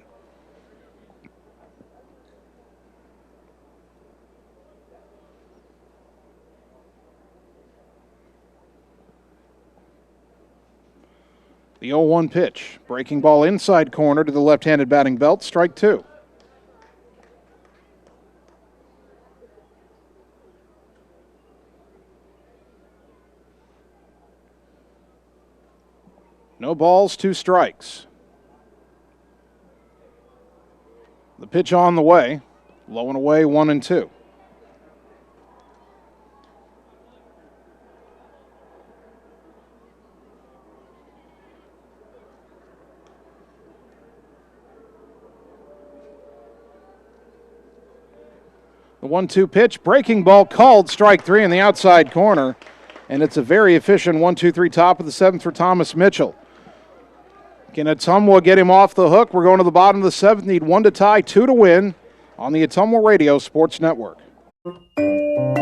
[SPEAKER 1] The 0-1 pitch. Breaking ball inside corner to the left-handed batting belt. Strike two. No balls, 2 strikes. The pitch on the way. Low and away, 1-2. The 1-2 pitch, breaking ball called, strike 3 in the outside corner. And it's a very efficient 1-2-3 top of the 7th for Thomas Mitchell. Can Ottumwa get him off the hook? We're going to the bottom of the 7th. Need 1 to tie, 2 to win on the Ottumwa Radio Sports Network.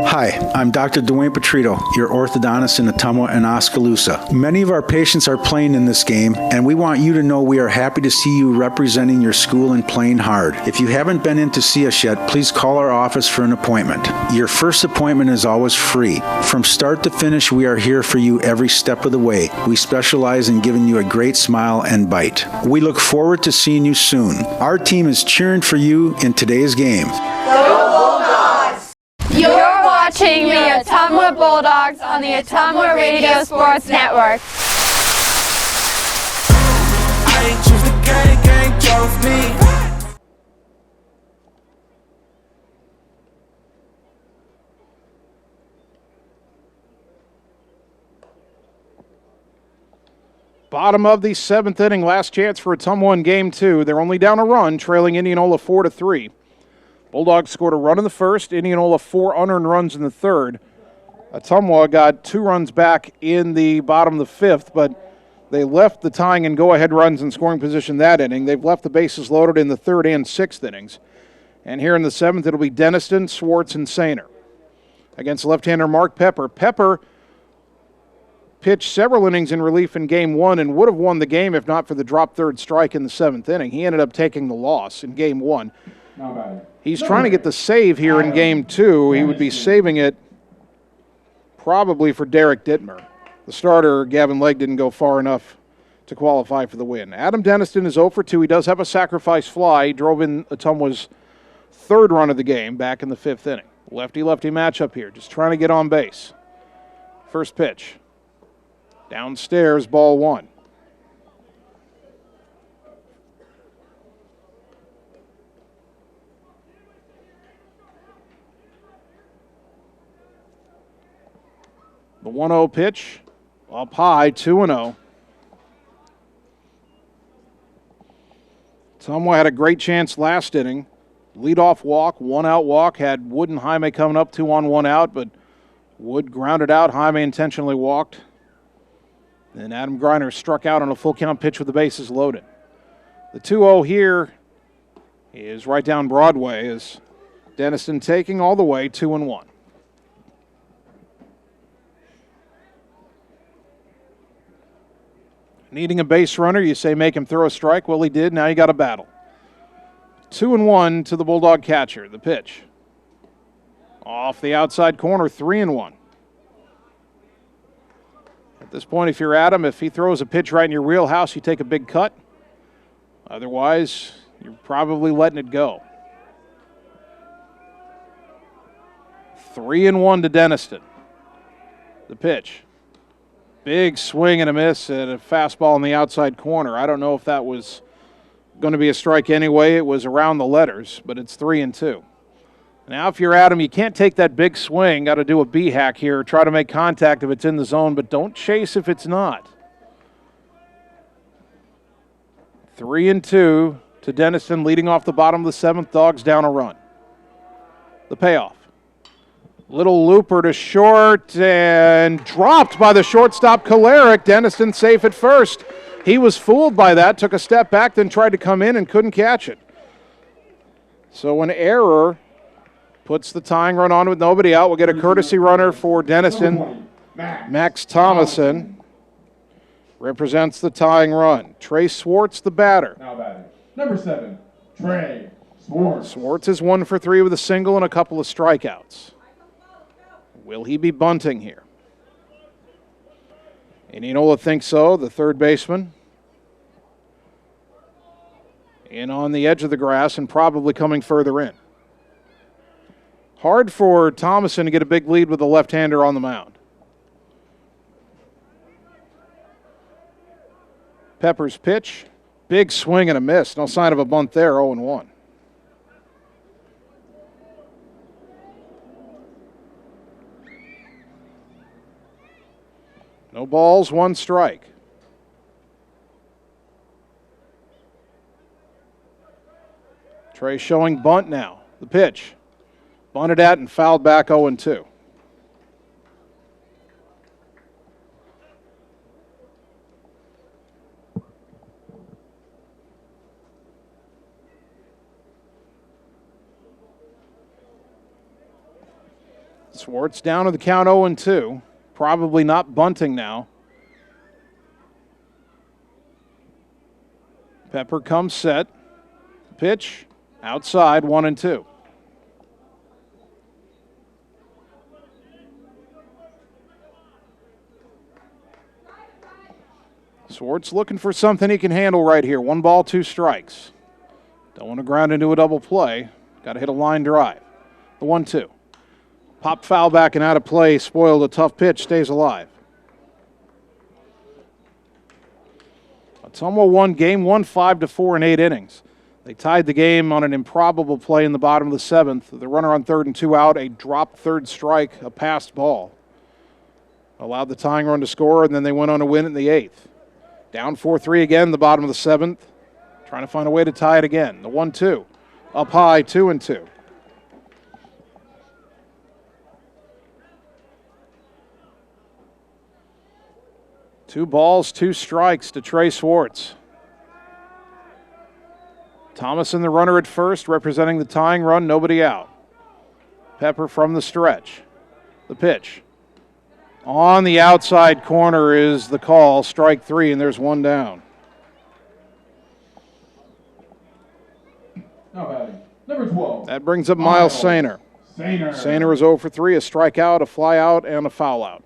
[SPEAKER 6] Hi, I'm Dr. Dwayne Petrito, your orthodontist in Ottumwa and Oskaloosa. Many of our patients are playing in this game, and we want you to know we are happy to see you representing your school and playing hard. If you haven't been in to see us yet, please call our office for an appointment. Your first appointment is always free. From start to finish, we are here for you every step of the way. We specialize in giving you a great smile and bite. We look forward to seeing you soon. Our team is cheering for you in today's game.
[SPEAKER 7] You're watching the Ottumwa Bulldogs on the Ottumwa Radio Sports Network.
[SPEAKER 3] I ain't choose the gang chose me.
[SPEAKER 1] Bottom of the 7th inning, last chance for Ottumwa in Game 2. They're only down a run, trailing Indianola 4-3. Bulldogs scored a run in the first, Indianola 4 unearned runs in the third. Ottumwa got 2 runs back in the bottom of the 5th, but they left the tying and go-ahead runs in scoring position that inning. They've left the bases loaded in the 3rd and 6th innings. And here in the 7th, it'll be Denniston, Swartz, and Sainer. Against left-hander Mark Pepper. Pepper pitched several innings in relief in Game 1 and would have won the game if not for the drop third strike in the 7th inning. He ended up taking the loss in Game 1. He's trying to get the save here in Game 2. He would be saving it probably for Derek Ditmer. The starter, Gavin Legg, didn't go far enough to qualify for the win. Adam Denniston is 0 for 2. He does have a sacrifice fly. He drove in Ottumwa's 3rd run of the game back in the 5th inning. Lefty-lefty matchup here, just trying to get on base. First pitch. Downstairs, ball 1. The 1-0 pitch, up high, 2-0. Ottumwa had a great chance last inning. Leadoff walk, 1-out walk, had Wood and Jaime coming up 2 on 1 out, but Wood grounded out, Jaime intentionally walked. Then Adam Griner struck out on a full count pitch with the bases loaded. The 2-0 here is right down Broadway as Denniston taking all the way, 2-1. Needing a base runner, you say make him throw a strike. Well, he did. Now you got a battle. 2-1 to the Bulldog catcher. The pitch. Off the outside corner, 3-1. At this point, if you're Adam, if he throws a pitch right in your wheelhouse, you take a big cut. Otherwise, you're probably letting it go. 3-1 to Denniston. The pitch. Big swing and a miss at a fastball in the outside corner. I don't know if that was going to be a strike anyway. It was around the letters, but it's 3-2. Now, if you're Adam, you can't take that big swing. Got to do a B-hack here. Try to make contact if it's in the zone, but don't chase if it's not. 3-2 to Denniston, leading off the bottom of the 7th. Dogs down a run. The payoff. Little looper to short and dropped by the shortstop Kolarek. Denniston safe at first. He was fooled by that, took a step back, then tried to come in and couldn't catch it. So an error puts the tying run on with nobody out. We'll get a courtesy runner for Denniston. Max Thomason represents the tying run. Trey Swartz, the batter.
[SPEAKER 8] Now batting. Number 7, Trey Swartz.
[SPEAKER 1] Swartz is 1 for 3 with a single and a couple of strikeouts. Will he be bunting here? Indianola thinks so, the third baseman. in on the edge of the grass and probably coming further in. Hard for Thomason to get a big lead with the left-hander on the mound. Pepper's pitch, big swing and a miss. No sign of a bunt there, 0-1. No balls, 1 strike. Trey showing bunt now. The pitch. Bunted at and fouled back 0-2. Swartz down to the count 0-2. Probably not bunting now. Pepper comes set. Pitch outside, 1-2. Swartz looking for something he can handle right here. 1 ball, 2 strikes. Don't want to ground into a double play. Got to hit a line drive. The 1-2. Pop foul back and out of play. Spoiled a tough pitch. Stays alive. Ottumwa won game 1, 5-4 in 8 innings. They tied the game on an improbable play in the bottom of the 7th. The runner on 3rd and 2 out, a dropped 3rd strike, a passed ball. Allowed the tying run to score, and then they went on to win in the 8th. Down 4-3 again, the bottom of the 7th. Trying to find a way to tie it again. The 1-2. Up high, 2-2. Two balls, 2 strikes to Trey Swartz. Thomason, the runner at first, representing the tying run, nobody out. Pepper from the stretch. The pitch. On the outside corner is the call, strike 3, and there's 1 down.
[SPEAKER 8] Now batting, number 12.
[SPEAKER 1] That brings up Miles Sainer. Sainer is 0 for 3, a strikeout, a fly out, and a foul out.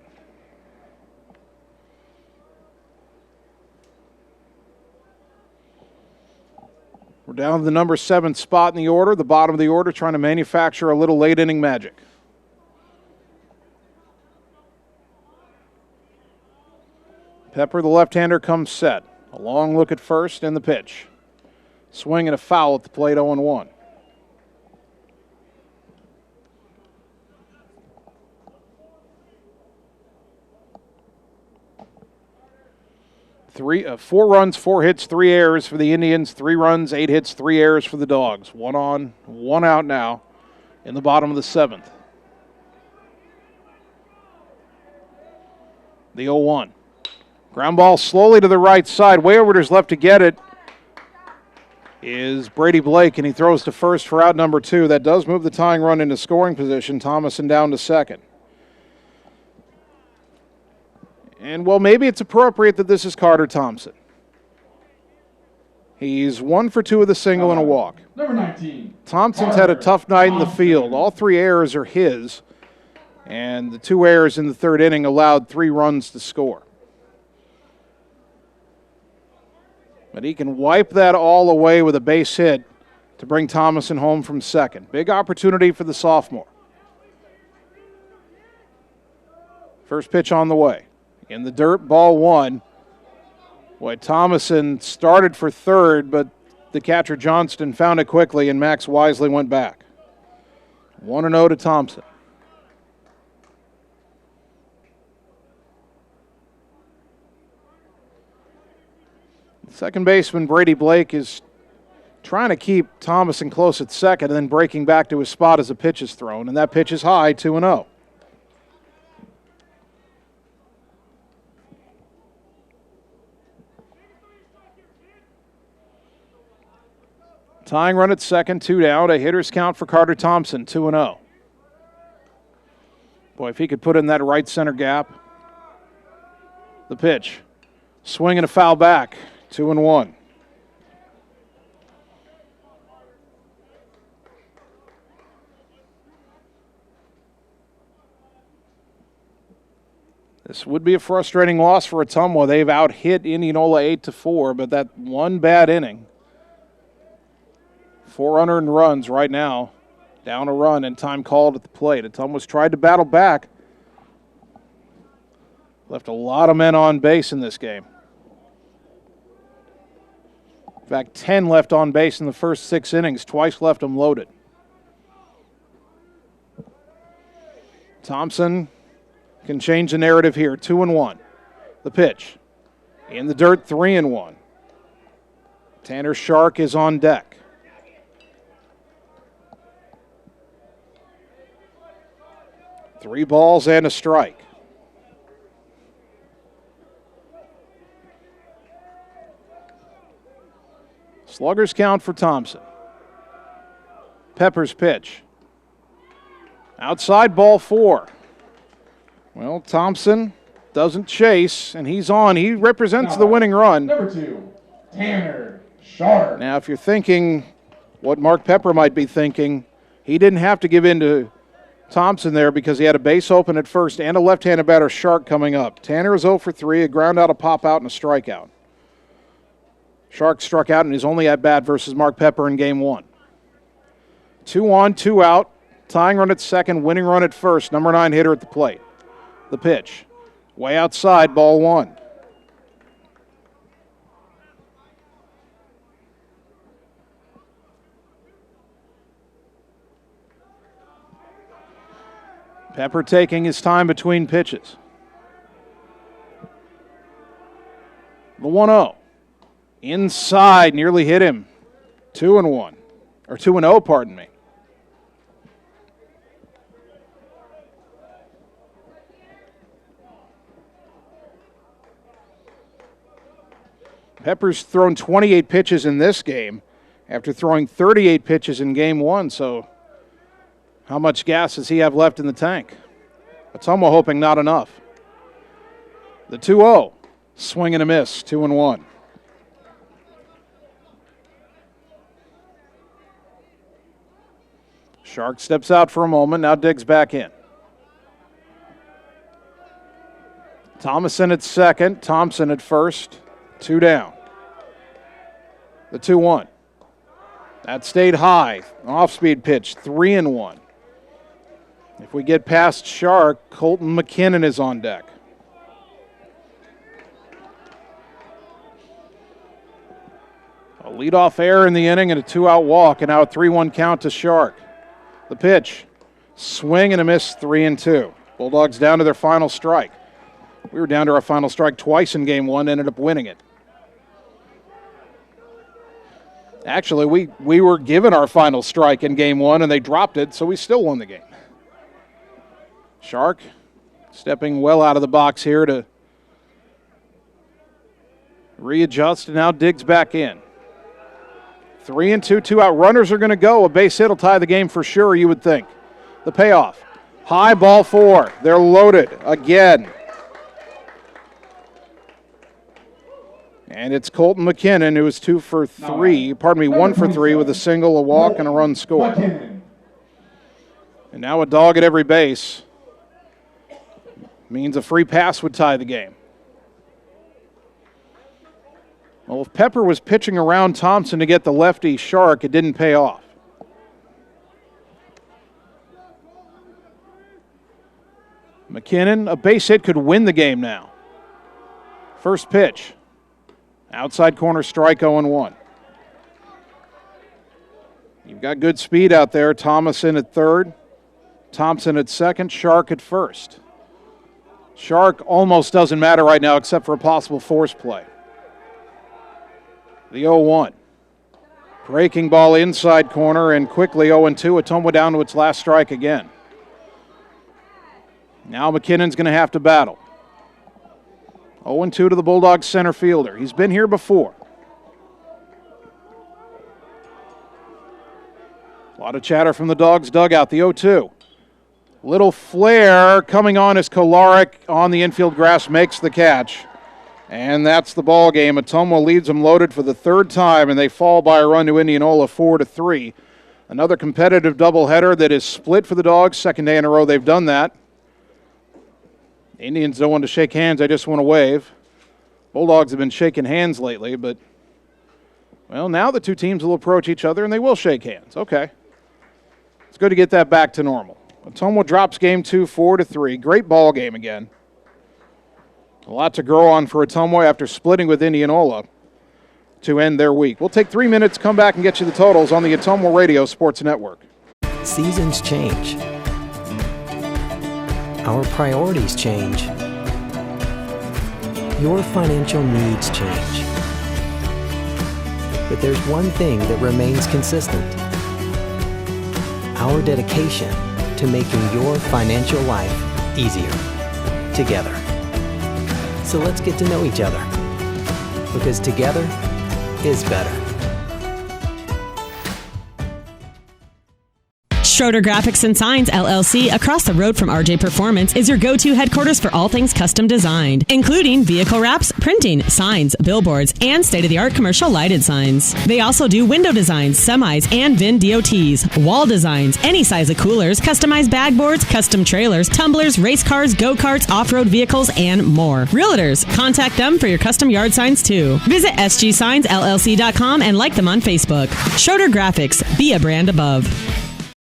[SPEAKER 1] We're down to the number 7 spot in the order, the bottom of the order, trying to manufacture a little late inning magic. Pepper, the left-hander, comes set. A long look at first and the pitch. Swing and a foul at the plate, 0-1. Four runs, 4 hits, 3 errors for the Indians. 3 runs, 8 hits, 3 errors for the Dogs. 1 on, 1 out now in the bottom of the 7th. The 0-1. Ground ball slowly to the right side. Way over to his left to get it is Brady Blake, and he throws to first for out number 2. That does move the tying run into scoring position. Thomason down to second. And, well, maybe it's appropriate that this is Carter Thompson. He's 1 for 2 with a single and a walk.
[SPEAKER 8] Number 19.
[SPEAKER 1] Thompson's had a tough night in the field. All 3 errors are his, and the 2 errors in the 3rd inning allowed 3 runs to score. But he can wipe that all away with a base hit to bring Thomason home from second. Big opportunity for the sophomore. First pitch on the way. In the dirt, ball 1. Boy, Thomason started for third, but the catcher Johnston found it quickly, and Max wisely went back. 1-0 to Thompson. Second baseman Brady Blake is trying to keep Thomason close at second and then breaking back to his spot as a pitch is thrown, and that pitch is high, 2-0. Tying run at second, 2 down, a hitter's count for Carter Thompson, 2-0. Boy, if he could put in that right center gap. The pitch. Swing and a foul back, 2-1. This would be a frustrating loss for Ottumwa. They've out-hit Indianola 8-4, but that one bad inning 4 unearned runs right now. Down a run and time called at the plate. Ottumwa's tried to battle back. Left a lot of men on base in this game. In fact, 10 left on base in the first 6 innings. Twice left them loaded. Thompson can change the narrative here. 2-1. The pitch. In the dirt, 3-1. Tanner Shark is on deck. Three balls and a strike. Sluggers count for Thompson. Pepper's pitch. Outside, ball 4. Well, Thompson doesn't chase, and he's on. He represents the winning run.
[SPEAKER 8] Number 2, Tanner Sharp.
[SPEAKER 1] Now, if you're thinking what Mark Pepper might be thinking, he didn't have to give in to Thompson there because he had a base open at first and a left-handed batter, Shark, coming up. Tanner is 0 for 3, a ground out, a pop out, and a strikeout. Shark struck out in his only at-bat versus Mark Pepper in Game 1. 2 on, 2 out, tying run at second, winning run at first, number 9 hitter at the plate. The pitch, way outside, ball 1. Pepper taking his time between pitches. The 1-0. Inside, nearly hit him. 2-1. Or 2-0, pardon me. Pepper's thrown 28 pitches in this game after throwing 38 pitches in Game 1, so how much gas does he have left in the tank? Ottumwa hoping not enough. The 2-0. Swing and a miss, 2-1. Shark steps out for a moment, now digs back in. Thomason at second, Thompson at first, 2 down. The 2-1. That stayed high. Off-speed pitch, 3-1. If we get past Shark, Colton McKinnon is on deck. A leadoff error in the inning and a 2-out walk, and now a 3-1 count to Shark. The pitch, swing and a miss, 3-2. Bulldogs down to their final strike. We were down to our final strike twice in Game 1, ended up winning it. Actually, we were given our final strike in Game 1, and they dropped it, so we still won the game. Shark stepping well out of the box here to readjust, and now digs back in. 3-2, 2 out. Runners are going to go. A base hit will tie the game for sure, you would think. The payoff. High, ball 4. They're loaded again. And it's Colton McKinnon, who is 1 for 3 with a single, a walk, and a run scored. And now a dog at every base means a free pass would tie the game. Well, if Pepper was pitching around Thompson to get the lefty Shark, it didn't pay off. McKinnon, a base hit could win the game now. First pitch. Outside corner strike, 0-1. You've got good speed out there. Thomason at third, Thompson at second, Shark at first. Shark almost doesn't matter right now except for a possible force play. The 0-1. Breaking ball inside corner and quickly 0-2. Ottumwa down to its last strike again. Now McKinnon's going to have to battle. 0-2 to the Bulldogs center fielder. He's been here before. A lot of chatter from the Dogs dugout. The 0-2. Little flare coming on as Kolarek on the infield grass makes the catch. And that's the ball game. Ottumwa leads them loaded for the third time, and they fall by a run to Indianola 4-3. Another competitive doubleheader that is split for the Dogs. Second day in a row they've done that. Indians don't want to shake hands. I just want to wave. Bulldogs have been shaking hands lately, but Well, now the two teams will approach each other and they will shake hands. Okay. It's good to get that back to normal. Ottumwa drops game 2, 4-3. Great ball game again. A lot to grow on for Ottumwa after splitting with Indianola to end their week. We'll take 3 minutes, come back and get you the totals on the Ottumwa Radio Sports Network.
[SPEAKER 5] Seasons change. Our priorities change. Your financial needs change. But there's one thing that remains consistent. Our dedication to making your financial life easier together. So let's get to know each other, because together is better.
[SPEAKER 12] Schroeder Graphics and Signs, LLC, across the road from RJ Performance, is your go-to headquarters for all things custom designed, including vehicle wraps, printing, signs, billboards, and state-of-the-art commercial lighted signs. They also do window designs, semis, and VIN DOTs, wall designs, any size of coolers, customized bag boards, custom trailers, tumblers, race cars, go-karts, off-road vehicles, and more. Realtors, contact them for your custom yard signs, too. Visit sgsignsllc.com and like them on Facebook. Schroeder Graphics, be a brand above.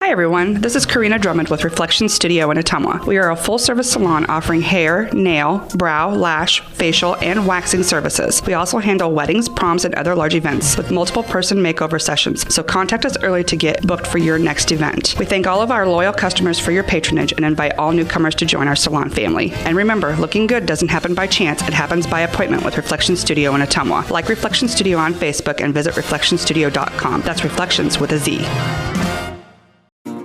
[SPEAKER 16] Hi everyone, this is Karina Drummond with Reflection Studio in Ottumwa. We are a full-service salon offering hair, nail, brow, lash, facial, and waxing services. We also handle weddings, proms, and other large events with multiple person makeover sessions, so contact us early to get booked for your next event. We thank all of our loyal customers for your patronage and invite all newcomers to join our salon family. And remember, looking good doesn't happen by chance, it happens by appointment with Reflection Studio in Ottumwa. Like Reflection Studio on Facebook and visit reflectionstudio.com. That's Reflections with a Z.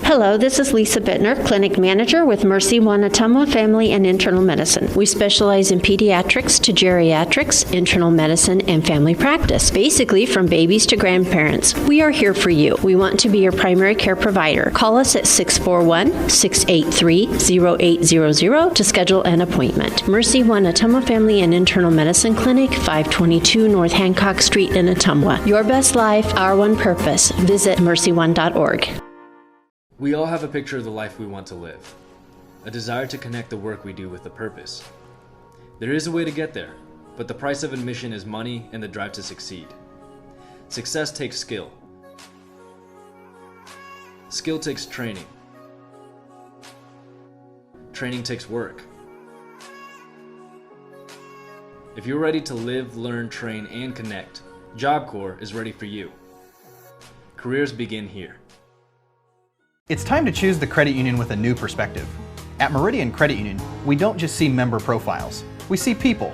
[SPEAKER 17] Hello, this is Lisa Bittner, Clinic Manager with Mercy One Ottumwa Family and Internal Medicine. We specialize in pediatrics to geriatrics, internal medicine, and family practice, basically from babies to grandparents. We are here for you. We want to be your primary care provider. Call us at 641-683-0800 to schedule an appointment. Mercy One Ottumwa Family and Internal Medicine Clinic, 522 North Hancock Street in Ottumwa. Your best life, our one purpose. Visit mercyone.org.
[SPEAKER 18] We all have a picture of the life we want to live, a desire to connect the work we do with a purpose. There is a way to get there, but the price of admission is money and the drive to succeed. Success takes skill. Skill takes training. Training takes work. If you're ready to live, learn, train, and connect, Job Corps is ready for you. Careers begin here.
[SPEAKER 2] It's time to choose the credit union with a new perspective. At Meridian Credit Union, we don't just see member profiles. We see people.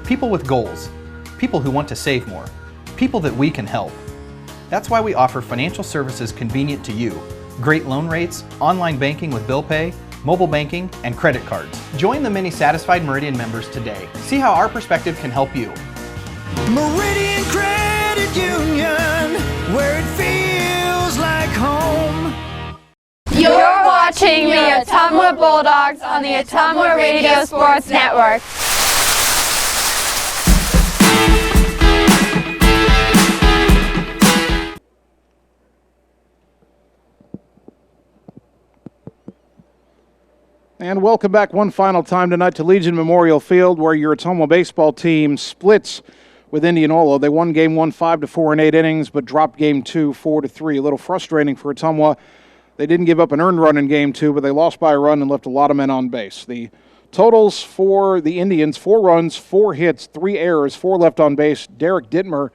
[SPEAKER 2] People with goals. People who want to save more. People that we can help. That's why we offer financial services convenient to you. Great loan rates, online banking with bill pay, mobile banking, and credit cards. Join the many satisfied Meridian members today. See how our perspective can help you.
[SPEAKER 3] Meridian Credit Union, where it feels like home.
[SPEAKER 7] You're watching the Ottumwa Bulldogs on the Ottumwa Radio Sports Network.
[SPEAKER 1] And welcome back one final time tonight to Legion Memorial Field, where your Ottumwa baseball team splits with Indianola. They won game 1 5-4 in 8 innings, but dropped game 2 4-3. A little frustrating for Ottumwa. They didn't give up an earned run in game 2, but they lost by a run and left a lot of men on base. The totals for the Indians: 4 runs, 4 hits, 3 errors, 4 left on base. Derek Ditmer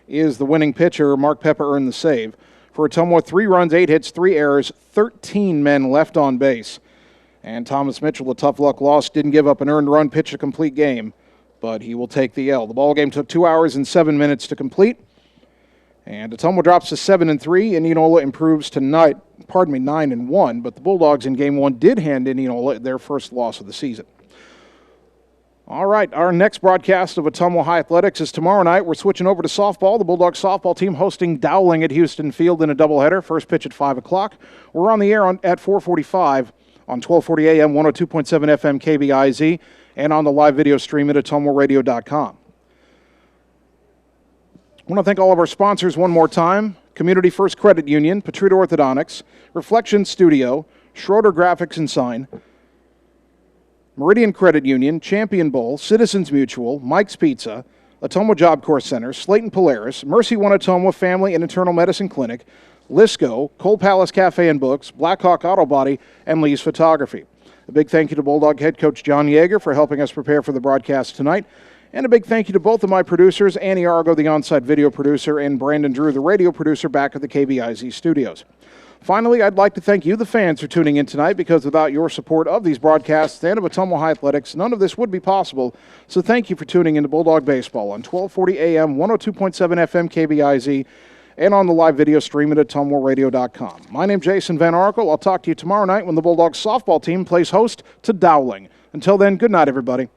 [SPEAKER 1] is the winning pitcher. Mark Pepper earned the save. For Ottumwa, 3 runs, 8 hits, 3 errors, 13 men left on base. And Thomas Mitchell, a tough luck loss, didn't give up an earned run, pitched a complete game, but he will take the L. The ball game took 2 hours and 7 minutes to complete. And Ottumwa drops to 7-3. Indianola improves to 9-1. But the Bulldogs in Game 1 did hand Indianola their first loss of the season. All right, our next broadcast of Ottumwa High Athletics is tomorrow night. We're switching over to softball. The Bulldogs softball team hosting Dowling at Houston Field in a doubleheader. First pitch at 5 o'clock. We're on the air at 4:45 on 1240 AM, 102.7 FM KBIZ, and on the live video stream at ottumwaradio.com. I want to thank all of our sponsors one more time: Community First Credit Union, Petruta Orthodontics, Reflection Studio, Schroeder Graphics and Sign, Meridian Credit Union, Champion Bowl, Citizens Mutual, Mike's Pizza, Ottumwa Job Corps Center, Slayton Polaris, Mercy One Ottumwa Family and Internal Medicine Clinic, Lisco, Coal Palace Cafe and Books, Blackhawk Auto Body, and Lee's Photography. A big thank you to Bulldog head coach John Yeager for helping us prepare for the broadcast tonight. And a big thank you to both of my producers, Annie Argo, the on-site video producer, and Brandon Drew, the radio producer, back at the KBIZ studios. Finally, I'd like to thank you, the fans, for tuning in tonight, because without your support of these broadcasts and of Ottumwa High Athletics, none of this would be possible. So thank you for tuning in to Bulldog Baseball on 1240 AM, 102.7 FM KBIZ, and on the live video stream at ottumwaradio.com. My name's Jason Van Arkel. I'll talk to you tomorrow night when the Bulldogs softball team plays host to Dowling. Until then, good night, everybody.